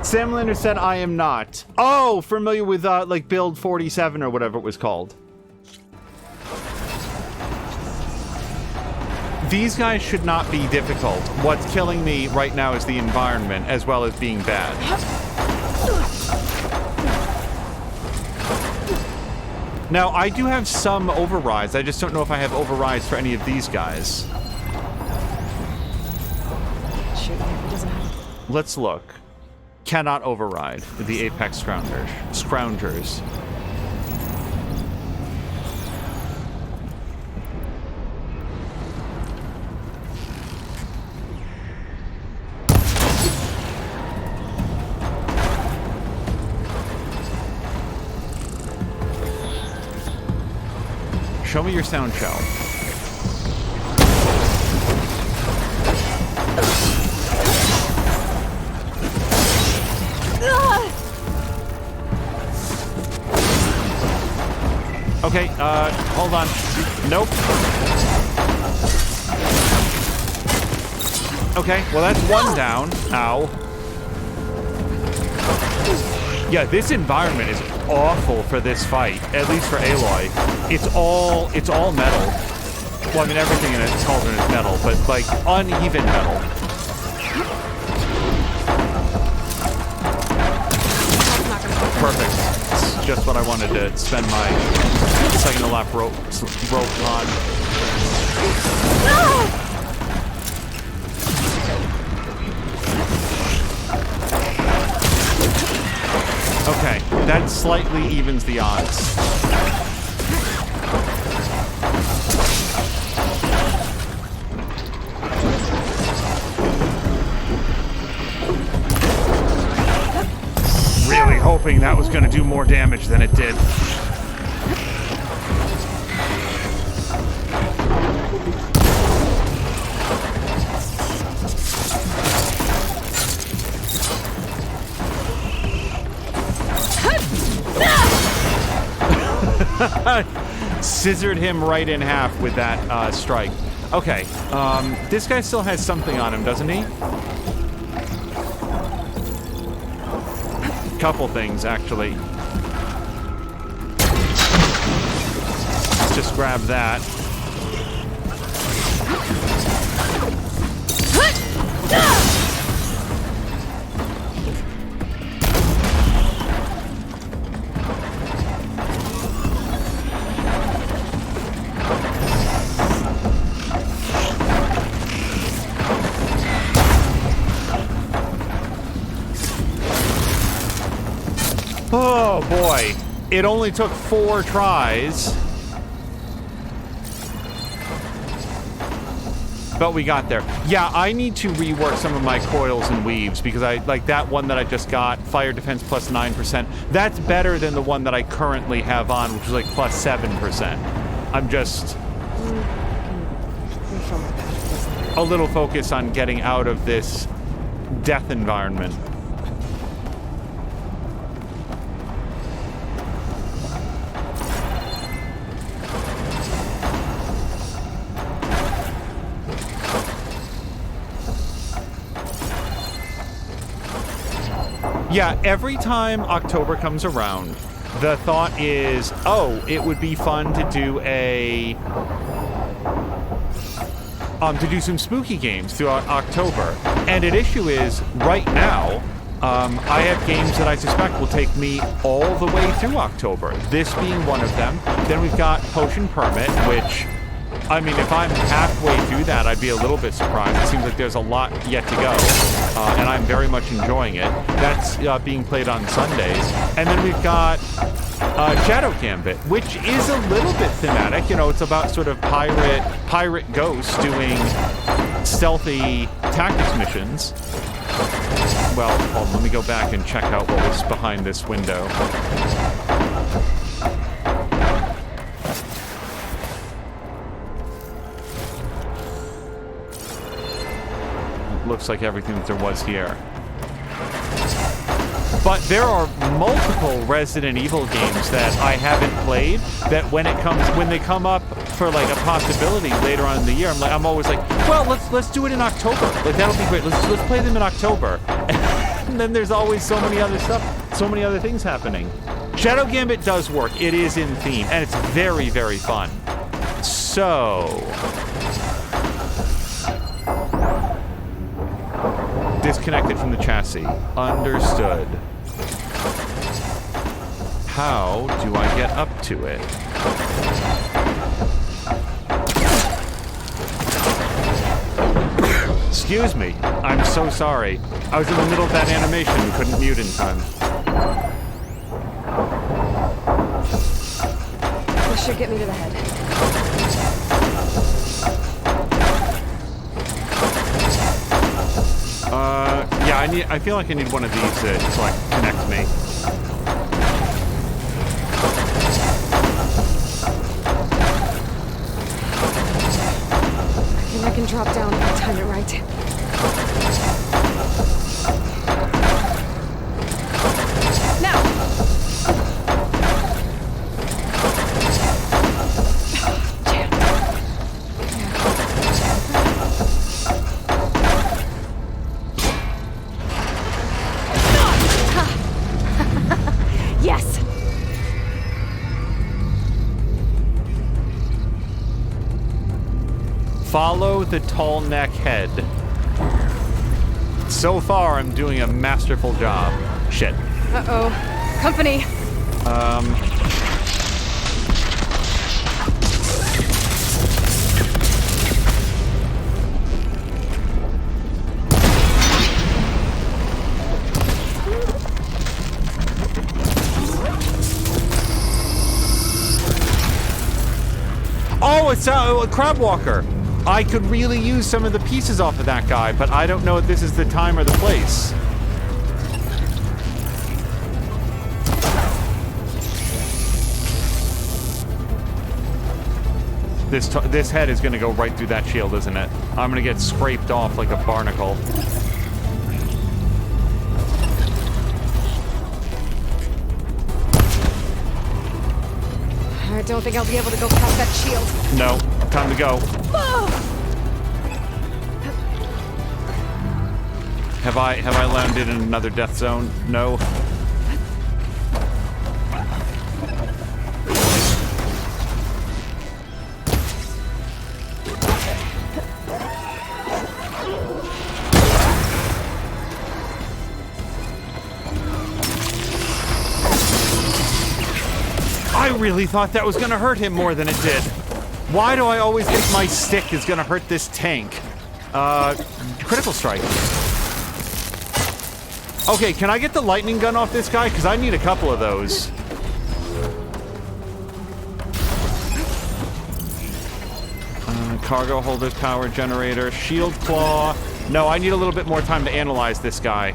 Sam Linder said, I am not. Oh, familiar with, like, Build 47 or whatever it was called. These guys should not be difficult. What's killing me right now is the environment, as well as being bad. Now, I do have some overrides. I just don't know if I have overrides for any of these guys. Shoot, maybe he doesn't have. Let's look. Cannot override the Apex Scroungers. Show me your sound shell. Okay, hold on. Nope. Okay, well that's one down. Ow. Yeah, this environment is awful for this fight, at least for Aloy. It's all metal. Well, I mean, everything in its Cauldron is metal, but like uneven metal. Perfect. It's just what I wanted to spend my second to lap rope on. Okay, that slightly evens the odds. Really hoping that was going to do more damage than it did. Scissored him right in half with that strike. Okay, this guy still has something on him, doesn't he? Couple things, actually. Let's just grab that. Oh boy, it only took 4 tries. But we got there. Yeah, I need to rework some of my coils and weaves because I like that one that I just got, fire defense plus 9%. That's better than the one that I currently have on, which is like plus 7%. I'm just a little focused on getting out of this death environment. Yeah, every time October comes around, the thought is, oh, it would be fun to do a to do some spooky games throughout October. And an issue is, right now, I have games that I suspect will take me all the way through October. This being one of them. Then we've got Potion Permit, which, I mean, if I'm halfway through that, I'd be a little bit surprised. It seems like there's a lot yet to go, and I'm very much enjoying it. That's being played on Sundays. And then we've got Shadow Gambit, which is a little bit thematic. You know, it's about sort of pirate ghosts doing stealthy tactics missions. Well, hold on, let me go back and check out what was behind this window. Looks like everything that there was here. But there are multiple Resident Evil games that I haven't played that when they come up for like a possibility later on in the year, I'm always like, well, let's do it in October. Like that'll be great. Let's play them in October. And then there's always so many other things happening. Shadow Gambit does work. It is in theme and it's very, very fun. So disconnected from the chassis. Understood. How do I get up to it? Excuse me. I'm so sorry. I was in the middle of that animation and couldn't mute in time. This should get me to the head. Yeah, I feel like I need one of these to like connect me. I can drop down if I time it right. Now! Yes! Follow the tall neck head. So far, I'm doing a masterful job. Shit. Uh-oh. Company! Oh, it's a crab walker. I could really use some of the pieces off of that guy, but I don't know if this is the time or the place. This head is going to go right through that shield, isn't it? I'm going to get scraped off like a barnacle. I don't think I'll be able to go past that shield. No, time to go. Have I landed in another death zone? No. I really thought that was gonna hurt him more than it did. Why do I always think my stick is gonna hurt this tank? Critical strike. Okay, can I get the lightning gun off this guy? Because I need a couple of those. Cargo holders, power generator, shield claw. No, I need a little bit more time to analyze this guy.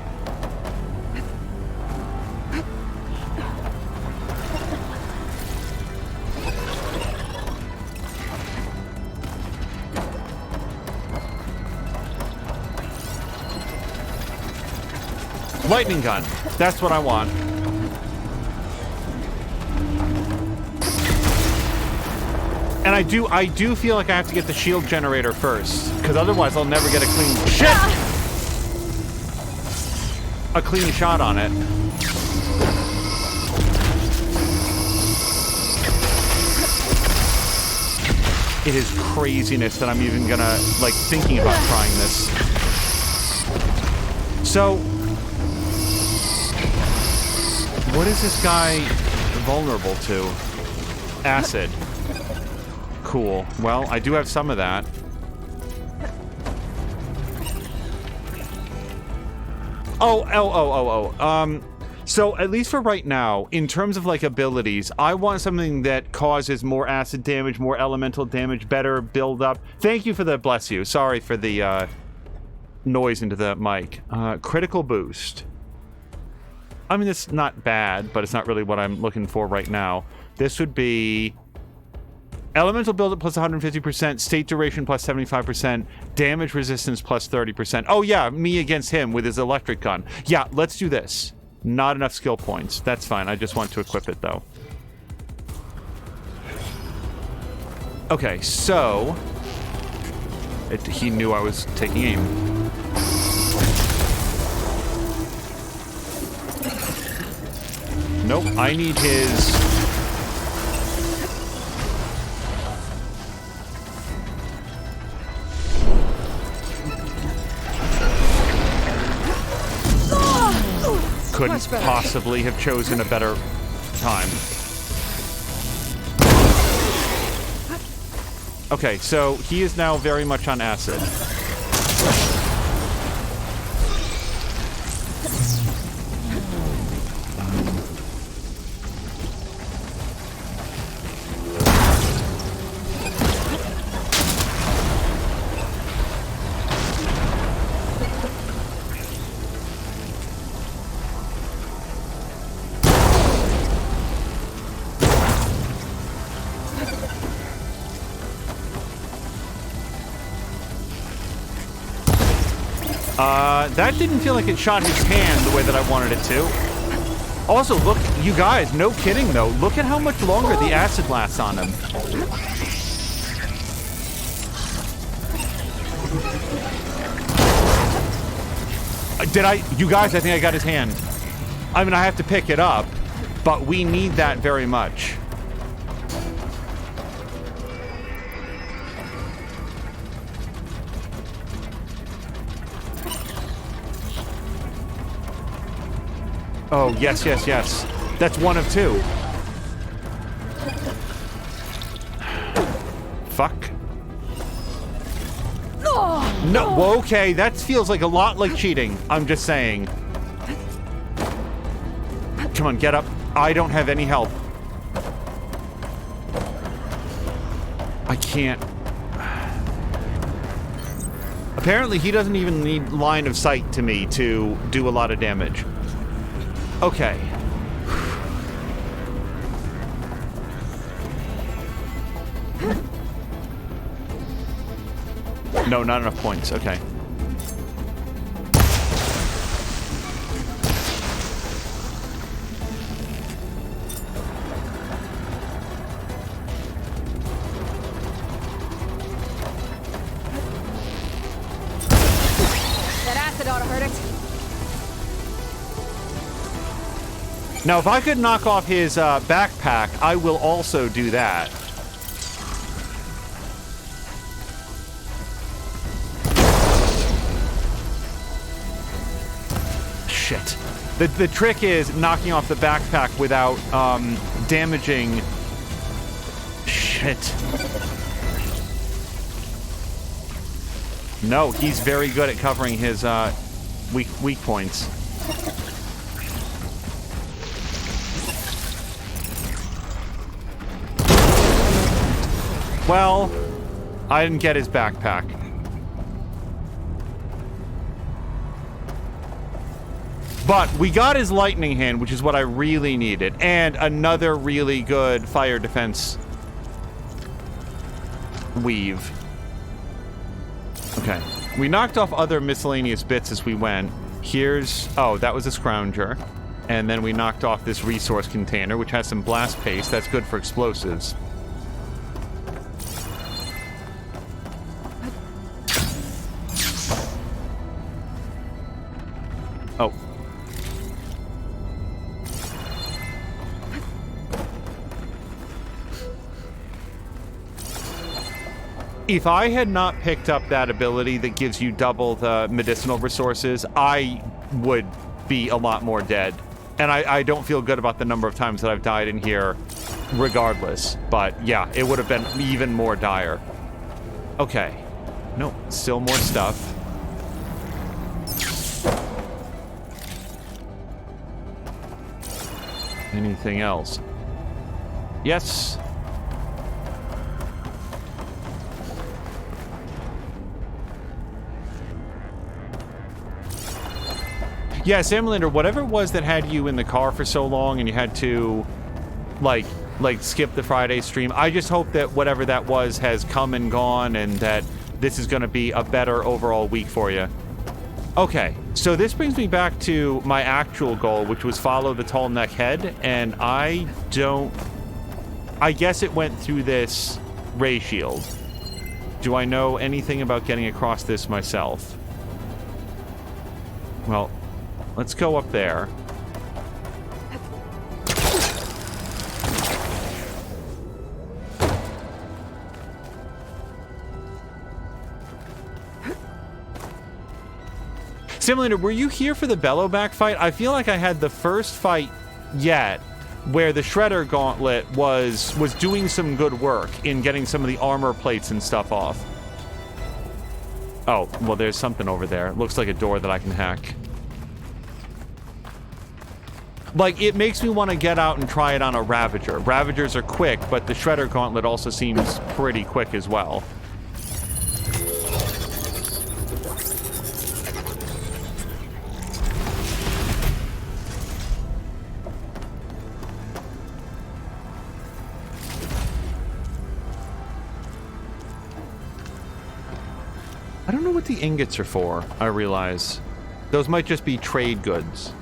Lightning gun. That's what I want. And I do feel like I have to get the shield generator first, because otherwise I'll never get a clean a clean shot on it. It is craziness that I'm even gonna, like, thinking about trying this. So, what is this guy vulnerable to? Acid. Cool. Well, I do have some of that. So at least for right now, in terms of like abilities, I want something that causes more acid damage, more elemental damage, better build up. Thank you for the bless you. Sorry for the noise into the mic. Critical boost. I mean, it's not bad, but it's not really what I'm looking for right now. This would be elemental build-up plus 150%, state duration plus 75%, damage resistance plus 30%. Oh yeah, me against him with his electric gun. Yeah, let's do this. Not enough skill points. That's fine. I just want to equip it, though. Okay, so... he knew I was taking aim. Nope, I need his... Couldn't possibly have chosen a better time. Okay, so he is now very much on acid. That didn't feel like it shot his hand the way that I wanted it to. Also, look, you guys, no kidding though, look at how much longer the acid lasts on him. You guys, I think I got his hand. I mean, I have to pick it up, but we need that very much. Oh, yes, yes, yes. That's one of two. Fuck. No, well, okay, that feels like a lot like cheating. I'm just saying. Come on, get up. I don't have any help. I can't. Apparently, he doesn't even need line of sight to me to do a lot of damage. Okay. No, not enough points. Okay. That acid ought to hurt it. Now, if I could knock off his backpack, I will also do that. Shit. The trick is knocking off the backpack without damaging... Shit. No, he's very good at covering his weak points. Well, I didn't get his backpack. But we got his lightning hand, which is what I really needed. And another really good fire defense weave. Okay. We knocked off other miscellaneous bits as we went. Here's... Oh, that was a scrounger. And then we knocked off this resource container, which has some blast paste. That's good for explosives. Oh. If I had not picked up that ability that gives you double the medicinal resources, I would be a lot more dead. And I don't feel good about the number of times that I've died in here regardless. But yeah, it would have been even more dire. Okay. No, still more stuff. Anything else? Yes. Yeah, Samlander, whatever it was that had you in the car for so long and you had to, like skip the Friday stream, I just hope that whatever that was has come and gone and that this is going to be a better overall week for you. Okay, so this brings me back to my actual goal, which was follow the tall neck head, and I guess it went through this ray shield. Do I know anything about getting across this myself? Well, let's go up there. Simulator, were you here for the Bellowback fight? I feel like I had the first fight yet where the Shredder Gauntlet was doing some good work in getting some of the armor plates and stuff off. Oh, well, there's something over there. It looks like a door that I can hack. Like, it makes me want to get out and try it on a Ravager. Ravagers are quick, but the Shredder Gauntlet also seems pretty quick as well. I don't know what the ingots are for, I realize. Those might just be trade goods.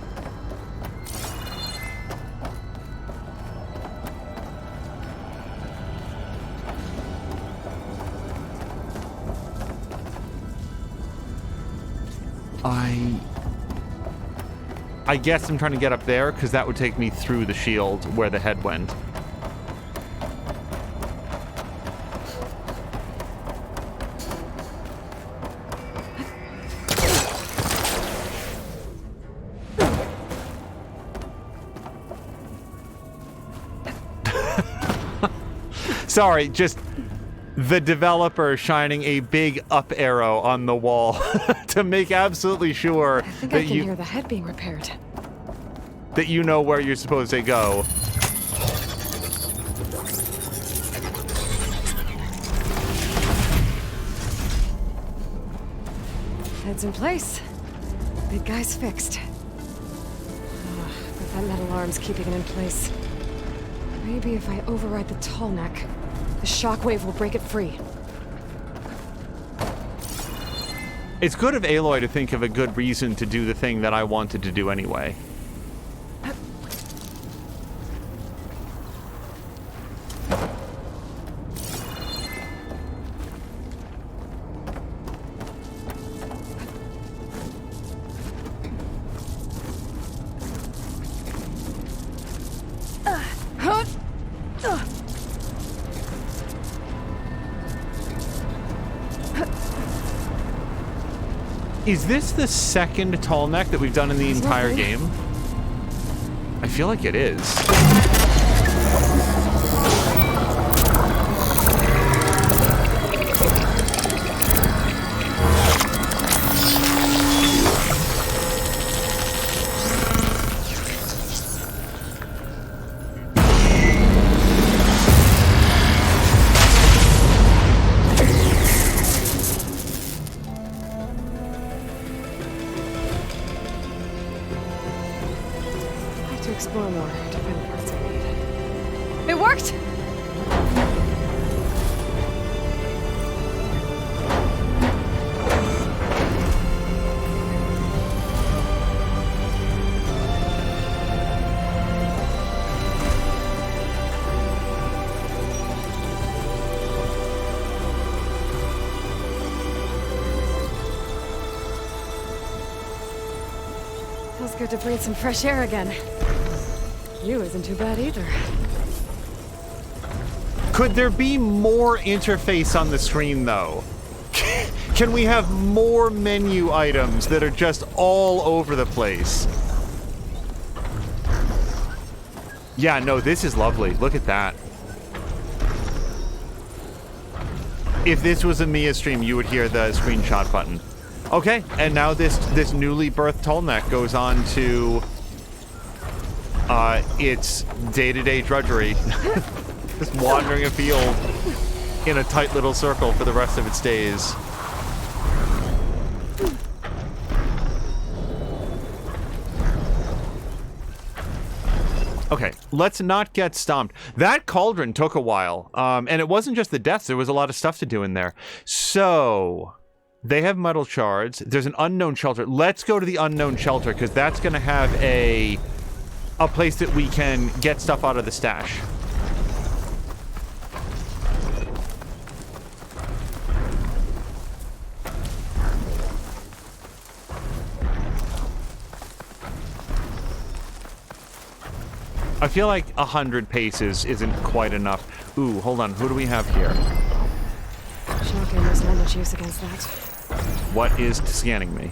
I guess I'm trying to get up there, because that would take me through the shield where the head went. Sorry, just the developer shining a big up arrow on the wall to make absolutely sure I think that I can hear the head being repaired. That you know where you're supposed to go. Head's in place. Big guy's fixed. But that metal arm's keeping it in place. Maybe if I override the tall neck, the shockwave will break it free. It's good of Aloy to think of a good reason to do the thing that I wanted to do anyway. Is this the second tall neck that we've done in the entire game? I feel like it is. Explore more to find the parts I need. It worked! Feels good to breathe some fresh air again. You isn't too bad either. Could there be more interface on the screen, though? Can we have more menu items that are just all over the place? Yeah, no, this is lovely. Look at that. If this was a Mia stream, you would hear the screenshot button. Okay, and now this newly birthed Tolnek goes on to its day-to-day drudgery. Just wandering afield in a tight little circle for the rest of its days. Okay, let's not get stomped. That cauldron took a while, and it wasn't just the deaths. There was a lot of stuff to do in there. So, they have metal shards. There's an unknown shelter. Let's go to the unknown shelter, because that's going to have a place that we can get stuff out of the stash. I feel like 100 paces isn't quite enough. Ooh, hold on. Who do we have here? Shocking, there's not much use against that. What is scanning me?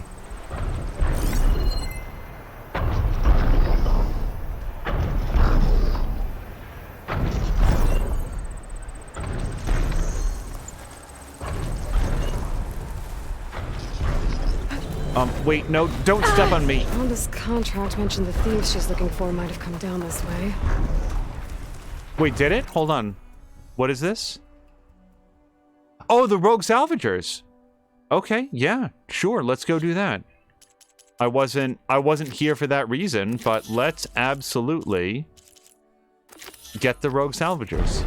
Wait, no, don't step on me. Well, this contract mentioned the thieves she's looking for might have come down this way. Wait, did it? Hold on. What is this? Oh, the rogue salvagers. Okay, yeah, sure, let's go do that. I wasn't here for that reason, but let's absolutely get the rogue salvagers.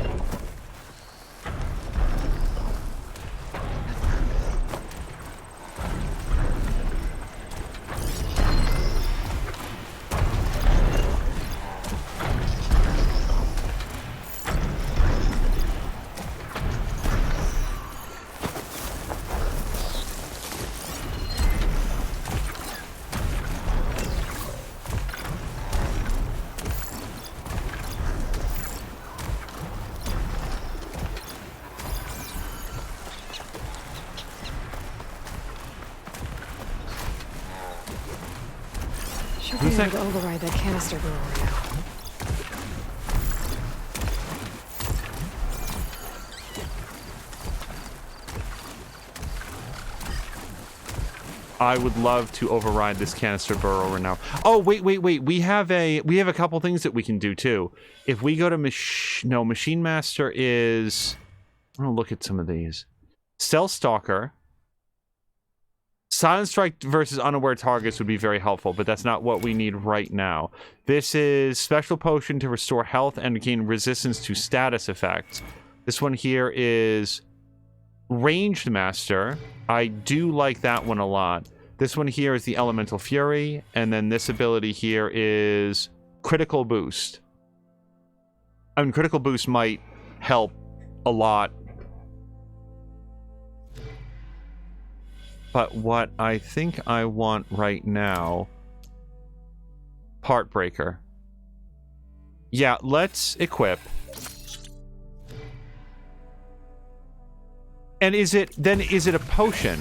Should be able to override that canister blower now. I would love to override this canister burrower now. Oh, wait. We have a couple things that we can do too. If we go to Machine Master is... I'm gonna look at some of these. Stealth Stalker. Silent Strike versus unaware targets would be very helpful, but that's not what we need right now. This is Special Potion to restore health and gain resistance to status effects. This one here is Ranged Master. I do like that one a lot. This one here is the Elemental Fury, and then this ability here is Critical Boost. I mean, Critical Boost might help a lot. But what I think I want right now... Heartbreaker. Yeah, let's equip. And is it a potion?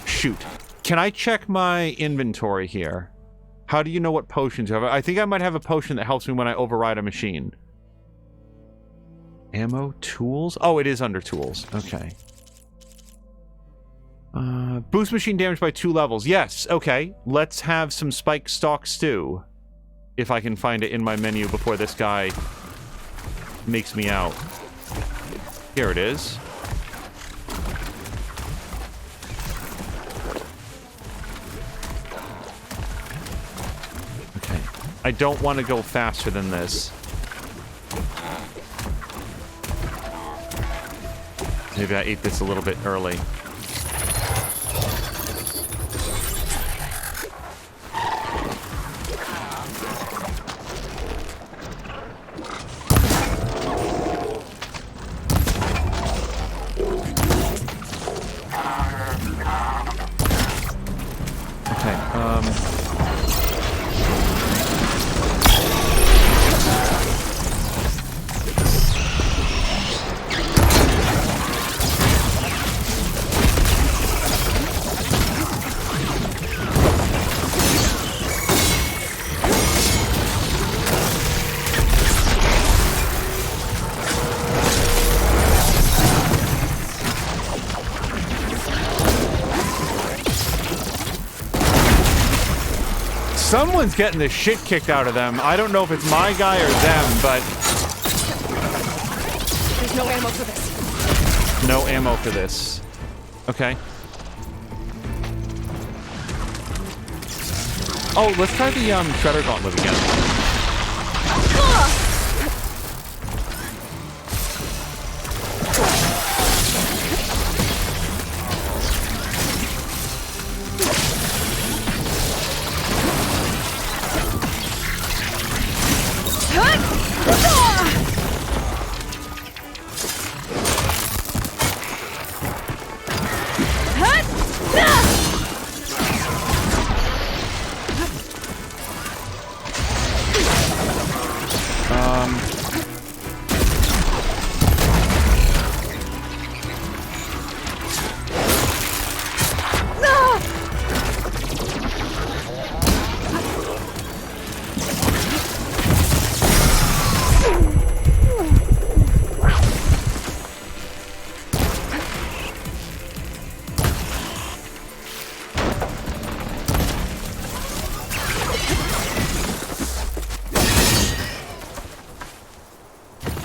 Shoot. Can I check my inventory here? How do you know what potions you have? I think I might have a potion that helps me when I override a machine. Ammo, tools? Oh, it is under tools. Okay. Boost machine damage by 2 levels. Yes, okay. Let's have some spike stalk stew. If I can find it in my menu before this guy makes me out. Here it is. Okay. I don't want to go faster than this. Maybe I ate this a little bit early. Someone's getting the shit kicked out of them. I don't know if it's my guy or them, but... There's no ammo for this. No ammo for this. Okay. Oh, let's try the Shredder Gauntlet again.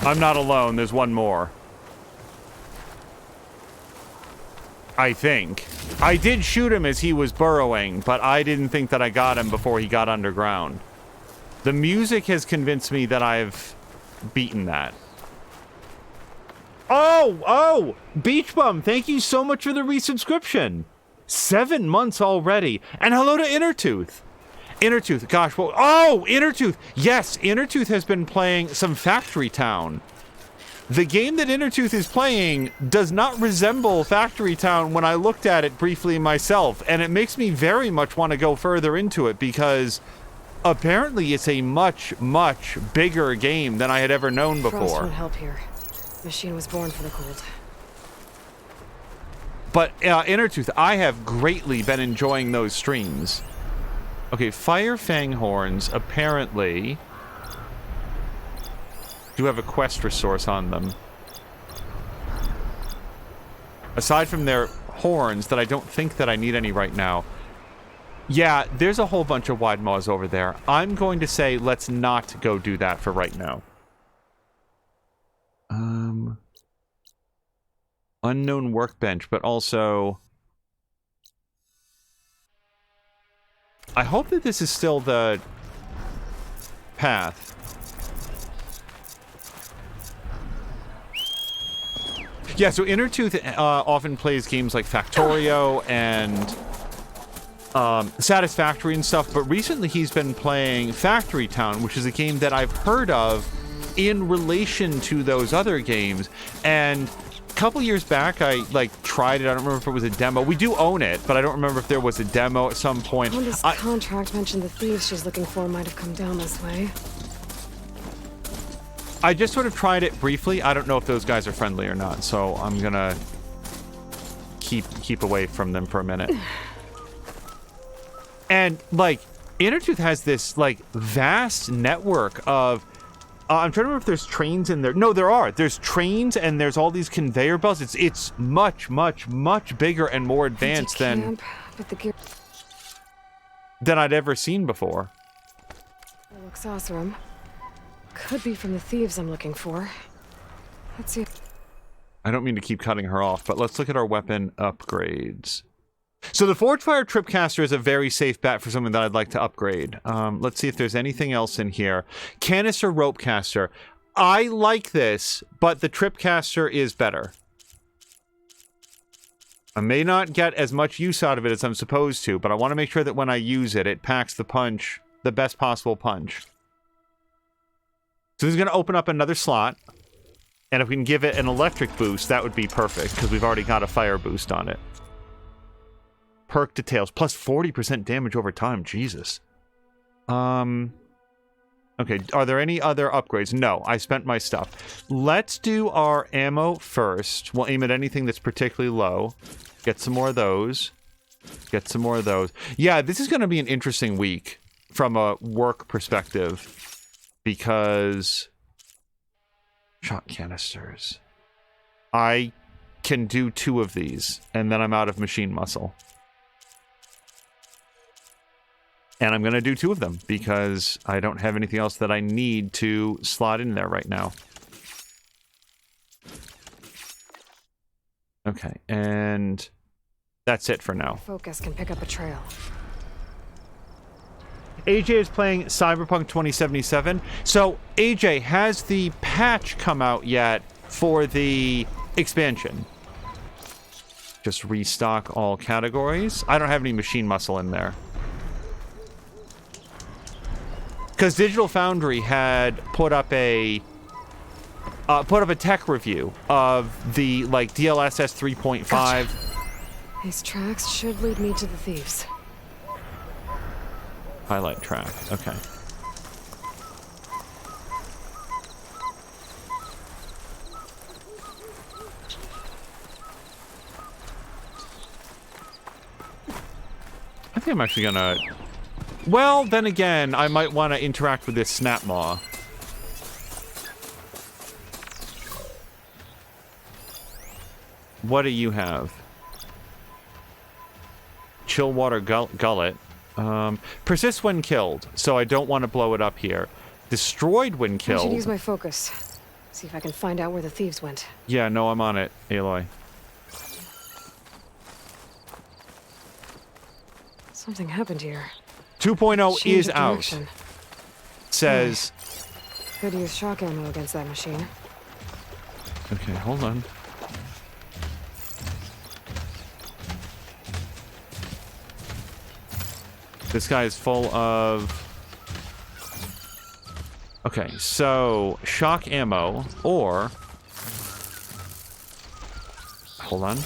I'm not alone. There's one more. I think. I did shoot him as he was burrowing, but I didn't think that I got him before he got underground. The music has convinced me that I've beaten that. Oh! Beach Bum, thank you so much for the resubscription. 7 months already. And hello to Innertooth. Innertooth, gosh, well, oh, Innertooth. Yes, Innertooth has been playing some Factory Town. The game that Innertooth is playing does not resemble Factory Town when I looked at it briefly myself, and it makes me very much want to go further into it because apparently it's a much, much bigger game than I had ever known before. Frost won't help here. Machine was born for the cold. But Innertooth, I have greatly been enjoying those streams. Okay, Fire Fang Horns apparently do have a quest resource on them. Aside from their horns that I don't think that I need any right now. Yeah, there's a whole bunch of wide maws over there. I'm going to say let's not go do that for right now. Unknown workbench, but also... I hope that this is still the path. Yeah, so Innertooth often plays games like Factorio and Satisfactory and stuff, but recently he's been playing Factory Town, which is a game that I've heard of in relation to those other games. And a couple years back, I tried it. I don't remember if it was a demo. We do own it, but I don't remember if there was a demo at some point. Honda's contract mentioned the thieves she's looking for might have come down this way. I just sort of tried it briefly. I don't know if those guys are friendly or not, so I'm gonna keep away from them for a minute. And Innertooth has this vast network of I'm trying to remember if there's trains in there. No, there are. There's trains and there's all these conveyor belts. It's much, much, much bigger and more advanced than I'd ever seen before. It looks awesome. Could be from the thieves I'm looking for. Let's see. I don't mean to keep cutting her off, but let's look at our weapon upgrades. So the Forgefire Tripcaster is a very safe bet for something that I'd like to upgrade. Let's see if there's anything else in here. Canister Ropecaster. I like this, but the Tripcaster is better. I may not get as much use out of it as I'm supposed to, but I want to make sure that when I use it, it packs the punch, the best possible punch. So this is going to open up another slot. And if we can give it an electric boost, that would be perfect, because we've already got a fire boost on it. Perk details, plus 40% damage over time. Jesus. Okay, are there any other upgrades? No, I spent my stuff. Let's do our ammo first. We'll aim at anything that's particularly low. Get some more of those. Get some more of those. Yeah, this is going to be an interesting week from a work perspective. Because... shot canisters. I can do 2 of these, and then I'm out of machine muscle. And I'm going to do 2 of them because I don't have anything else that I need to slot in there right now. Okay, and that's it for now. Focus can pick up a trail. AJ is playing Cyberpunk 2077. So, AJ, has the patch come out yet for the expansion? Just restock all categories. I don't have any machine muscle in there. Because Digital Foundry had put up a tech review of the like DLSS 3.5. Gotcha. These tracks should lead me to the thieves. Highlight track. Okay. I think I'm actually gonna... Well, then again, I might want to interact with this snap maw. What do you have? Chillwater gullet. Persist when killed, so I don't want to blow it up here. Destroyed when I killed. should use my focus. See if I can find out where the thieves went. Yeah, no, I'm on it, Aloy. Something happened here. 2.0 Change is of out. direction. Says... Could use shock ammo against that machine. Okay, hold on. This guy is full of... Okay, so... shock ammo, or... Hold on.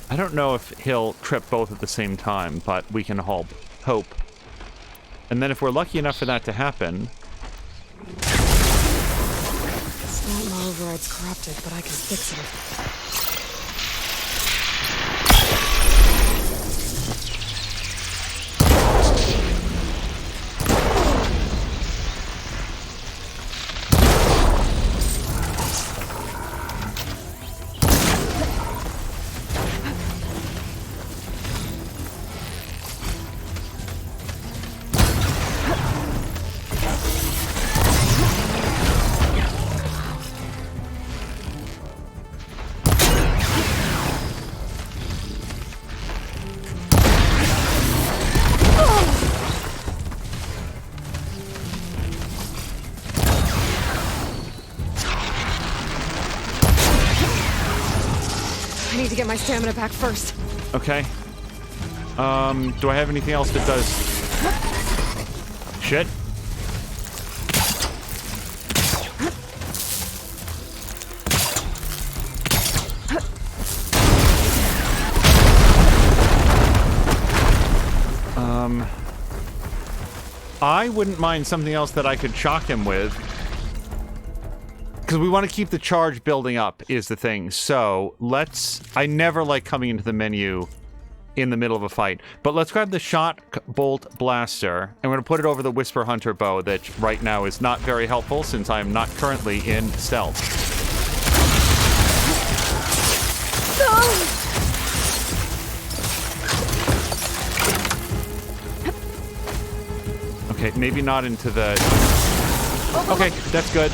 I don't know if he'll trip both at the same time, but we can hope. And then if we're lucky enough for that to happen... Snap my override's corrupted, but I can fix it. I need to get my stamina back first. Okay. Do I have anything else that does... Shit. I wouldn't mind something else that I could shock him with. Because we want to keep the charge building up, is the thing. So, let's... I never like coming into the menu in the middle of a fight. But let's grab the shot bolt blaster, and we're going to put it over the Whisper Hunter bow that right now is not very helpful since I am not currently in stealth. Okay, maybe not into the... Okay, that's good.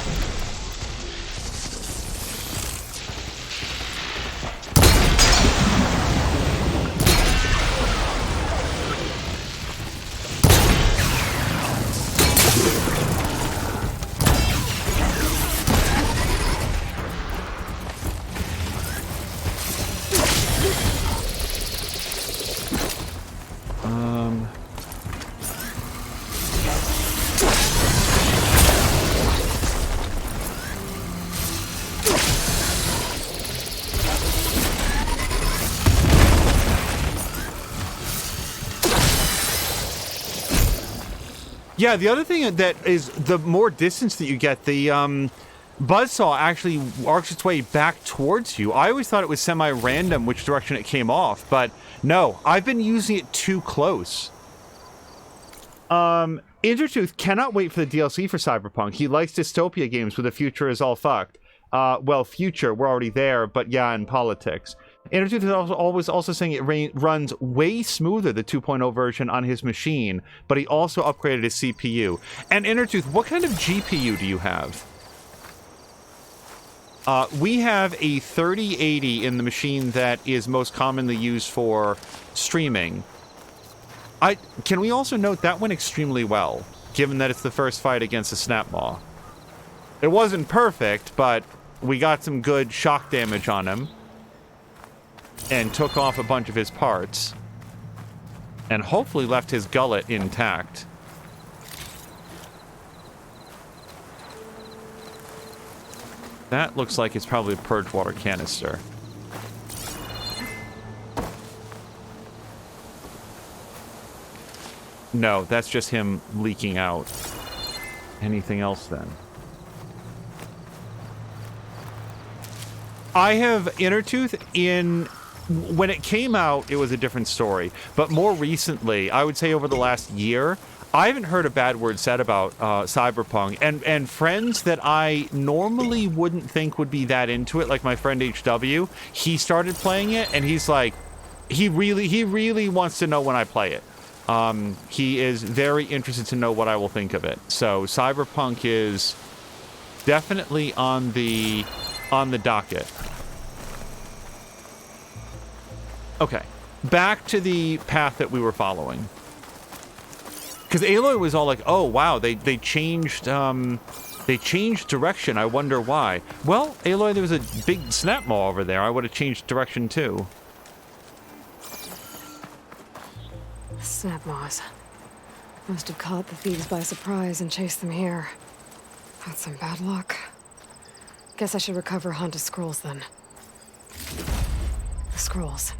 Yeah, the other thing that is the more distance that you get, the buzzsaw actually arcs its way back towards you. I always thought it was semi-random which direction it came off, but no, I've been using it too close. Intertooth cannot wait for the DLC for Cyberpunk. He likes dystopia games where the future is all fucked. Well, future, we're already there, but yeah, in politics. Intertooth is also saying it runs way smoother, the 2.0 version, on his machine, but he also upgraded his CPU. And Intertooth, what kind of GPU do you have? We have a 3080 in the machine that is most commonly used for streaming. Can we also note that went extremely well, given that it's the first fight against a Snapmaw. It wasn't perfect, but we got some good shock damage on him and took off a bunch of his parts and hopefully left his gullet intact. That looks like it's probably a purge water canister. No, that's just him leaking out. Anything else then? I have Intertooth in... When it came out, it was a different story. But more recently, I would say over the last year, I haven't heard a bad word said about Cyberpunk. And friends that I normally wouldn't think would be that into it, like my friend HW, he started playing it, and he's like... He really wants to know when I play it. He is very interested to know what I will think of it. So Cyberpunk is definitely on the docket. Okay, back to the path that we were following. Because Aloy was all like, "Oh wow, they changed direction. I wonder why." Well, Aloy, there was a big Snapmaw over there. I would have changed direction too. Snapmaws. Must have caught the thieves by surprise and chased them here. That's some bad luck. Guess I should recover Honda's scrolls then. The scrolls.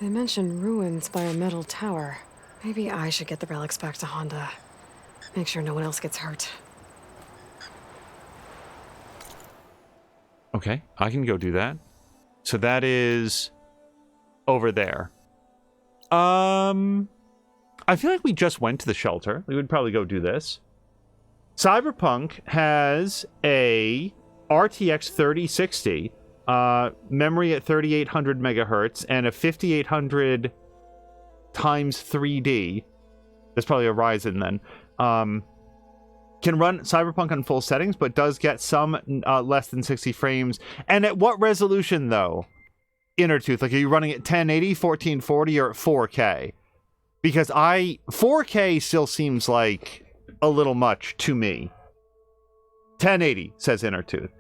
They mentioned ruins by a metal tower. Maybe I should get the relics back to Honda. Make sure no one else gets hurt. Okay, I can go do that. So that is over there. I feel like we just went to the shelter. We would probably go do this. Cyberpunk has a RTX 3060, memory at 3800 megahertz, and a 5800 times 3D. That's probably a Ryzen then. Can run Cyberpunk on full settings, but does get some less than 60 frames. And at what resolution, though? Intertooth, like, are you running at 1080, 1440, or at 4K? Because 4K still seems like a little much to me. 1080, says Intertooth.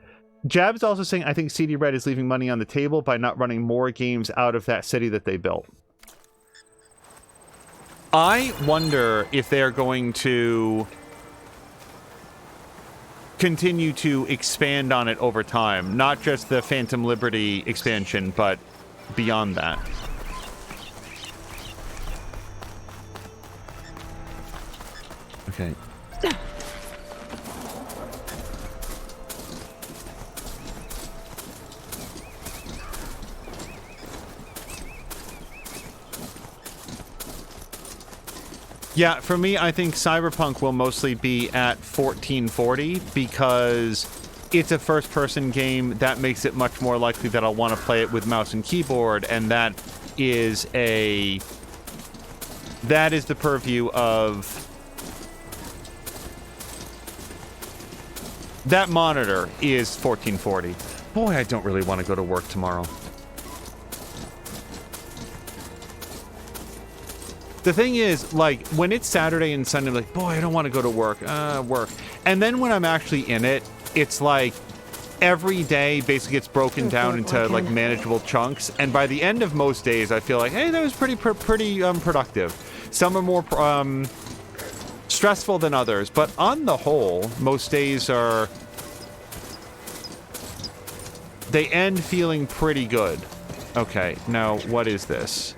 Jab's also saying, I think CD Red is leaving money on the table by not running more games out of that city that they built. I wonder if they're going to continue to expand on it over time. Not just the Phantom Liberty expansion, but beyond that. Okay. Yeah, for me, I think Cyberpunk will mostly be at 1440 because it's a first-person game. That makes it much more likely that I'll want to play it with mouse and keyboard, and that is the purview of... That monitor is 1440. Boy, I don't really want to go to work tomorrow. The thing is, like, when it's Saturday and Sunday, I'm like, boy, I don't want to go to work. Work. And then when I'm actually in it, it's like every day basically gets broken down into, like, manageable chunks. And by the end of most days, I feel like, hey, that was pretty productive. Some are more stressful than others. But on the whole, most days are... They end feeling pretty good. Okay, now, what is this?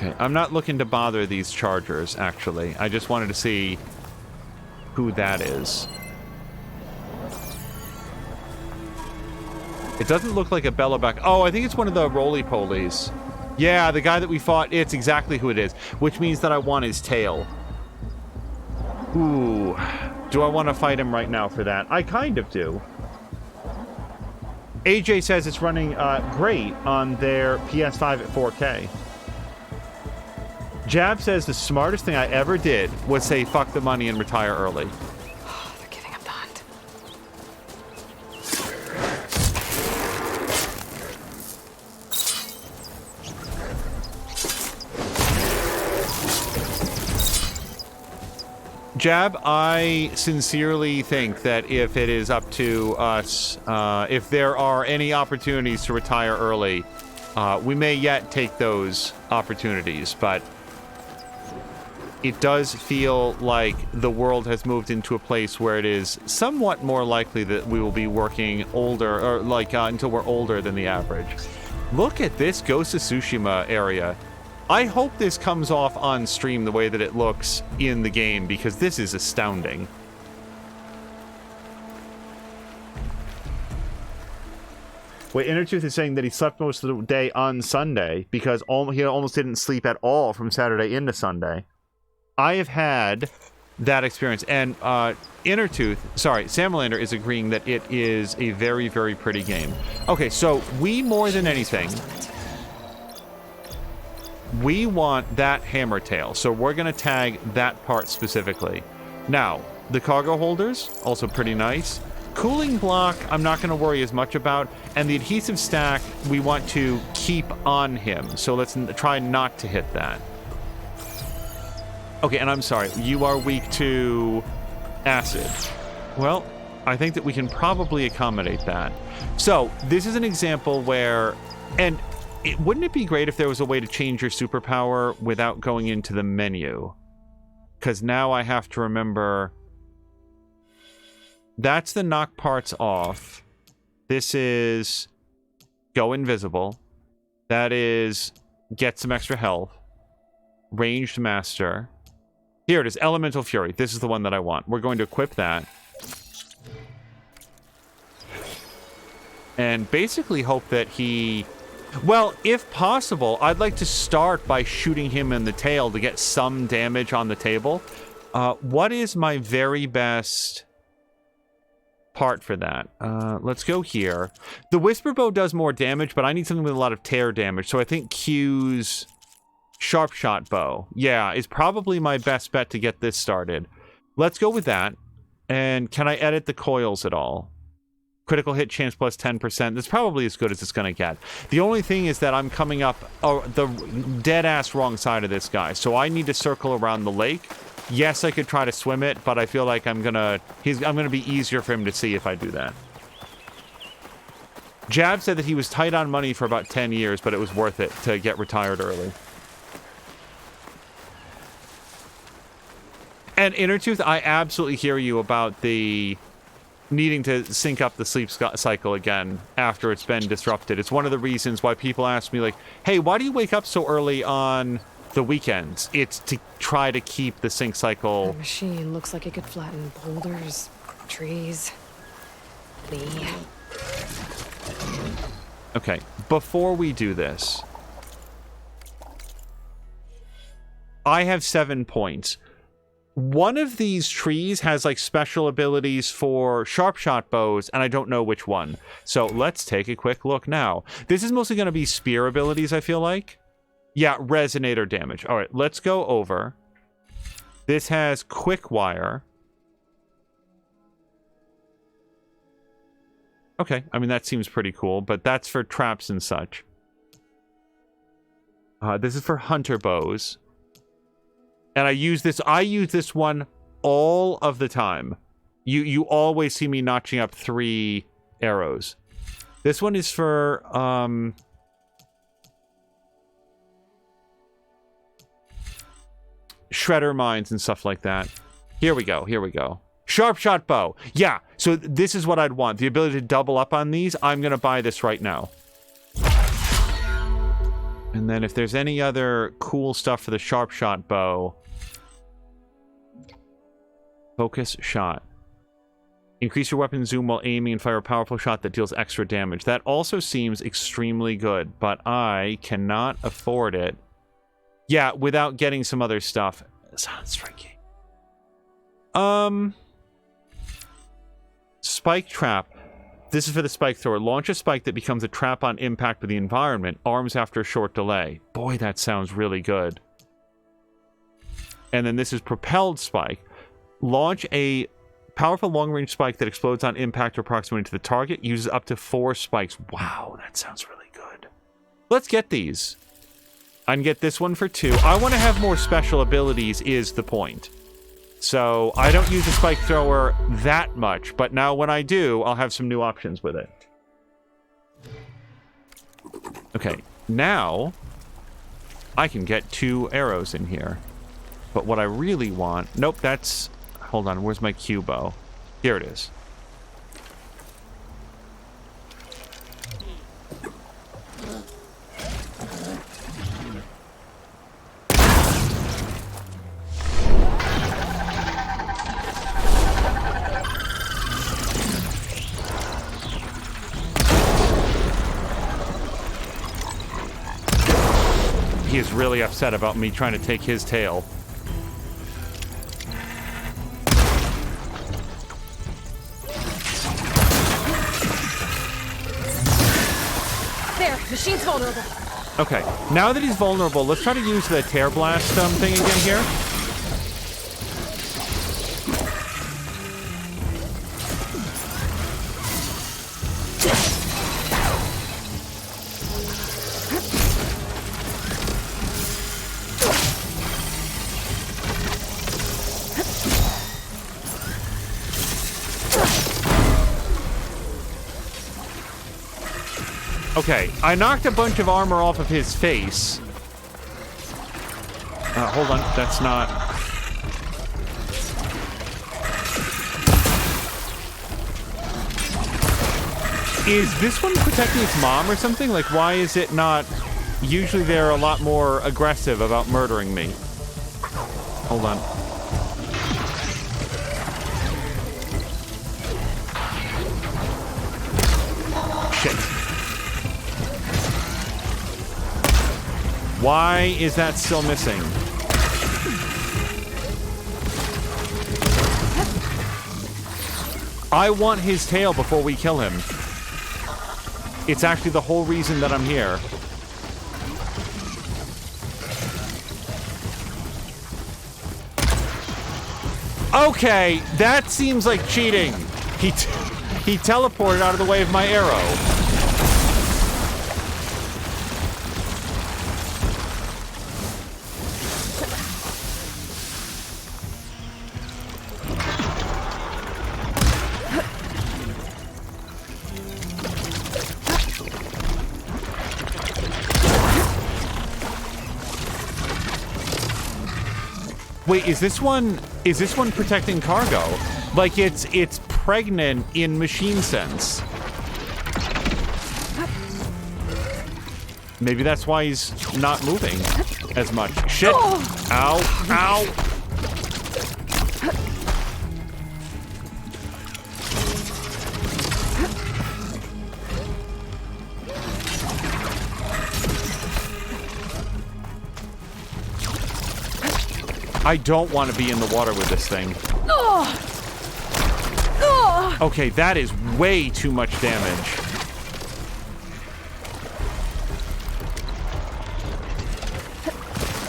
Okay, I'm not looking to bother these chargers, actually. I just wanted to see who that is. It doesn't look like a Belloback. Oh, I think it's one of the roly-polies. Yeah, the guy that we fought, it's exactly who it is, which means that I want his tail. Ooh. Do I want to fight him right now for that? I kind of do. AJ says it's running great on their PS5 at 4K. Jab says the smartest thing I ever did was say fuck the money and retire early. Oh, they're giving up the hunt. Jab, I sincerely think that if it is up to us, if there are any opportunities to retire early, we may yet take those opportunities, but it does feel like the world has moved into a place where it is somewhat more likely that we will be working older, or like until we're older than the average. Look at this Ghost of Tsushima area. I hope this comes off on stream the way that it looks in the game, because this is astounding. Wait, Intertooth is saying that he slept most of the day on Sunday because he almost didn't sleep at all from Saturday into Sunday. I have had that experience, and Samalander is agreeing that it is a very, very pretty game. Okay, so we, more than anything, we want that hammer tail, so we're going to tag that part specifically. Now, the cargo holders, also pretty nice. Cooling block, I'm not going to worry as much about, and the adhesive stack, we want to keep on him, so let's try not to hit that. Okay, and I'm sorry, you are weak to acid. Well, I think that we can probably accommodate that. So, this is an example where, and wouldn't it be great if there was a way to change your superpower without going into the menu? Because now I have to remember, that's the knock parts off. This is go invisible. That is get some extra health. Ranged master. Here it is, Elemental Fury. This is the one that I want. We're going to equip that. And basically hope that he... Well, if possible, I'd like to start by shooting him in the tail to get some damage on the table. What is my very best part for that? Let's go here. The Whisper Bow does more damage, but I need something with a lot of tear damage. So I think Q's Sharp Shot Bow, yeah, is probably my best bet to get this started. Let's go with that. And can I edit the coils at all? Critical hit chance plus 10%. That's probably as good as it's going to get. The only thing is that I'm coming up the dead-ass wrong side of this guy. So I need to circle around the lake. Yes, I could try to swim it, but I feel like I'm gonna be easier for him to see if I do that. Jab said that he was tight on money for about 10 years, but it was worth it to get retired early. And Intertooth, I absolutely hear you about the needing to sync up the sleep cycle again after it's been disrupted. It's one of the reasons why people ask me, like, hey, why do you wake up so early on the weekends? It's to try to keep the sync cycle. That machine looks like it could flatten boulders, trees, me. Okay, before we do this, I have 7 points. One of these trees has like special abilities for sharp shot bows, and I don't know which one. So let's take a quick look now. This is mostly going to be spear abilities, I feel like. Yeah, resonator damage. All right, let's go over. This has quick wire. Okay, I mean, that seems pretty cool, but that's for traps and such. This is for hunter bows. And I use this one all of the time. You always see me notching up 3 arrows. This one is for shredder mines and stuff like that. Here we go. Sharp shot bow. Yeah, so this is what I'd want. The ability to double up on these. I'm going to buy this right now. And then if there's any other cool stuff for the sharp shot bow... Focus shot. Increase your weapon zoom while aiming and fire a powerful shot that deals extra damage. That also seems extremely good, but I cannot afford it. Yeah, without getting some other stuff. Sounds tricky. Spike trap. This is for the spike thrower. Launch a spike that becomes a trap on impact with the environment. Arms after a short delay. Boy, that sounds really good. And then this is propelled spike. Launch a powerful long-range spike that explodes on impact or proximity to the target. Uses up to 4 spikes. Wow, that sounds really good. Let's get these. I can get this one for 2. I want to have more special abilities is the point. So I don't use the spike thrower that much, but now when I do, I'll have some new options with it. Okay, now I can get 2 arrows in here. But what I really want... Nope, that's... Hold on, where's my Q bow? Here it is. He is really upset about me trying to take his tail. There, machine's vulnerable. Okay, now that he's vulnerable, let's try to use the tear blast thing again here. Okay, I knocked a bunch of armor off of his face. Hold on, that's not... Is this one protecting its mom or something? Like, why is it not... Usually they're a lot more aggressive about murdering me. Hold on. Shit. Why is that still missing? I want his tail before we kill him. It's actually the whole reason that I'm here. Okay, that seems like cheating. He teleported out of the way of my arrow. Wait, is this one protecting cargo? Like it's pregnant in machine sense. Maybe that's why he's not moving as much. Shit! Ow! Ow! I don't want to be in the water with this thing. Okay, that is way too much damage.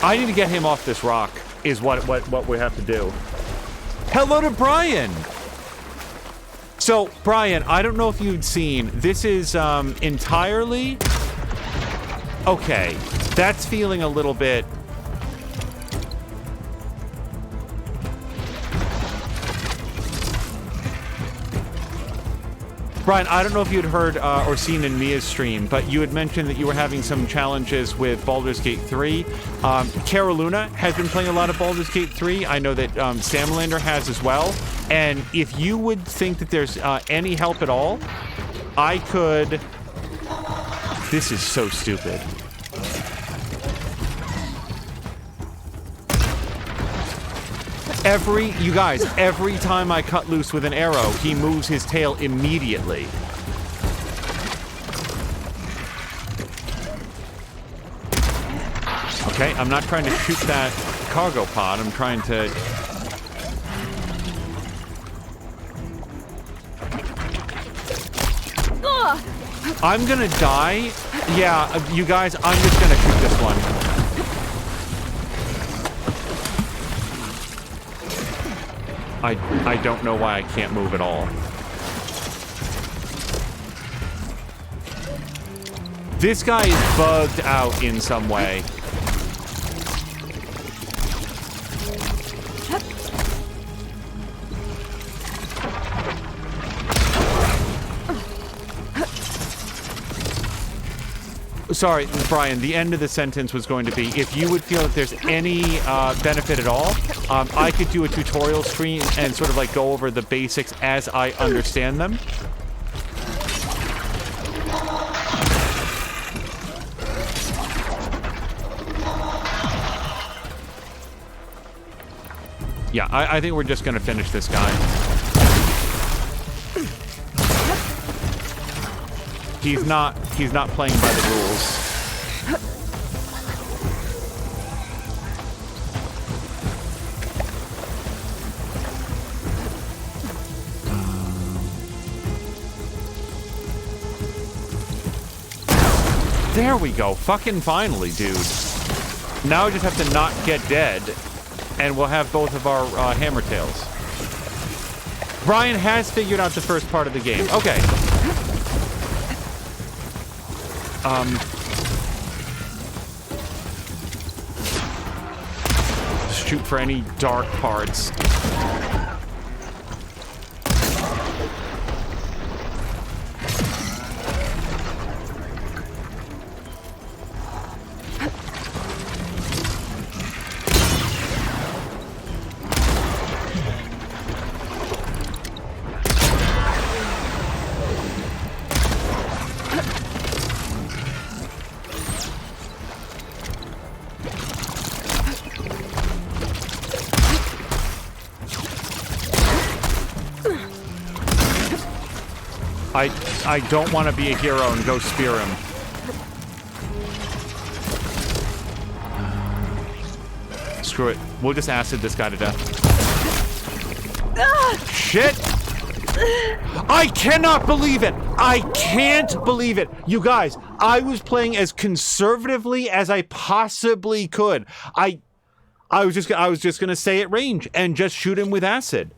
I need to get him off this rock, is what we have to do. Hello to Brian! So, Brian, I don't know if you'd seen, this is entirely... Okay, that's feeling a little bit... Brian, I don't know if you'd heard or seen in Mia's stream, but you had mentioned that you were having some challenges with Baldur's Gate 3. Cara Luna has been playing a lot of Baldur's Gate 3. I know that Samlander has as well. And if you would think that there's any help at all, I could... This is so stupid. You guys, every time I cut loose with an arrow, he moves his tail immediately. Okay, I'm not trying to shoot that cargo pod. I'm trying to... I'm gonna die. Yeah, you guys, I'm just gonna shoot this one. I don't know why I can't move at all. This guy is bugged out in some way. Sorry, Brian, the end of the sentence was going to be, if you would feel that there's any benefit at all, I could do a tutorial screen and sort of like go over the basics as I understand them. Yeah, I think we're just going to finish this guy. He's not playing by the rules. There we go. Fucking finally, dude. Now I just have to not get dead, and we'll have both of our hammer tails. Brian has figured out the first part of the game. Okay. Shoot for any dark parts. I don't want to be a hero and go spear him. Screw it. We'll just acid this guy to death. Shit! I cannot believe it! I can't believe it! You guys, I was playing as conservatively as I possibly could. I was just gonna stay at range and just shoot him with acid.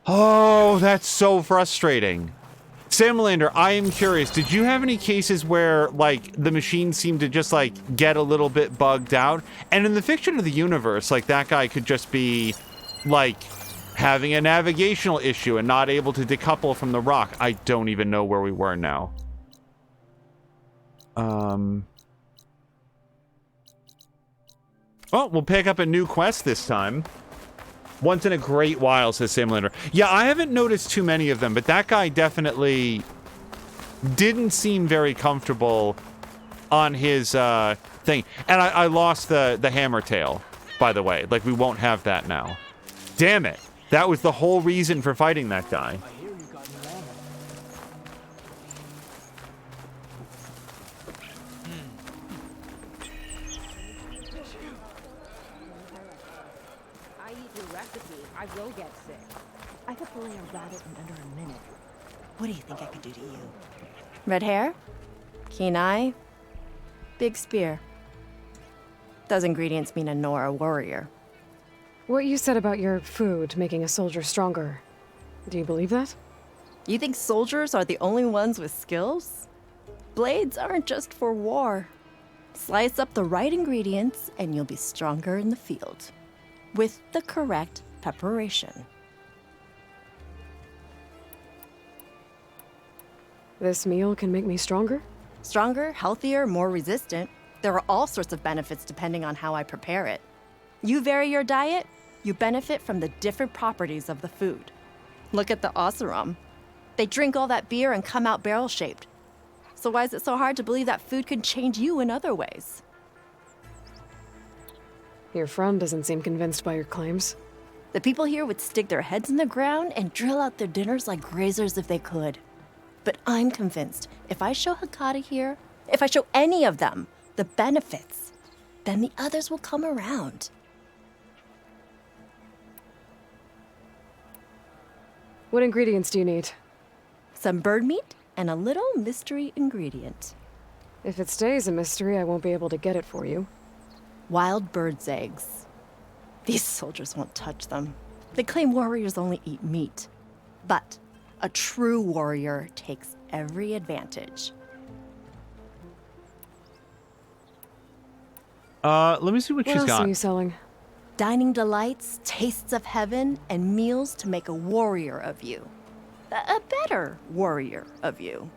Oh, that's so frustrating. Samlander, I am curious, did you have any cases where, like, the machine seemed to just, like, get a little bit bugged out? And in the fiction of the universe, like, that guy could just be, like, having a navigational issue and not able to decouple from the rock. I don't even know where we were now. Well, we'll pick up a new quest this time. Once in a great while, says Samlander. Yeah, I haven't noticed too many of them, but that guy definitely didn't seem very comfortable on his thing. And I lost the hammer tail, by the way. Like, we won't have that now. Damn it. That was the whole reason for fighting that guy. I will get sick. I could fillet a rabbit in under a minute. What do you think I could do to you? Red hair, keen eye, big spear. Those ingredients mean a Nora warrior. What you said about your food making a soldier stronger, do you believe that? You think soldiers are the only ones with skills? Blades aren't just for war. Slice up the right ingredients and you'll be stronger in the field. With the correct preparation. This meal can make me stronger? Stronger, healthier, more resistant. There are all sorts of benefits depending on how I prepare it. You vary your diet, you benefit from the different properties of the food. Look at the Oseram. They drink all that beer and come out barrel-shaped. So why is it so hard to believe that food can change you in other ways? Your friend doesn't seem convinced by your claims. The people here would stick their heads in the ground and drill out their dinners like grazers if they could. But I'm convinced if I show Hakata here, if I show any of them the benefits, then the others will come around. What ingredients do you need? Some bird meat and a little mystery ingredient. If it stays a mystery, I won't be able to get it for you. Wild bird's eggs. These soldiers won't touch them. They claim warriors only eat meat. But a true warrior takes every advantage. Let me see what she's What else got. are you selling? Dining delights, tastes of heaven, and meals to make a warrior of you. A better warrior of you.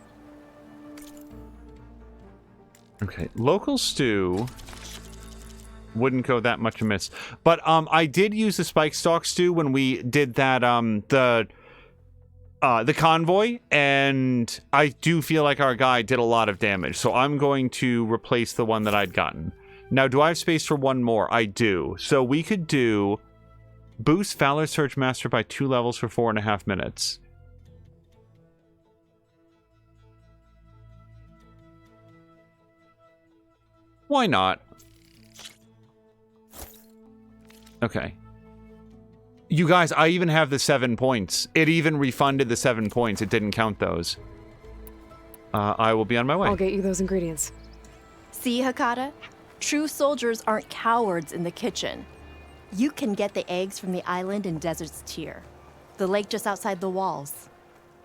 Okay, local stew wouldn't go that much amiss. But I did use the spike stalk stew when we did that the convoy, and I do feel like our guy did a lot of damage. So I'm going to replace the one that I'd gotten. Now, do I have space for one more? I do. So we could do boost Valor Surge Master by 2 levels for 4.5 minutes. Why not? Okay. You guys, I even have the 7 points. It even refunded the 7 points. It didn't count those. I will be on my way. I'll get you those ingredients. See, Hakata? True soldiers aren't cowards in the kitchen. You can get the eggs from the island in Desert's Tier, the lake just outside the walls.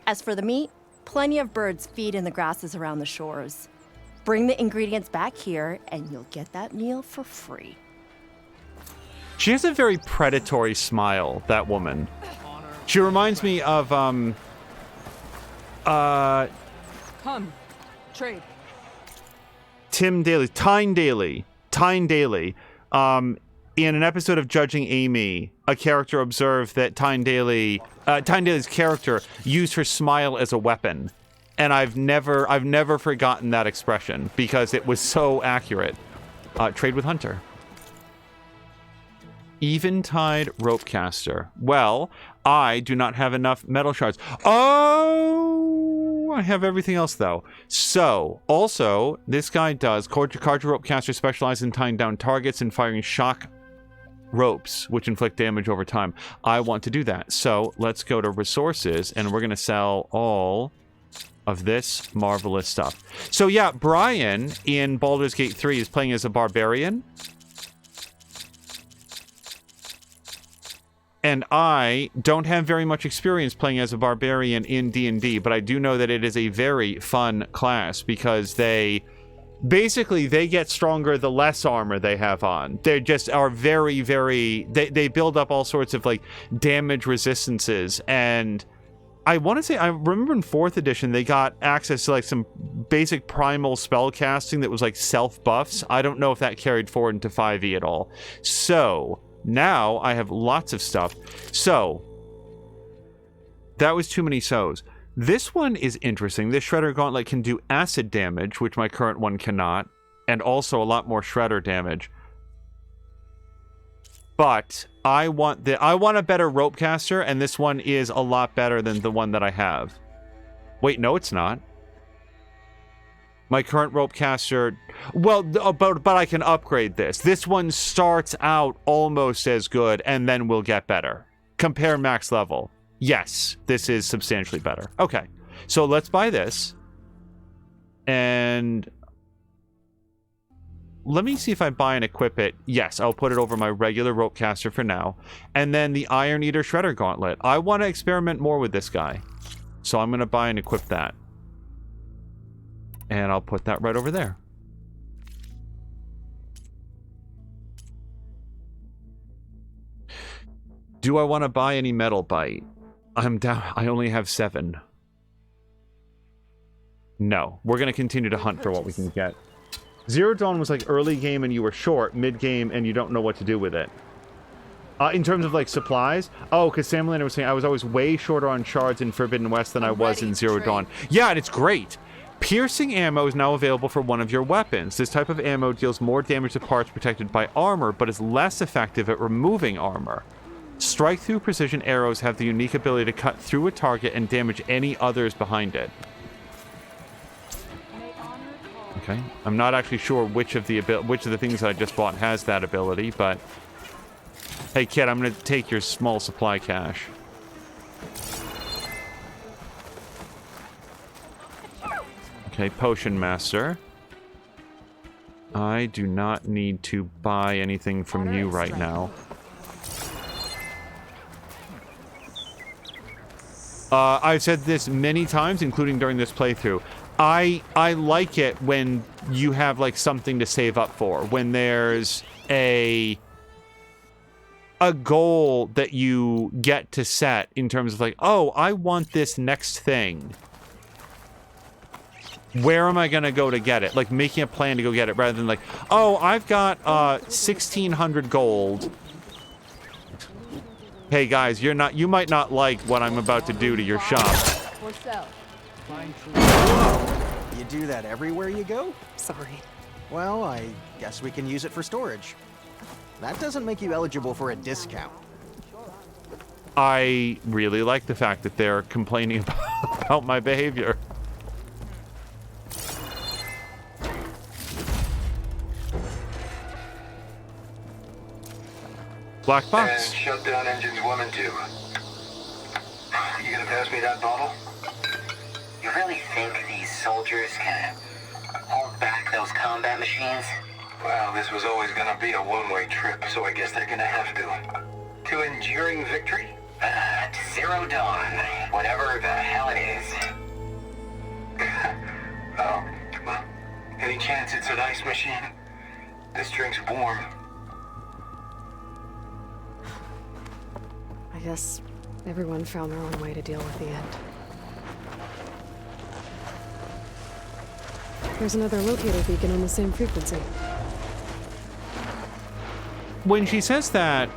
As for the meat, plenty of birds feed in the grasses around the shores. Bring the ingredients back here, and you'll get that meal for free. She has a very predatory smile, that woman. She reminds me of, Come. Trade. Tyne Daly. In an episode of Judging Amy, a character observed that Tyne Daly's character used her smile as a weapon. And I've never forgotten that expression because it was so accurate. Trade with Hunter. Eventide rope caster. Well, I do not have enough metal shards. Oh, I have everything else though. So, also, this guy does Cauldron rope caster specializes in tying down targets and firing shock ropes, which inflict damage over time. I want to do that. So, let's go to resources, and we're going to sell all of this marvelous stuff. So yeah, Brian in Baldur's Gate 3 is playing as a barbarian. And I don't have very much experience playing as a barbarian in D&D, but I do know that it is a very fun class because they get stronger the less armor they have on. They just are very, they build up all sorts of like damage resistances. And I want to say, I remember in 4th edition, they got access to like some basic primal spell casting that was like self buffs. I don't know if that carried forward into 5e at all. So now I have lots of stuff. So that was too many so's. This one is interesting. This Shredder Gauntlet can do acid damage, which my current one cannot, and also a lot more Shredder damage. But I want a better rope caster, and this one is a lot better than the one that I have. Wait, no, it's not. My current rope caster, well, but I can upgrade this. This one starts out almost as good, and then will get better. Compare max level. Yes, this is substantially better. Okay, so let's buy this. And let me see if I buy and equip it. Yes, I'll put it over my regular rope caster for now. And then the Iron Eater Shredder Gauntlet. I want to experiment more with this guy. So I'm going to buy and equip that. And I'll put that right over there. Do I want to buy any Metal Bite? I'm down. I only have 7. No. We're going to continue to hunt for what we can get. Zero Dawn was like early game and you were short, mid game and you don't know what to do with it. In terms of like supplies, oh, because Sam Lander was saying I was always way shorter on shards in Forbidden West than I was in Zero Dawn. Yeah, and it's great. Piercing ammo is now available for one of your weapons. This type of ammo deals more damage to parts protected by armor, but is less effective at removing armor. Strike-through precision arrows have the unique ability to cut through a target and damage any others behind it. Okay, I'm not actually sure which of the things that I just bought has that ability, but hey kid, I'm gonna take your small supply cache. Okay, Potion Master. I do not need to buy anything from you right now. I've said this many times, including during this playthrough. I like it when you have like something to save up for. When there's a goal that you get to set in terms of like, oh, I want this next thing. Where am I going to go to get it? Like making a plan to go get it rather than like, oh, I've got 1,600 gold. Hey guys, you might not like what I'm about to do to your shop. You do that everywhere you go? Sorry. Well, I guess we can use it for storage. That doesn't make you eligible for a discount. I really like the fact that they're complaining about my behavior. Black box. And shut down engines 1 and 2. You gonna pass me that bottle? You really think these soldiers can hold back those combat machines? Well, this was always gonna be a one-way trip, so I guess they're gonna have to. To enduring victory? To Zero Dawn, whatever the hell it is. Oh, well, any chance it's an ice machine? This drink's warm. I guess everyone found their own way to deal with the end. There's another locator beacon on the same frequency. When she says that,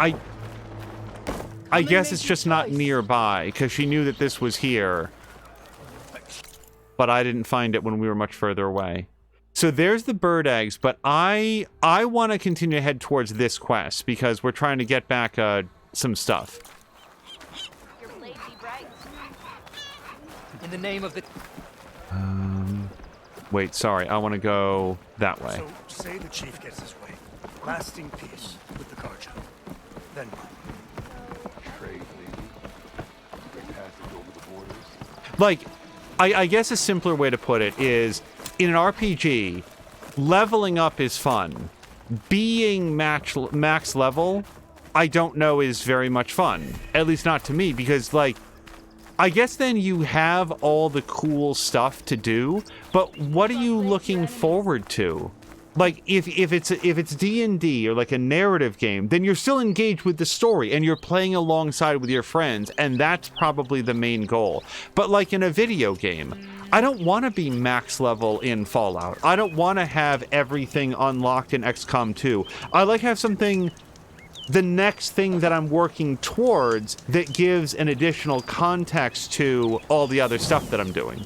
I guess it's just not nearby, because she knew that this was here. But I didn't find it when we were much further away. So there's the bird eggs, but I want to continue to head towards this quest, because we're trying to get back some stuff. In the name of the... Wait, sorry, I want to go that way. So, say the chief gets his way. Lasting peace with the Carja. Then what? Trade, maybe. They pass it over the borders. Like, I guess a simpler way to put it is, in an RPG, leveling up is fun. Being max level, I don't know is very much fun. At least not to me, because, like, I guess then you have all the cool stuff to do, but what are you looking forward to? Like, if it's D&D or like a narrative game, then you're still engaged with the story and you're playing alongside with your friends, and that's probably the main goal. But like in a video game, I don't want to be max level in Fallout. I don't want to have everything unlocked in XCOM 2. I like to have something, the next thing that I'm working towards, that gives an additional context to all the other stuff that I'm doing.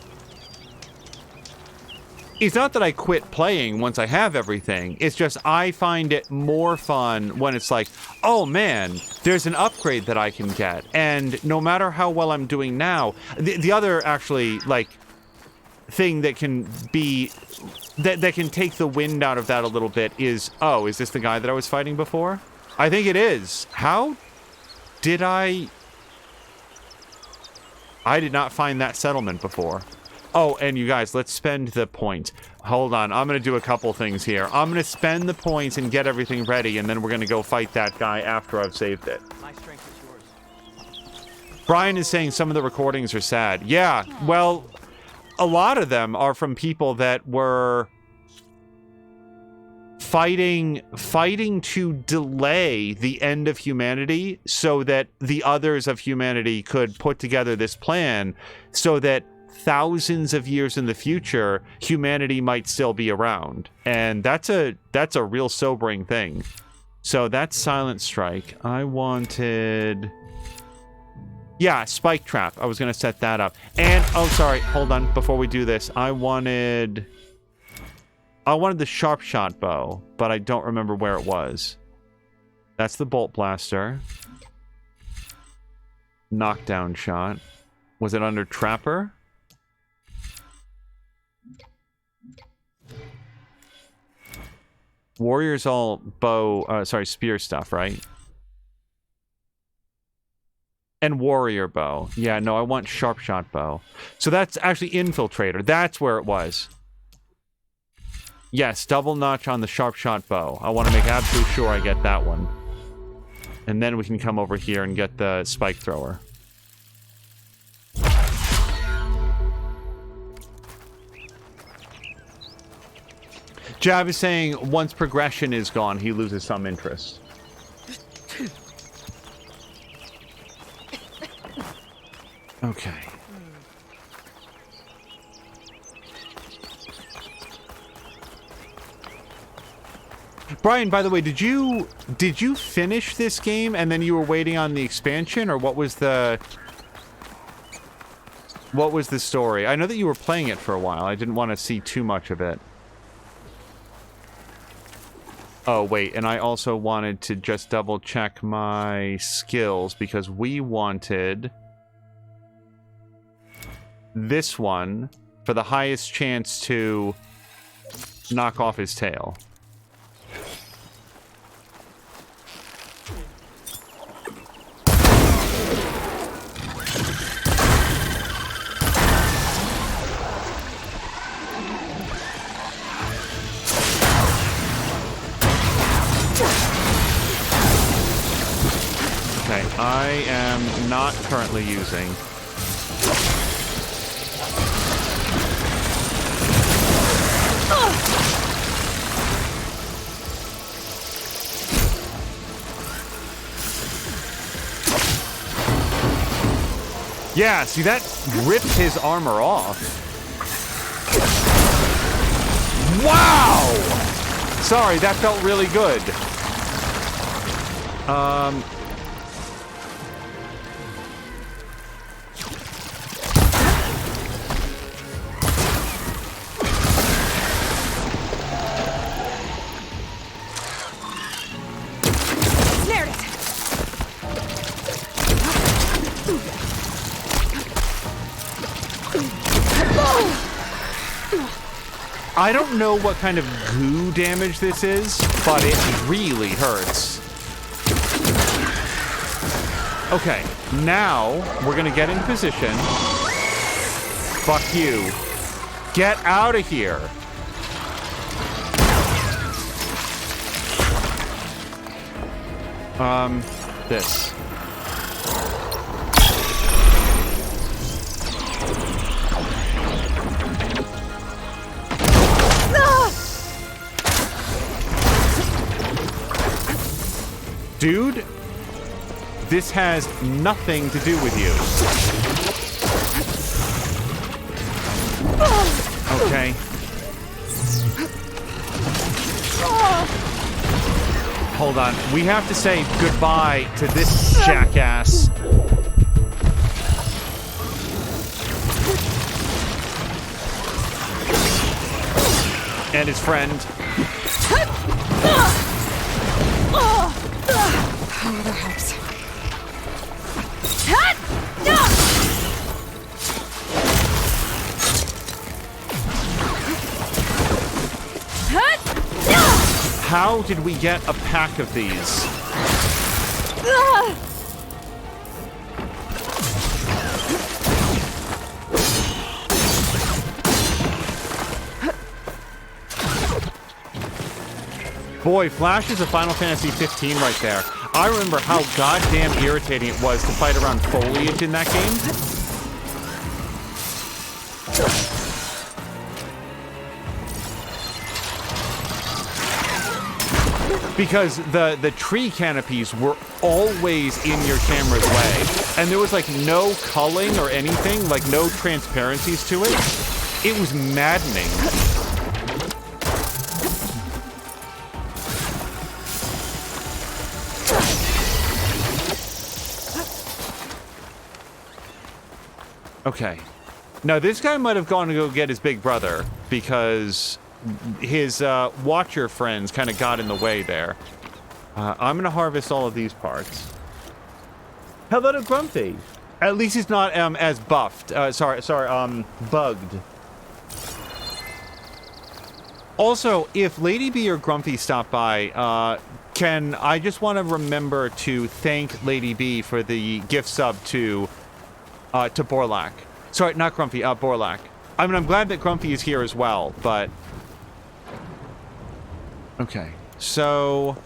It's not that I quit playing once I have everything. It's just I find it more fun when it's like, oh man, there's an upgrade that I can get. And no matter how well I'm doing now, the other actually, like, thing that can be, that can take the wind out of that a little bit is, oh, is this the guy that I was fighting before? I think it is. How did I did not find that settlement before. Oh, and you guys, let's spend the points. Hold on, I'm going to do a couple things here. I'm going to spend the points and get everything ready, and then we're going to go fight that guy after I've saved it. My strength is yours. Brian is saying some of the recordings are sad. Yeah, well, a lot of them are from people that were fighting to delay the end of humanity so that the others of humanity could put together this plan so that thousands of years in the future, humanity might still be around. And that's a real sobering thing. So that's Silent Strike. I wanted Yeah, spike trap. I was going to set that up. And, oh, sorry. Hold on. Before we do this, I wanted the sharp shot bow, but I don't remember where it was. That's the bolt blaster. Knockdown shot. Was it under trapper? Warrior's all bow, spear stuff, right? And warrior bow. Yeah, no, I want sharp shot bow. So that's actually infiltrator. That's where it was. Yes, double notch on the sharp shot bow. I want to make absolutely sure I get that one. And then we can come over here and get the spike thrower. Jav is saying once progression is gone, he loses some interest. Okay. Brian, by the way, did you finish this game and then you were waiting on the expansion, or what was the story? I know that you were playing it for a while. I didn't want to see too much of it. Oh, wait, and I also wanted to just double check my skills because we wanted this one for the highest chance to knock off his tail. I am not currently using. Yeah, see, that ripped his armor off. Wow! Sorry, that felt really good. I don't know what kind of goo damage this is, but it really hurts. Okay, now we're gonna get in position. Fuck you. Get out of here. This. Dude, this has nothing to do with you. Okay. Hold on. We have to say goodbye to this jackass. And his friend. Oh, that helps. How did we get a pack of these? Boy, Flash is a Final Fantasy 15 right there. I remember how goddamn irritating it was to fight around foliage in that game. Because the tree canopies were always in your camera's way. And there was like no culling or anything, like no transparencies to it. It was maddening. Okay. Now, this guy might have gone to go get his big brother because his watcher friends kind of got in the way there. I'm going to harvest all of these parts. Hello to Grumpy. At least he's not as buffed. Bugged. Also, if Lady B or Grumpy stop by, I just want to remember to thank Lady B for the gift sub to Borlak. Sorry, not Grumpy, Borlak. I mean, I'm glad that Grumpy is here as well, but... Okay, so...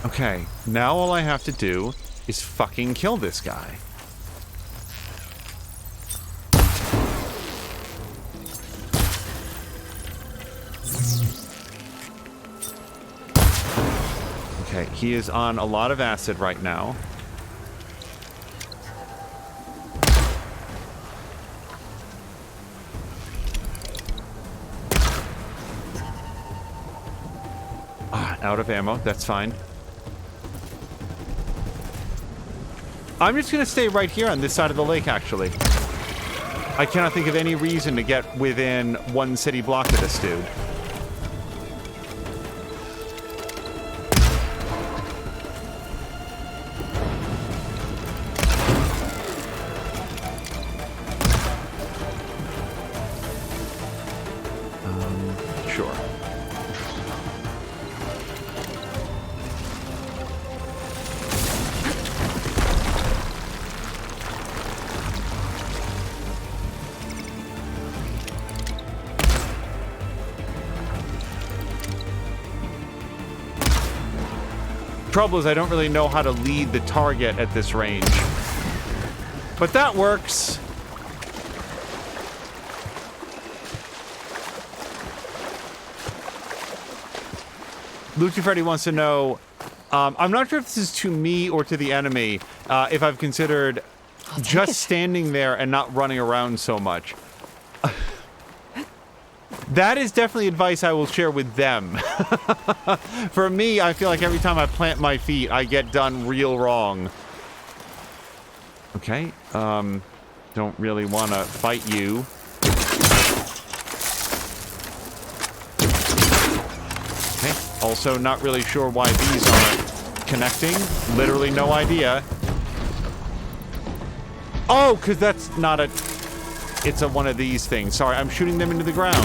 Okay, now all I have to do is fucking kill this guy. Okay, he is on a lot of acid right now. Out of ammo, that's fine. I'm just gonna stay right here on this side of the lake, actually. I cannot think of any reason to get within one city block of this dude. Sure. Trouble is I don't really know how to lead the target at this range. But that works. Lucha Freddy wants to know, I'm not sure if this is to me or to the enemy, if I've considered just standing there and not running around so much. That is definitely advice I will share with them. For me, I feel like every time I plant my feet, I get done real wrong. Okay, don't really want to fight you. Okay, also not really sure why these aren't connecting. Literally no idea. Oh, because that's not a... It's a one of these things. Sorry, I'm shooting them into the ground.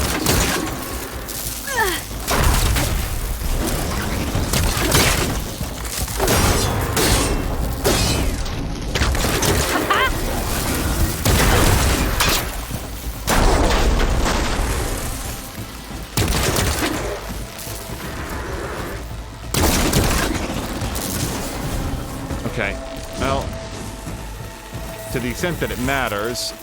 Okay, well, to the extent that it matters.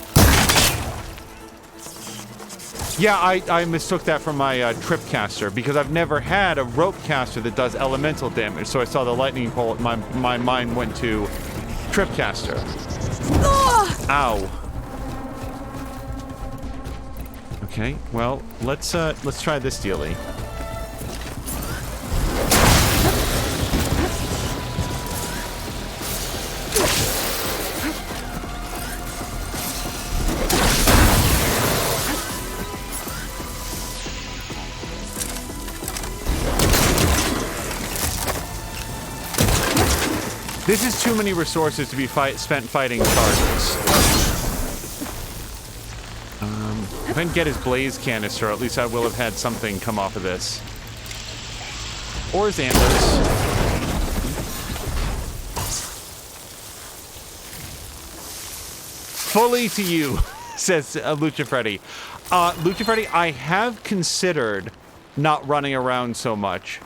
Yeah, I mistook that for my trip caster because I've never had a rope caster that does elemental damage. So I saw the lightning bolt, my mind went to trip caster. Ow. Okay, well, let's try this dealie. This is too many resources to be spent fighting charges. If I can get his blaze canister, at least I will have had something come off of this. Or his antlers. Fully to you, says Lucha Freddy. Lucha Freddy, I have considered not running around so much.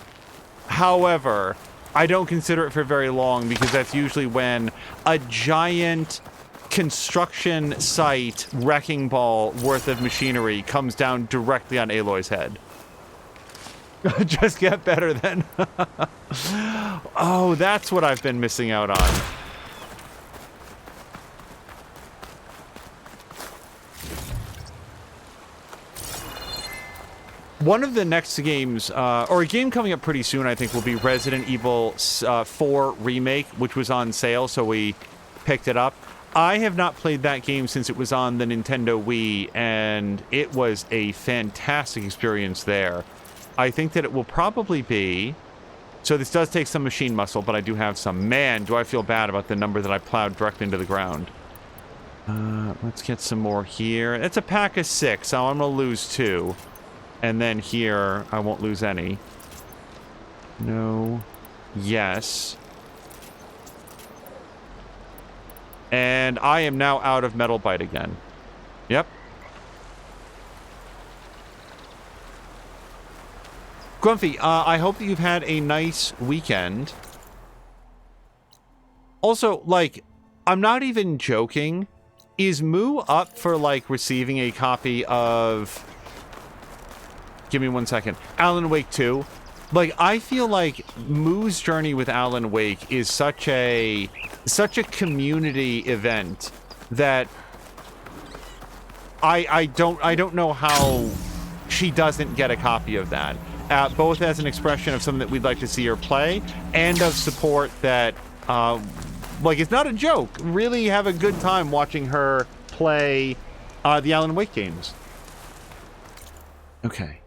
However, I don't consider it for very long because that's usually when a giant construction site wrecking ball worth of machinery comes down directly on Aloy's head. Just get better then. Oh, that's what I've been missing out on. One of the next games, or a game coming up pretty soon, I think, will be Resident Evil 4 Remake, which was on sale, so we picked it up. I have not played that game since it was on the Nintendo Wii, and it was a fantastic experience there. I think that it will probably be... So this does take some machine muscle, but I do have some. Man, do I feel bad about the number that I plowed directly into the ground. Let's get some more here. It's a pack of 6, so I'm going to lose 2. And then here, I won't lose any. No. Yes. And I am now out of Metal Bite again. Yep. Grumpy, I hope that you've had a nice weekend. Also, like, I'm not even joking. Is Moo up for, like, receiving a copy of... Give me 1 second. Alan Wake 2. Like, I feel like Moo's journey with Alan Wake is such a community event that I don't know how she doesn't get a copy of that. Both as an expression of something that we'd like to see her play, and of support that, like, it's not a joke. Really have a good time watching her play the Alan Wake games. Okay.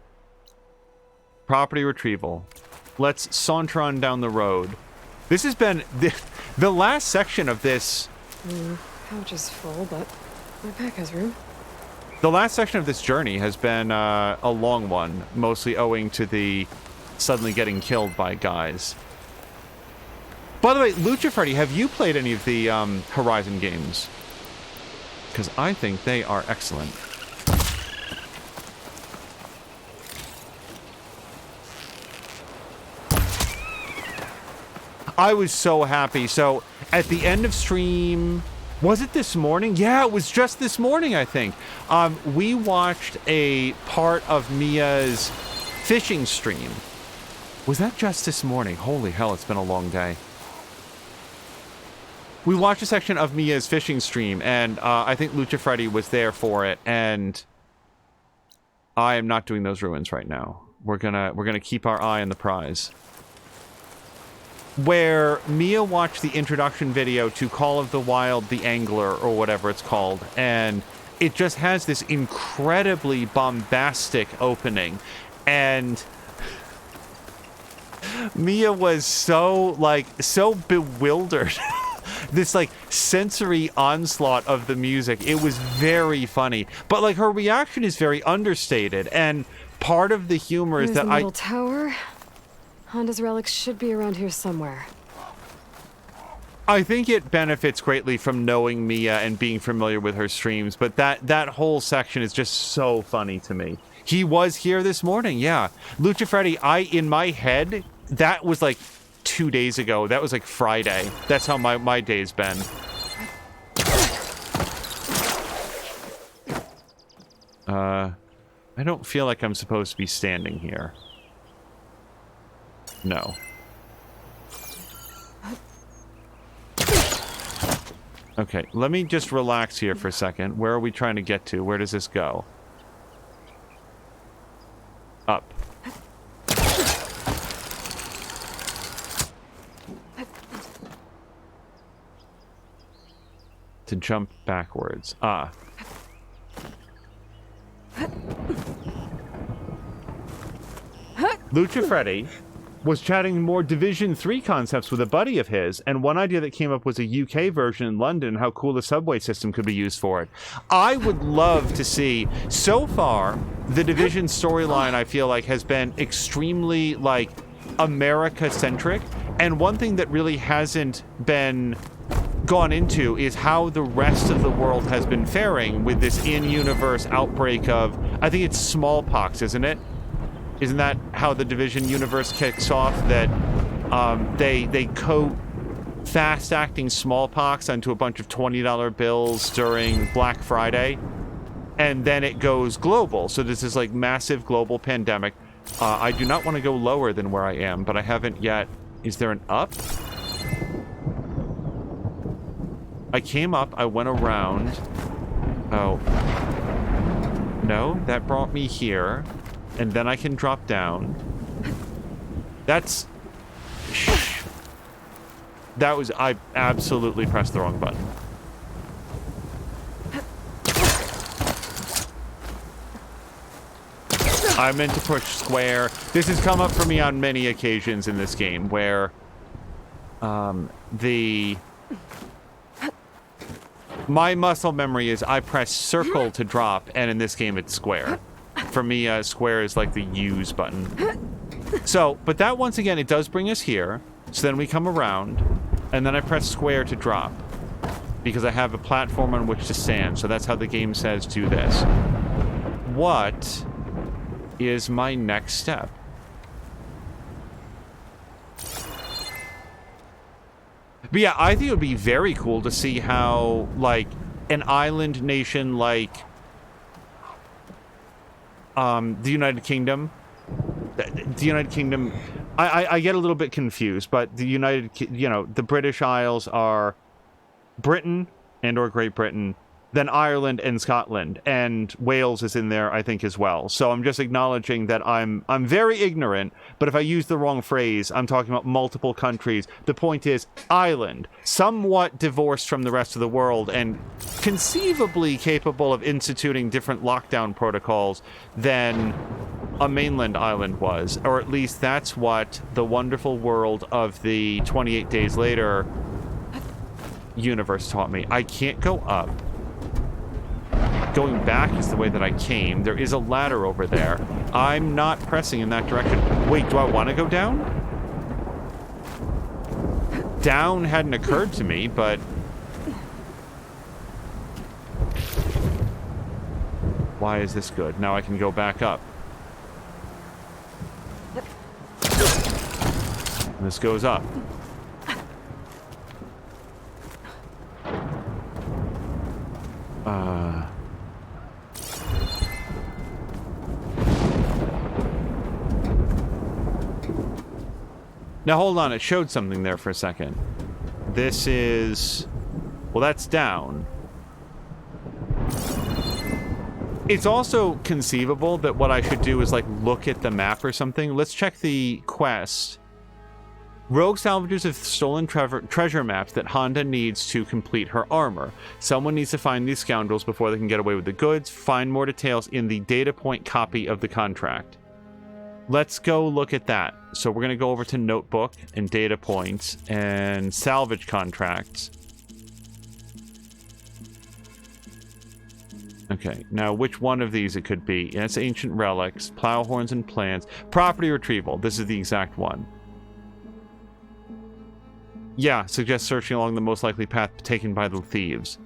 Property retrieval. Let's saunter on down the road. This has been the last section of this. Pouch is full, but my pack has room. The last section of this journey has been a long one, mostly owing to the suddenly getting killed by guys. By the way, Lucha Freddy, have you played any of the Horizon games? Because I think they are excellent. I was so happy. So, at the end of stream... Was it this morning? Yeah, it was just this morning, I think. We watched a part of Mia's fishing stream. Was that just this morning? Holy hell, it's been a long day. We watched a section of Mia's fishing stream, and I think Lucha Freddy was there for it, and I am not doing those ruins right now. We're gonna keep our eye on the prize. Where Mia watched the introduction video to Call of the Wild, the Angler, or whatever it's called, and it just has this incredibly bombastic opening, and Mia was so bewildered. This, like, sensory onslaught of the music. It was very funny, but, like, her reaction is very understated, and part of the humor is that the little tower. Honda's relics should be around here somewhere. I think it benefits greatly from knowing Mia and being familiar with her streams, but that whole section is just so funny to me. He was here this morning, yeah. Lucha Freddy, in my head, that was like 2 days ago. That was like Friday. That's how my day's been. I don't feel like I'm supposed to be standing here. No. Okay, let me just relax here for a second. Where are we trying to get to? Where does this go? Up. To jump backwards. Ah. Lucha Freddy was chatting more Division 3 concepts with a buddy of his, and one idea that came up was a UK version in London and how cool the subway system could be used for it. I would love to see, so far, the Division storyline, I feel like, has been extremely, like, America-centric, and one thing that really hasn't been gone into is how the rest of the world has been faring with this in-universe outbreak of, I think it's smallpox, isn't it? Isn't that how the Division universe kicks off? That they coat fast-acting smallpox onto a bunch of $20 bills during Black Friday, and then it goes global. So this is like massive global pandemic. I do not want to go lower than where I am, but I haven't yet. Is there an up? I came up, I went around. Oh. No, that brought me here. and then I can drop down. That's... That was... I absolutely pressed the wrong button. I meant to push square. This has come up for me on many occasions in this game, where... My muscle memory is I press circle to drop, and in this game it's square. For me, square is like the use button. So, but that once again, it does bring us here. So then we come around, and then I press square to drop. Because I have a platform on which to stand, so that's how the game says do this. What is my next step? But yeah, I think it would be very cool to see how, like, an island nation like the United Kingdom. The United Kingdom, I get a little bit confused, but the the British Isles are Britain and or Great Britain, then Ireland and Scotland, and Wales is in there, I think, as well. So I'm just acknowledging that I'm very ignorant, but if I use the wrong phrase, I'm talking about multiple countries. The point is, island, somewhat divorced from the rest of the world, and conceivably capable of instituting different lockdown protocols than a mainland island was. Or at least that's what the wonderful world of the 28 Days Later universe taught me. I can't go up. Going back is the way that I came. There is a ladder over there. I'm not pressing in that direction. Wait, do I want to go down? Down hadn't occurred to me, but... Why is this good? Now I can go back up. And this goes up. Now hold on, it showed something there for a second. This is... Well, that's down. It's also conceivable that what I should do is, like, look at the map or something. Let's check the quest. Rogue salvagers have stolen treasure maps that Honda needs to complete her armor. Someone needs to find these scoundrels before they can get away with the goods. Find more details in the data point copy of the contract. Let's go look at that. So we're going to go over to Notebook and Data Points and Salvage Contracts. Okay, now which one of these it could be? It's Ancient Relics, Plow Horns and Plans, Property Retrieval. This is the exact one. Yeah, suggest searching along the most likely path taken by the thieves.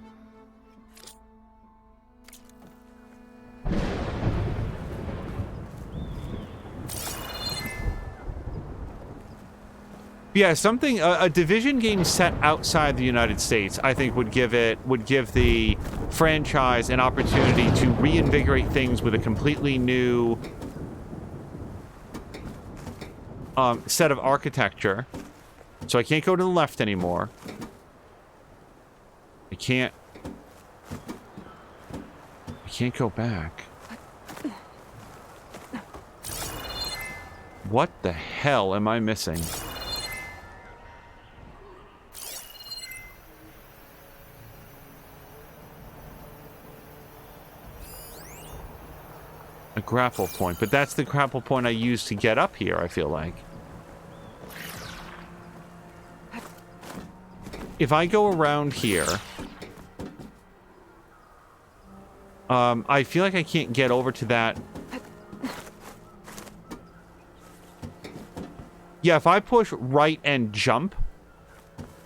Yeah, something, a Division game set outside the United States, I think would give the franchise an opportunity to reinvigorate things with a completely new set of architecture. So I can't go to the left anymore. I can't go back. What the hell am I missing? A grapple point, but that's the grapple point I used to get up here, I feel like. If I go around here, I feel like I can't get over to that. Yeah, if I push right and jump,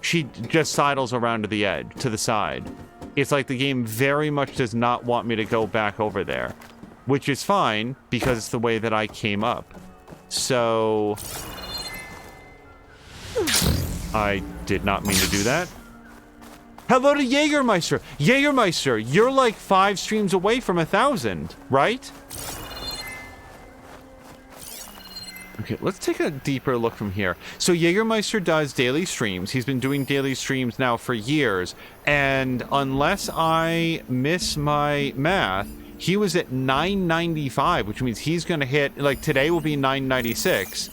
she just sidles around to the edge, to the side. It's like the game very much does not want me to go back over there. Which is fine, because it's the way that I came up. So... I did not mean to do that. Hello to Jägermeister! Jägermeister, you're like 5 streams away from 1,000, right? Okay, let's take a deeper look from here. So Jägermeister does daily streams. He's been doing daily streams now for years. And unless I miss my math, He was at 995, which means he's going to hit, like today will be 996.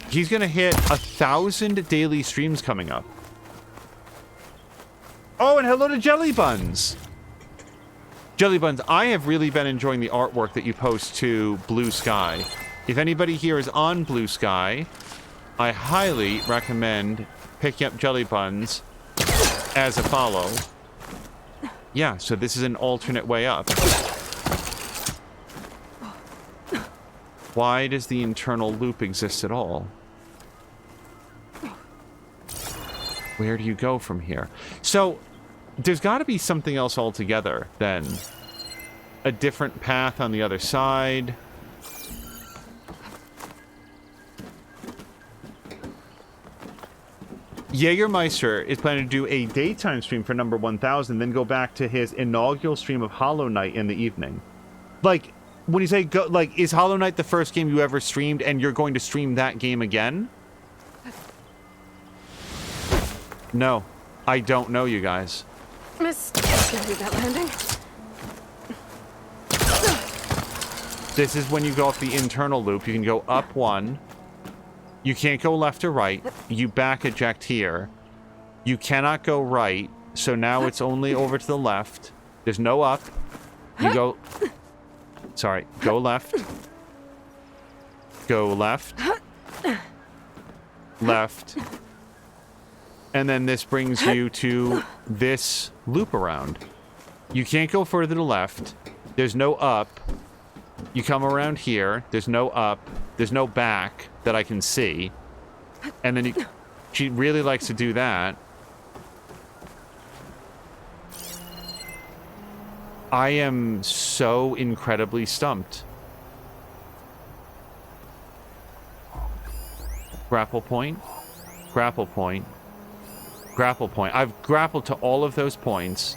He's going to hit 1,000 daily streams coming up. Oh, and hello to Jelly Buns. Jelly Buns, I have really been enjoying the artwork that you post to Blue Sky. If anybody here is on Blue Sky, I highly recommend picking up Jelly Buns as a follow. Yeah, so this is an alternate way up. Why does the internal loop exist at all? Where do you go from here? So, there's got to be something else altogether, then. A different path on the other side. Jägermeister is planning to do a daytime stream for number 1000, then go back to his inaugural stream of Hollow Knight in the evening. Like, when you say go, like, is Hollow Knight the first game you ever streamed and you're going to stream that game again? No, I don't know, you guys. Miss, can do that landing? This is when you go off the internal loop. You can go up one. You can't go left or right. You back eject here. You cannot go right. So now it's only over to the left. There's no up. You go... Sorry. Go left. Go left. Left. And then this brings you to this loop around. You can't go further to the left. There's no up. You come around here. There's no up. There's no back that I can see. And then she really likes to do that. I am so incredibly stumped. Grapple point. Grapple point. Grapple point. I've grappled to all of those points.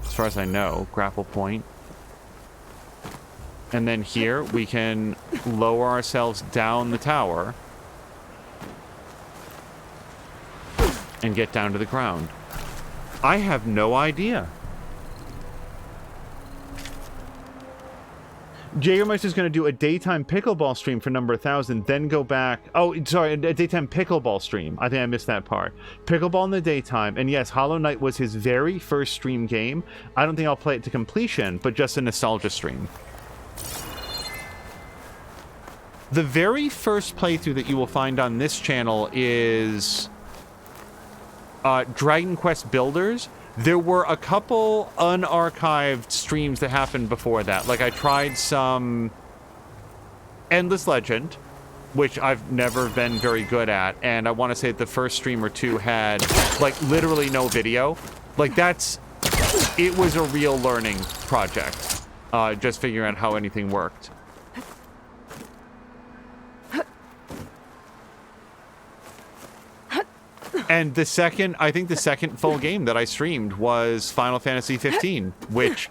As far as I know, grapple point. And then here, we can lower ourselves down the tower. And get down to the ground. I have no idea. Jägermeister's going to do a daytime pickleball stream for number 1000, then go back... Oh, sorry, a daytime pickleball stream. I think I missed that part. Pickleball in the daytime. And yes, Hollow Knight was his very first stream game. I don't think I'll play it to completion, but just a nostalgia stream. The very first playthrough that you will find on this channel is Dragon Quest Builders. There were a couple unarchived streams that happened before that. Like, I tried some Endless Legend, which I've never been very good at, and I want to say that the first stream or two had, like, literally no video. Like, it was a real learning project, just figuring out how anything worked. And I think the second full game that I streamed was Final Fantasy 15, which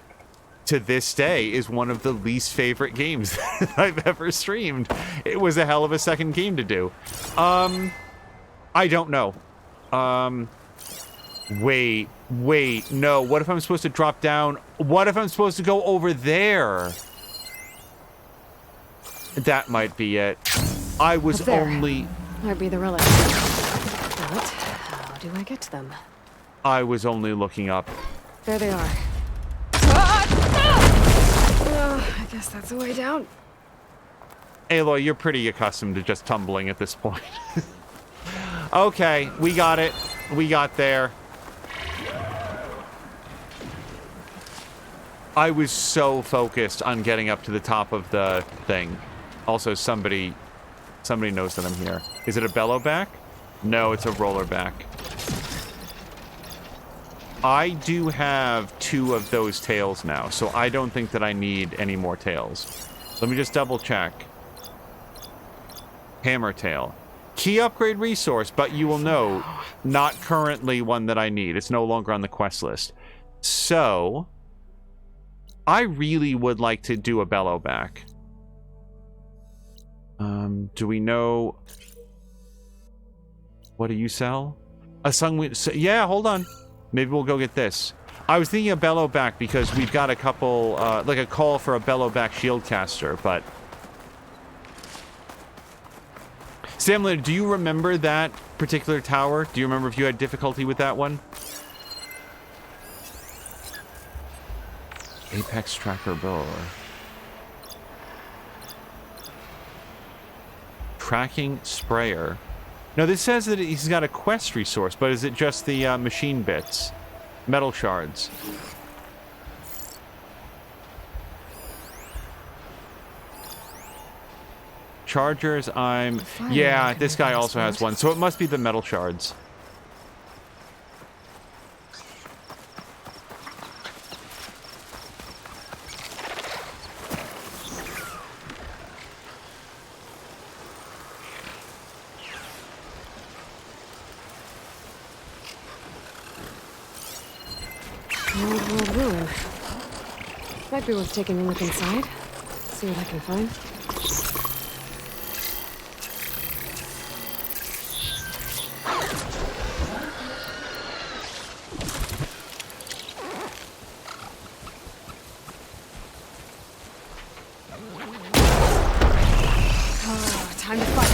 to this day is one of the least favorite games that I've ever streamed. It was a hell of a second game to do. I don't know. Wait, no. What if I'm supposed to drop down? What if I'm supposed to go over there? That might be it. I was only... Might be the relic. But how do I get to them? I was only looking up. There they are. I guess that's the way down. Aloy, you're pretty accustomed to just tumbling at this point. Okay, we got it. We got there. I was so focused on getting up to the top of the thing. Also, somebody knows that I'm here. Is it a bellow back? No, it's a roller back. I do have 2 of those tails now, so I don't think that I need any more tails. Let me just double check. Hammer tail. Key upgrade resource, but you will know, not currently one that I need. It's no longer on the quest list. So, I really would like to do a bellow back. Do we know... What do you sell? A sungwing... Yeah, hold on. Maybe we'll go get this. I was thinking of Bellowback because we've got a couple, like a call for a Bellowback shield caster, but... Samlin, do you remember that particular tower? Do you remember if you had difficulty with that one? Apex Tracker Bow. Tracking Sprayer. No, this says that he's got a quest resource, but is it just the machine bits? Metal shards. Chargers, yeah, this guy also has one, so it must be the metal shards. Old ruin. Might be worth taking a look inside. See what I can find. Time to fight.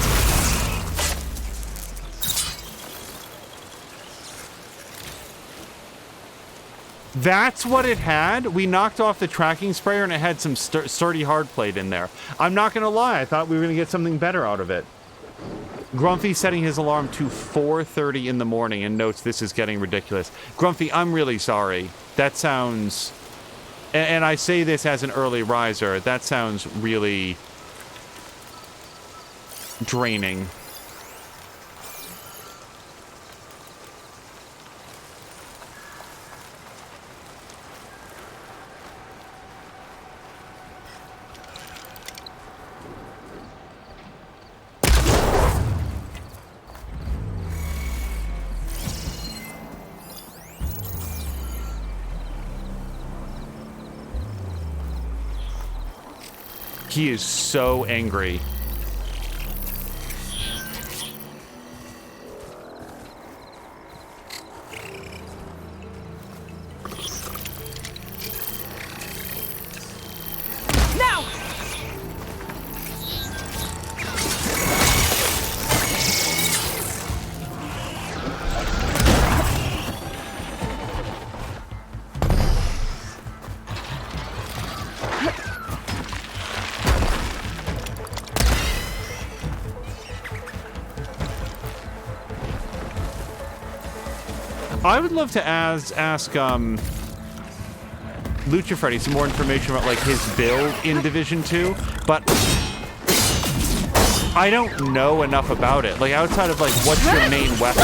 That's what it had? We knocked off the tracking sprayer and it had some sturdy hardplate in there. I'm not going to lie, I thought we were going to get something better out of it. Grumpy setting his alarm to 4:30 in the morning and notes this is getting ridiculous. Grumpy, I'm really sorry. That sounds... And I say this as an early riser. That sounds really... draining. He is so angry. I would love to ask Lucha Freddy some more information about like his build in Division 2, but I don't know enough about it. Like outside of like what's your main weapon?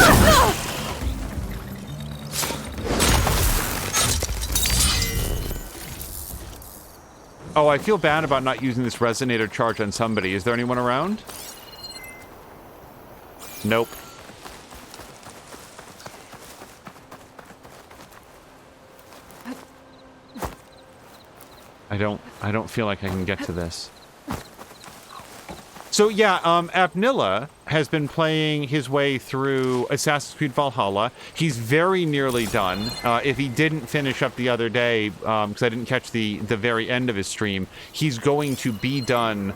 Oh, I feel bad about not using this resonator charge on somebody. Is there anyone around? Nope. I don't feel like I can get to this. So yeah, Apnilla has been playing his way through Assassin's Creed Valhalla. He's very nearly done. If he didn't finish up the other day, because I didn't catch the very end of his stream, he's going to be done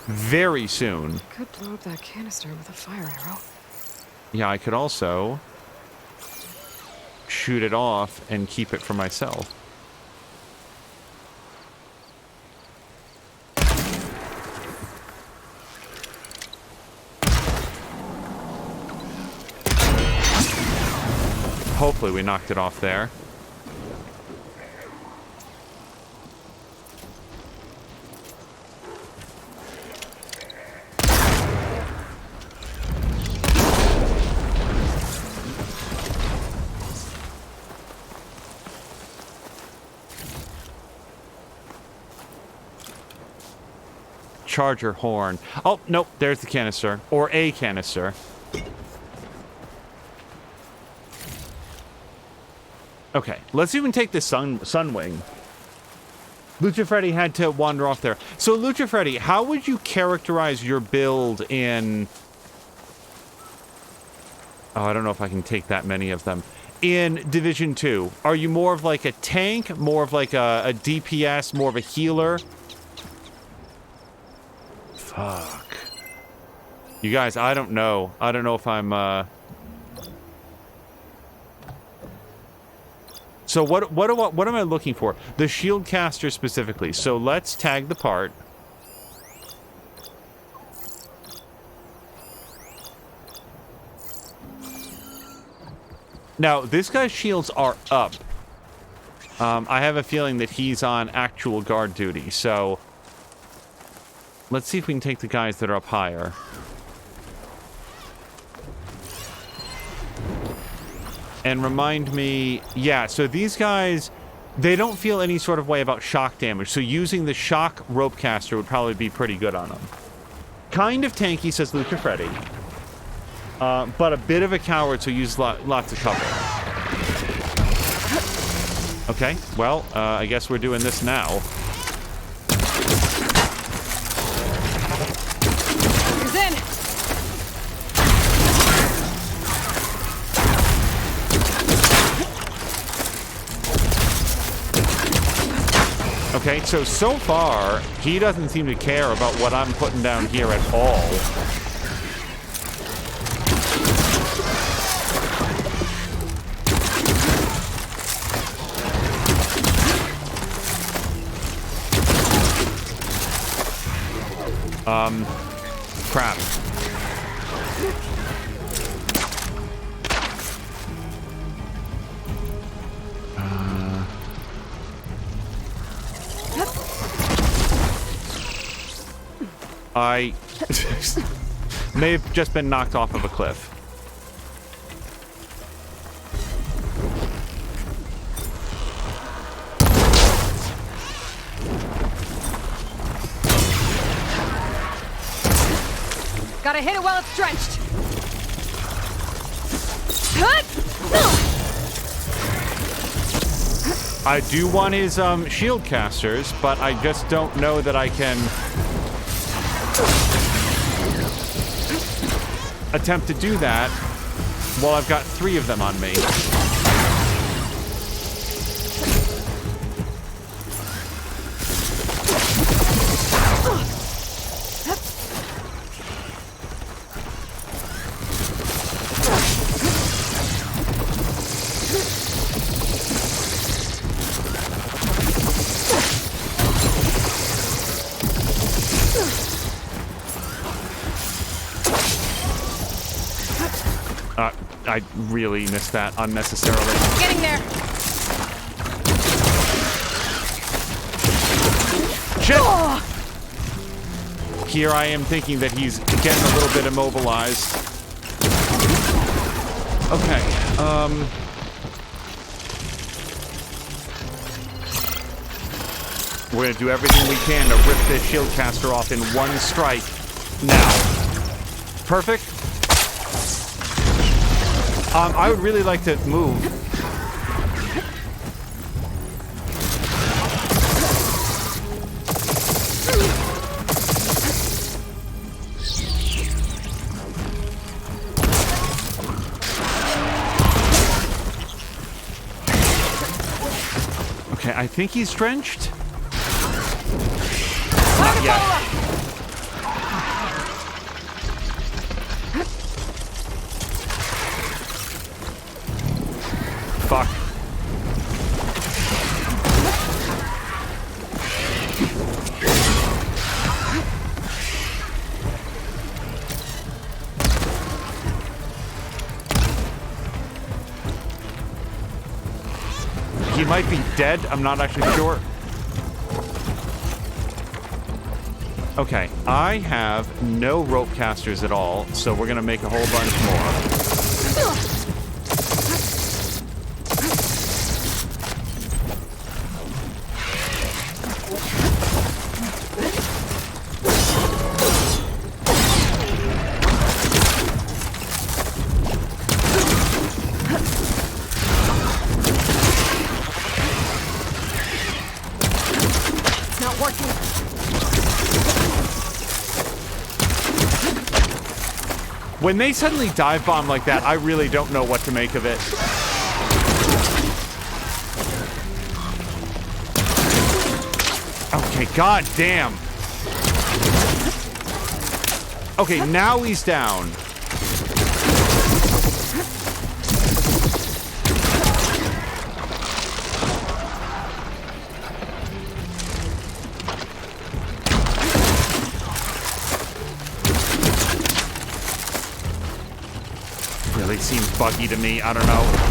very soon. I could blow up that canister with a fire arrow. Yeah, I could also shoot it off and keep it for myself. Hopefully we knocked it off there. Charger horn. Oh, nope, there's the canister. Or a canister. Okay, let's even take this Sunwing. Lucha Freddy had to wander off there. So, Lucha Freddy, how would you characterize your build in... Oh, I don't know if I can take that many of them. in Division 2? Are you more of like a tank, more of like a DPS, more of a healer? Fuck. You guys, I don't know. I don't know if I'm, So what am I looking for? The shield caster specifically. So let's tag the part. Now, this guy's shields are up. I have a feeling that he's on actual guard duty, so let's see if we can take the guys that are up higher. And remind me, yeah, so these guys, they don't feel any sort of way about shock damage, so using the shock rope caster would probably be pretty good on them. Kind of tanky, says Lucha Freddy. But a bit of a coward, so use lots of cover. Okay, well, I guess we're doing this now. He's in! Okay, so far, he doesn't seem to care about what I'm putting down here at all. Crap. I may have just been knocked off of a cliff. Gotta hit it while it's drenched. I do want his shield casters, but I just don't know that I can attempt to do that while I've got 3 of them on me. I really missed that unnecessarily. Getting there. Shit! Oh. Here I am thinking that he's getting a little bit immobilized. Okay, we're gonna do everything we can to rip this shield caster off in one strike. Now. Perfect. I would really like to move. Okay, I think he's drenched. Not yet. Fuck. He might be dead. I'm not actually sure. Okay, I have no rope casters at all, so we're gonna make a whole bunch more. When they suddenly dive bomb like that, I really don't know what to make of it. Okay, god damn. Okay, now he's down. Really seems buggy to me. I don't know.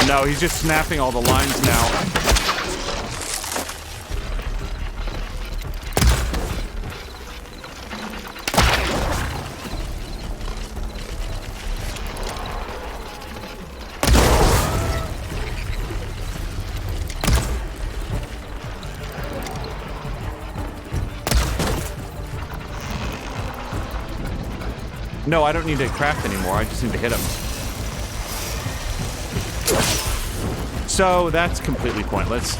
No, he's just snapping all the lines now. No, I don't need to craft anymore. I just need to hit him. So that's completely pointless.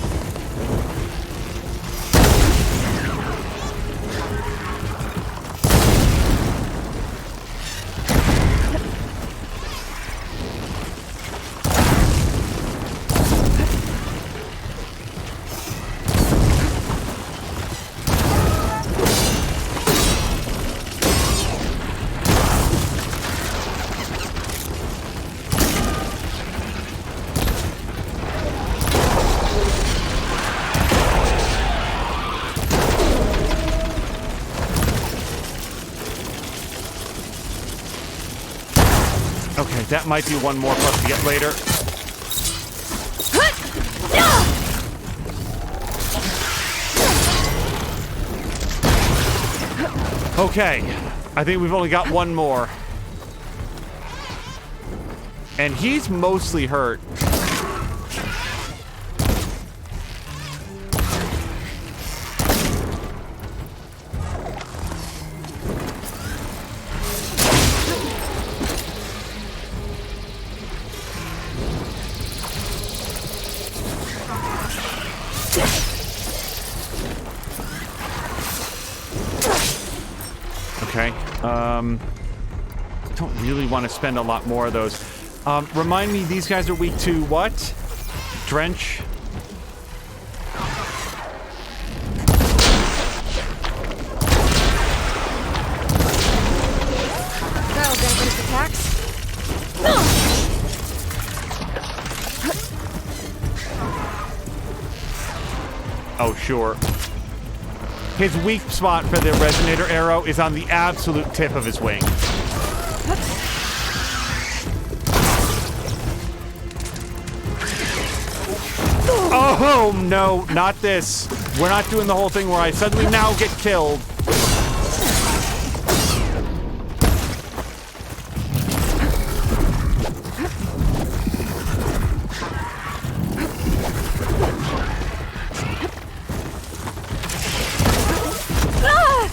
Okay, that might be one more plus to get later. Okay, I think we've only got one more. And he's mostly hurt. Okay, don't really want to spend a lot more of those. Remind me, these guys are weak to what? Drench? That'll dampen his attacks. Oh, sure. His weak spot for the resonator arrow is on the absolute tip of his wing. Oh, no, not this. We're not doing the whole thing where I suddenly now get killed.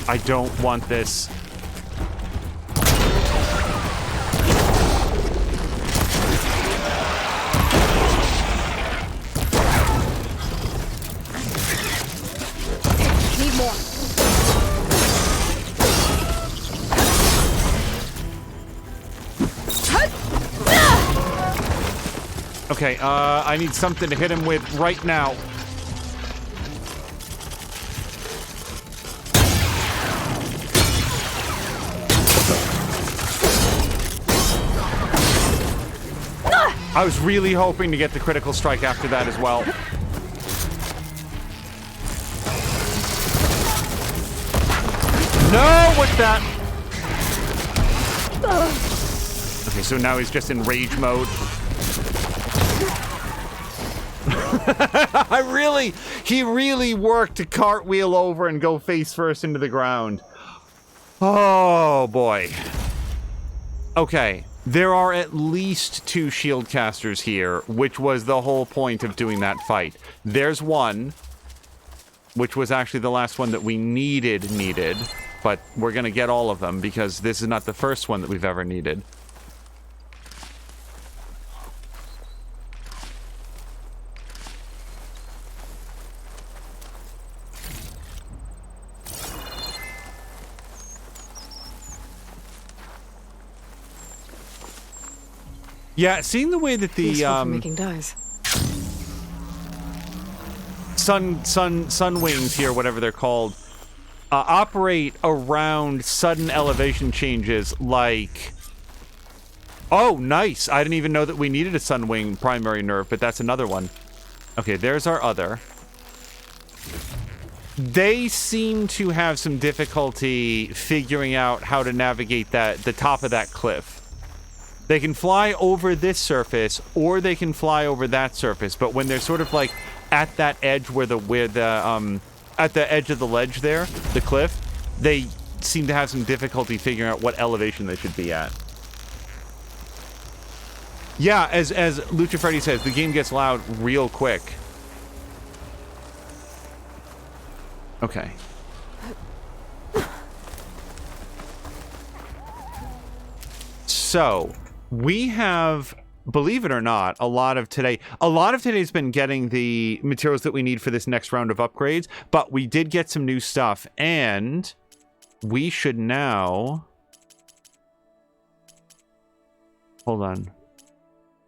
I don't want this. Need more. Okay, I need something to hit him with right now. I was really hoping to get the critical strike after that as well. No, what's that? Okay, so now he's just in rage mode. He really worked to cartwheel over and go face first into the ground. Oh, boy. Okay. There are at least 2 shield casters here, which was the whole point of doing that fight. There's one, which was actually the last one that we needed, but we're gonna get all of them because this is not the first one that we've ever needed. Yeah, seeing the way that the Useful for making dyes. sun wings here, whatever they're called, operate around sudden elevation changes like... Oh, nice. I didn't even know that we needed a sun wing primary nerve, but that's another one. Okay, there's our other. They seem to have some difficulty figuring out how to navigate the top of that cliff. They can fly over this surface, or they can fly over that surface, but when they're sort of like at that edge where at the edge of the ledge there, the cliff, they seem to have some difficulty figuring out what elevation they should be at. Yeah, as Lucha Freddy says, the game gets loud real quick. Okay. So, we have, believe it or not, a lot of today's been getting the materials that we need for this next round of upgrades, but we did get some new stuff, and we should now... Hold on.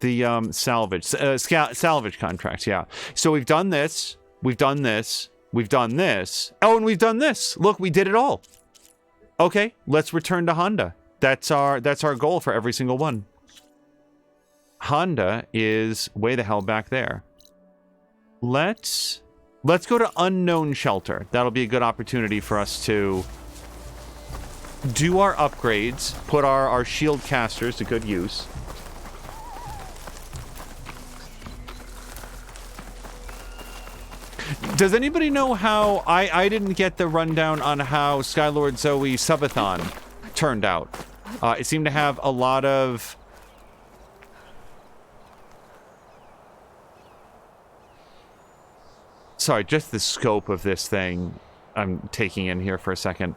The salvage contracts, yeah. So we've done this, we've done this, we've done this. Oh, and we've done this. Look, we did it all. Okay, let's return to Honda. That's our goal for every single one. Honda is way the hell back there. Let's go to Unknown Shelter. That'll be a good opportunity for us to do our upgrades, put our shield casters to good use. Does anybody know how... I didn't get the rundown on how Skylord Zoe Subathon turned out. It seemed to have a lot of... Sorry, just the scope of this thing I'm taking in here for a second.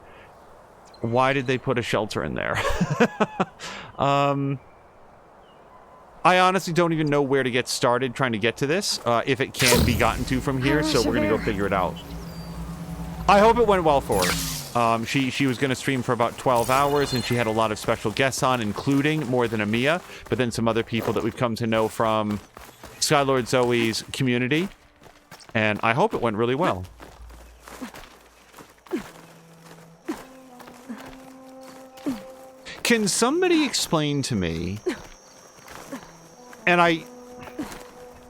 Why did they put a shelter in there? I honestly don't even know where to get started trying to get to this, if it can be gotten to from here, so we're going to go figure it out. I hope it went well for her. She was going to stream for about 12 hours, and she had a lot of special guests on, including more than Amiya, but then some other people that we've come to know from Skylord Zoe's community, and I hope it went really well. Can somebody explain to me... And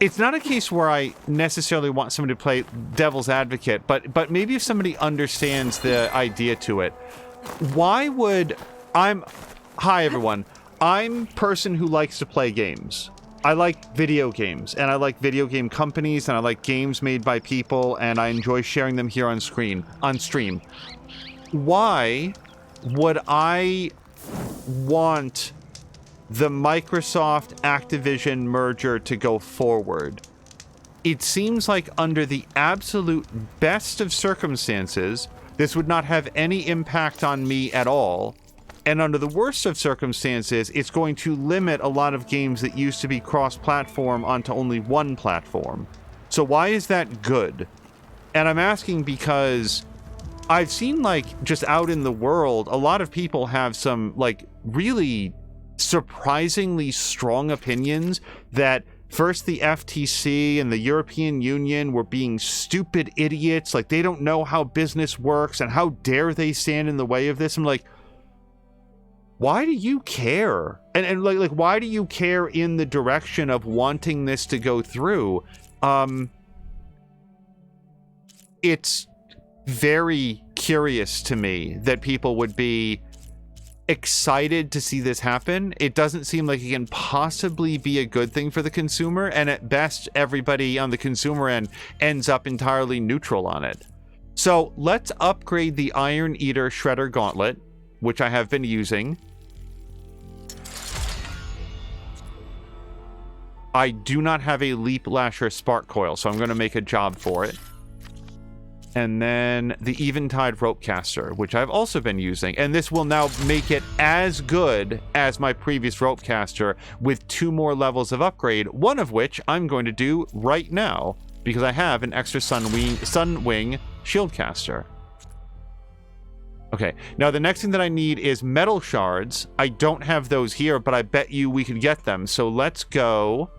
it's not a case where I necessarily want somebody to play devil's advocate, but maybe if somebody understands the idea to it, why would hi everyone, I'm a person who likes to play games. I like video games, and I like video game companies, and I like games made by people, and I enjoy sharing them here on stream. Why would I want the Microsoft Activision merger to go forward? It seems like under the absolute best of circumstances, this would not have any impact on me at all. And under the worst of circumstances, it's going to limit a lot of games that used to be cross-platform onto only one platform. So why is that good? And I'm asking because I've seen, like, just out in the world, a lot of people have some, like, really surprisingly strong opinions that first the FTC and the European Union were being stupid idiots, like they don't know how business works and how dare they stand in the way of this. I'm like, why do you care? And like why do you care in the direction of wanting this to go through? It's very curious to me that people would be excited to see this happen. It doesn't seem like it can possibly be a good thing for the consumer, and at best everybody on the consumer end ends up entirely neutral on it. So let's upgrade the Iron Eater Shredder Gauntlet, which I have been using. I do not have a Leap Lasher Spark Coil, so I'm going to make a job for it. And then the Eventide Rope Caster, which I've also been using. And this will now make it as good as my previous Rope Caster with 2 more levels of upgrade, one of which I'm going to do right now because I have an extra Sun Wing Shield Caster. Okay, now the next thing that I need is metal shards. I don't have those here, but I bet you we could get them. So let's go.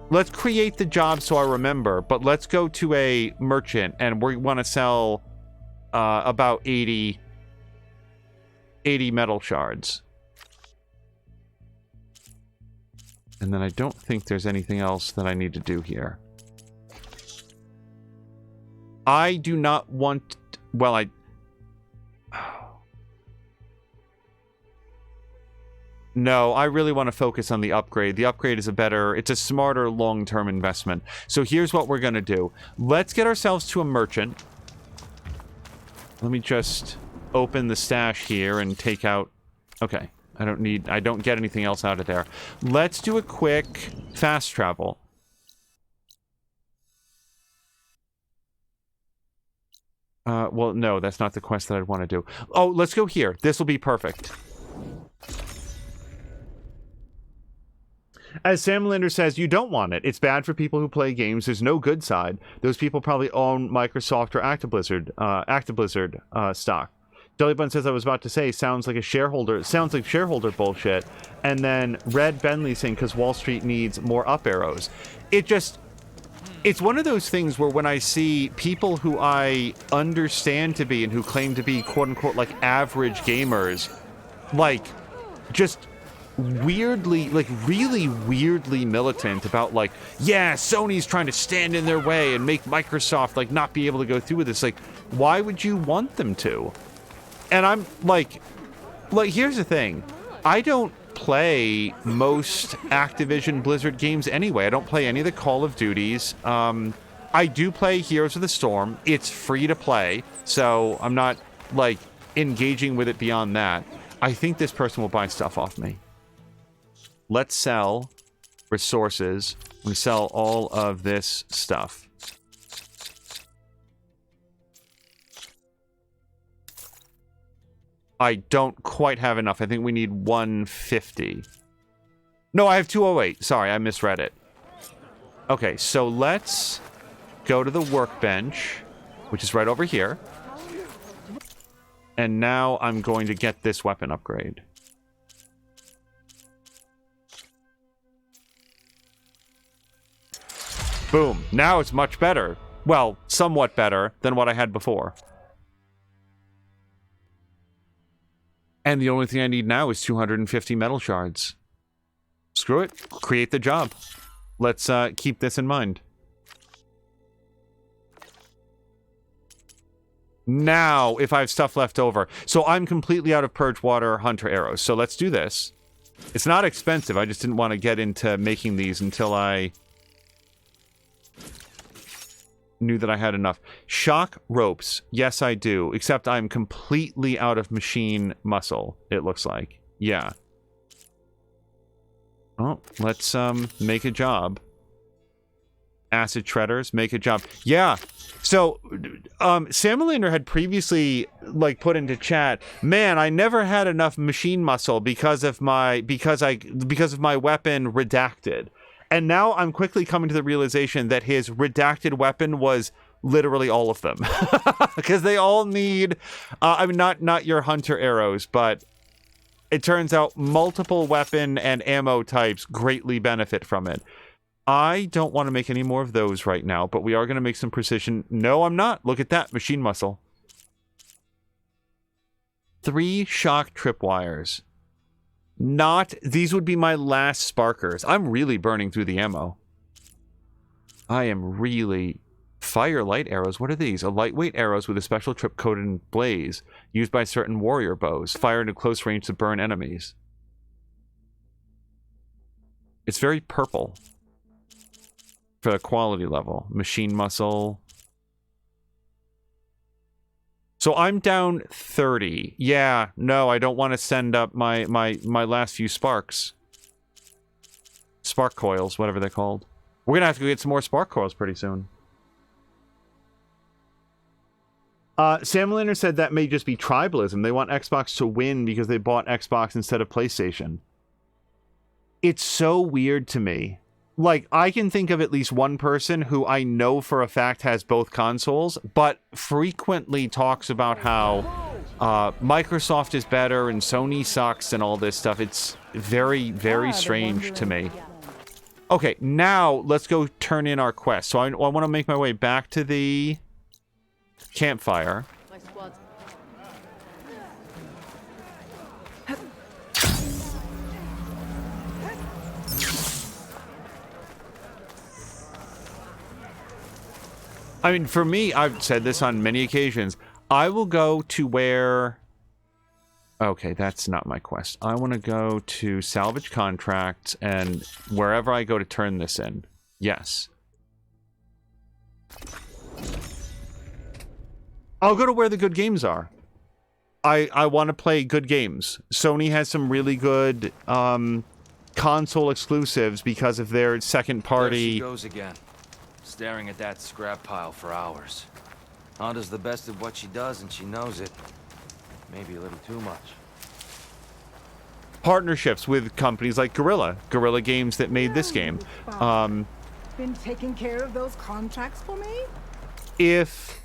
Let's create the job so I remember, but let's go to a merchant, and we want to sell about 80 metal shards. And then I don't think there's anything else that I need to do here. I do not want... Well, No, I really want to focus on the upgrade. The upgrade is it's a smarter long-term investment. So here's what we're going to do. Let's get ourselves to a merchant. Let me just open the stash here and take out... Okay, I don't get anything else out of there. Let's do a quick fast travel. Well, no, that's not the quest that I'd want to do. Oh, let's go here. This will be perfect. As Sam Linder says, you don't want it. It's bad for people who play games. There's no good side. Those people probably own Microsoft or Actiblizzard stock. Jellybun says, I was about to say, sounds like shareholder bullshit. And then Red Bentley saying, because Wall Street needs more up arrows. It's one of those things where when I see people who I understand to be and who claim to be quote unquote like average gamers, like just weirdly, like really weirdly militant about like, yeah, Sony's trying to stand in their way and make Microsoft like not be able to go through with this. Like, why would you want them to? And I'm like here's the thing. I don't play most Activision Blizzard games anyway. I don't play any of the Call of Duties. I do play Heroes of the Storm. It's free to play, so I'm not like engaging with it beyond that. I think this person will buy stuff off me. Let's sell resources. We sell all of this stuff. I don't quite have enough. I think we need 150. No, I have 208. Sorry, I misread it. Okay, so let's go to the workbench, which is right over here. And now I'm going to get this weapon upgrade. Boom. Now it's much better. Well, somewhat better than what I had before. And the only thing I need now is 250 metal shards. Screw it. Create the job. Let's keep this in mind. Now, if I have stuff left over. So I'm completely out of Purge Water Hunter arrows. So let's do this. It's not expensive. I just didn't want to get into making these until I knew that I had enough. Shock ropes. Yes, I do. Except I'm completely out of machine muscle, it looks like. Yeah. Oh, let's make a job. Acid shredders, make a job. Yeah. So, Sam Melander had previously like put into chat, man, I never had enough machine muscle because of my weapon redacted. And now I'm quickly coming to the realization that his redacted weapon was literally all of them. Because they all need, I mean, not your hunter arrows, but it turns out multiple weapon and ammo types greatly benefit from it. I don't want to make any more of those right now, but we are going to make some precision. No, I'm not. Look at that. Machine muscle. 3 shock tripwires. These would be my last sparkers. I'm really burning through the ammo. I am really... Firelight arrows. What are these? A lightweight arrows with a special trip coated in blaze, used by certain warrior bows, fired at close range to burn enemies. It's very purple. For the quality level. Machine muscle. So I'm down 30. Yeah, no, I don't want to send up my last few sparks. Spark coils, whatever they're called. We're going to have to go get some more spark coils pretty soon. Sam Linder said that may just be tribalism. They want Xbox to win because they bought Xbox instead of PlayStation. It's so weird to me. Like, I can think of at least one person who I know for a fact has both consoles, but frequently talks about how Microsoft is better and Sony sucks and all this stuff. It's very, very strange to me. Okay, now let's go turn in our quest. So I want to make my way back to the campfire. My squad's I mean, for me, I've said this on many occasions. I will go to where... Okay, that's not my quest. I want to go to salvage contracts and wherever I go to turn this in. Yes. I'll go to where the good games are. I want to play good games. Sony has some really good console exclusives because of their second party... There she goes again. Staring at that scrap pile for hours. Honda's the best at what she does, and she knows it. Maybe a little too much. Partnerships with companies like Guerrilla Games that made this game. Been taking care of those contracts for me? If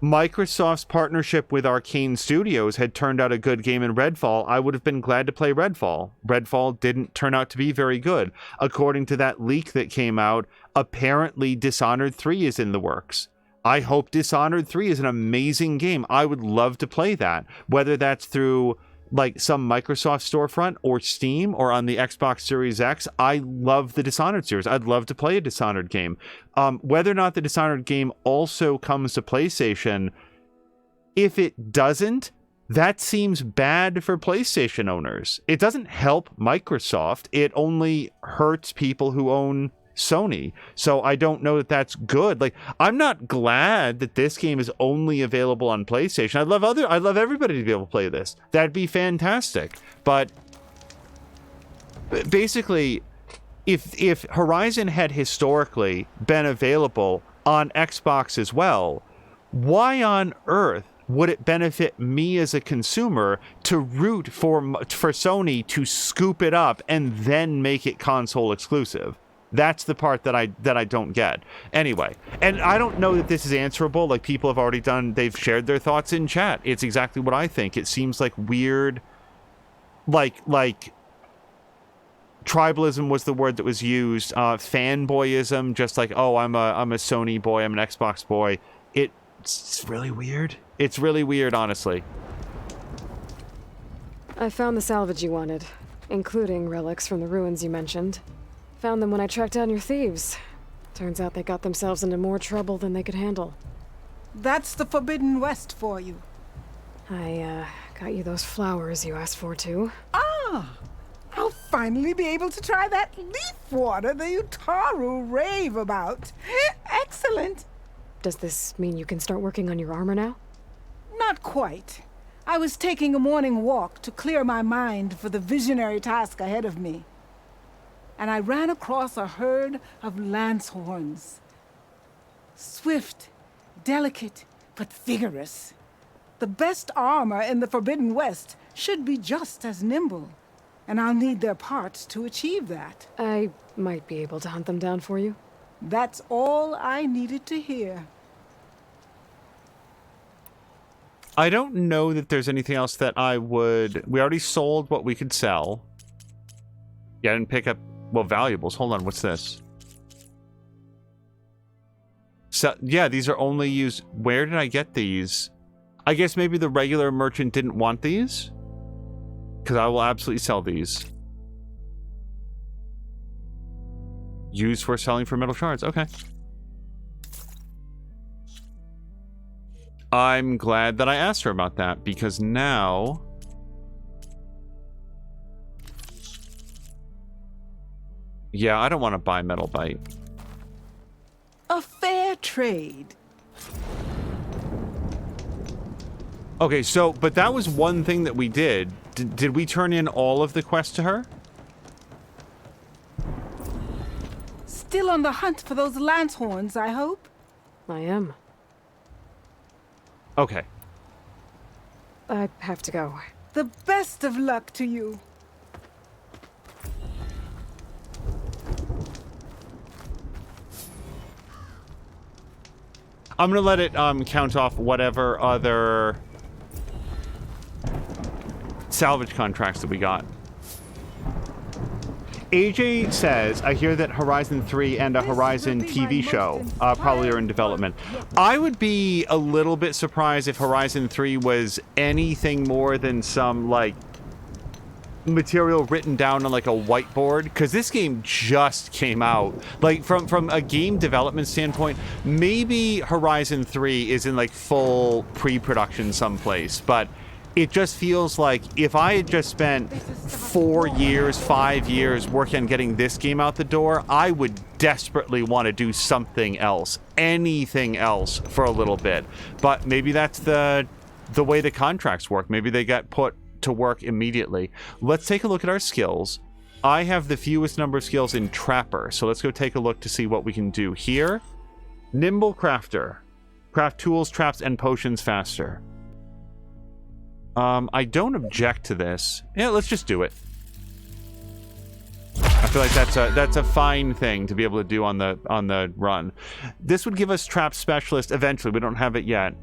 Microsoft's partnership with Arcane Studios had turned out a good game in Redfall, I would have been glad to play Redfall. Redfall didn't turn out to be very good. According to that leak that came out, apparently Dishonored 3 is in the works. I hope Dishonored 3 is an amazing game. I would love to play that, whether that's through like some Microsoft storefront or Steam or on the Xbox Series X. I love the Dishonored series. I'd love to play a Dishonored game. Whether or not the Dishonored game also comes to PlayStation, if it doesn't, that seems bad for PlayStation owners. It doesn't help Microsoft. It only hurts people who own Sony. So I don't know that that's good. Like, I'm not glad that this game is only available on PlayStation. I'd love everybody to be able to play this. That'd be fantastic. But basically, if Horizon had historically been available on Xbox as well, why on earth would it benefit me as a consumer to root for Sony to scoop it up and then make it console exclusive? That's the part that I don't get. Anyway, and I don't know that this is answerable. Like, people have already they've shared their thoughts in chat. It's exactly what I think. It seems like weird, like tribalism was the word that was used. Fanboyism, just like, oh, I'm a Sony boy, I'm an Xbox boy. It's really weird. It's really weird, honestly. I found the salvage you wanted, including relics from the ruins you mentioned. Found them when I tracked down your thieves. Turns out they got themselves into more trouble than they could handle. That's the Forbidden West for you. I, got you those flowers you asked for, too. Ah! I'll finally be able to try that leaf water the Utaru rave about. Excellent! Does this mean you can start working on your armor now? Not quite. I was taking a morning walk to clear my mind for the visionary task ahead of me. And I ran across a herd of lancehorns. Swift, delicate, but vigorous. The best armor in the Forbidden West should be just as nimble, and I'll need their parts to achieve that. I might be able to hunt them down for you. That's all I needed to hear. I don't know that there's anything else that I would... We already sold what we could sell. Yeah, I didn't pick up... Well, valuables. Hold on, what's this? So, yeah, these are only used... Where did I get these? I guess maybe the regular merchant didn't want these? Because I will absolutely sell these. Used for selling for metal shards. Okay. I'm glad that I asked her about that, because now... Yeah, I don't want to buy Metal Bite. A fair trade. Okay, so, but that was one thing that we did. Did we turn in all of the quests to her? Still on the hunt for those lancehorns, I hope? I am. Okay. I have to go. The best of luck to you. I'm gonna let it count off whatever other salvage contracts that we got. AJ says, I hear that Horizon 3 and a Horizon TV show probably are in development. I would be a little bit surprised if Horizon 3 was anything more than some, like, material written down on, like, a whiteboard, because this game just came out. Like, from a game development standpoint, maybe Horizon 3 is in, like, full pre-production someplace, but it just feels like if I had just spent 4 years, 5 years working on getting this game out the door, I would desperately want to do something else, anything else for a little bit. But maybe that's the way the contracts work. Maybe they get put to work immediately. Let's take a look at our skills. I have the fewest number of skills in Trapper, so let's go take a look to see what we can do here. Nimble Crafter. Craft tools, traps, and potions faster. I don't object to this. Yeah, let's just do it. I feel like that's a fine thing to be able to do on the run. This would give us Trap Specialist eventually. We don't have it yet.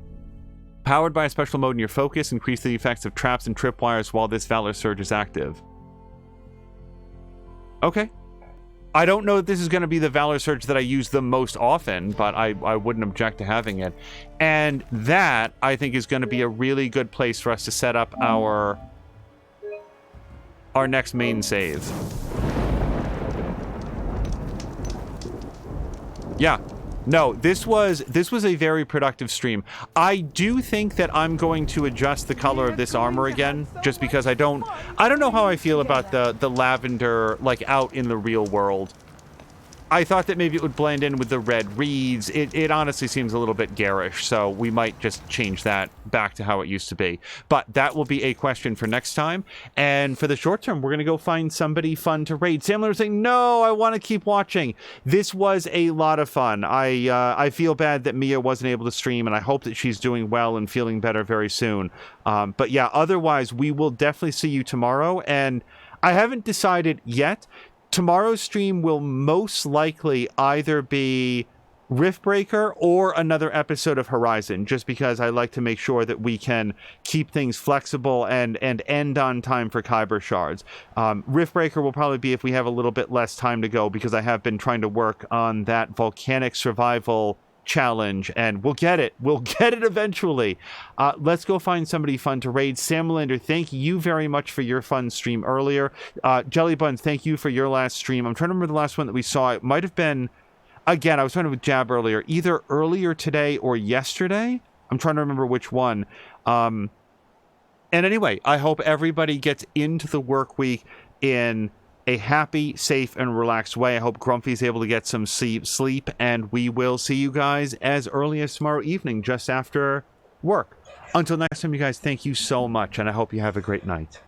Powered by a special mode in your focus, increase the effects of traps and tripwires while this Valor Surge is active. Okay. I don't know that this is going to be the Valor Surge that I use the most often, but I wouldn't object to having it. And that, I think, is going to be a really good place for us to set up our next main save. Yeah. No, this was a very productive stream. I do think that I'm going to adjust the color of this armor again, just because I don't know how I feel about the lavender, like, out in the real world. I thought that maybe it would blend in with the red reeds. It honestly seems a little bit garish, so we might just change that back to how it used to be. But that will be a question for next time. And for the short term, we're going to go find somebody fun to raid. Sam Leonard saying, no, I want to keep watching. This was a lot of fun. I feel bad that Mia wasn't able to stream, and I hope that she's doing well and feeling better very soon. But yeah, otherwise, we will definitely see you tomorrow. And I haven't decided yet. Tomorrow's stream will most likely either be Riftbreaker or another episode of Horizon, just because I like to make sure that we can keep things flexible and end on time for Kyber shards. Riftbreaker will probably be if we have a little bit less time to go, because I have been trying to work on that volcanic survival challenge, and we'll get it eventually. Let's go find somebody fun to raid. Sam Melander, thank you very much for your fun stream earlier. Jelly Buns, thank you for your last stream. I'm trying to remember the last one that we saw. It might have been, again, I was trying to with Jab earlier, either earlier today or yesterday. I'm trying to remember which one. And anyway, I hope everybody gets into the work week in a happy, safe, and relaxed way. I hope Grumpy's able to get some sleep, and we will see you guys as early as tomorrow evening, just after work. Until next time, you guys, thank you so much, and I hope you have a great night.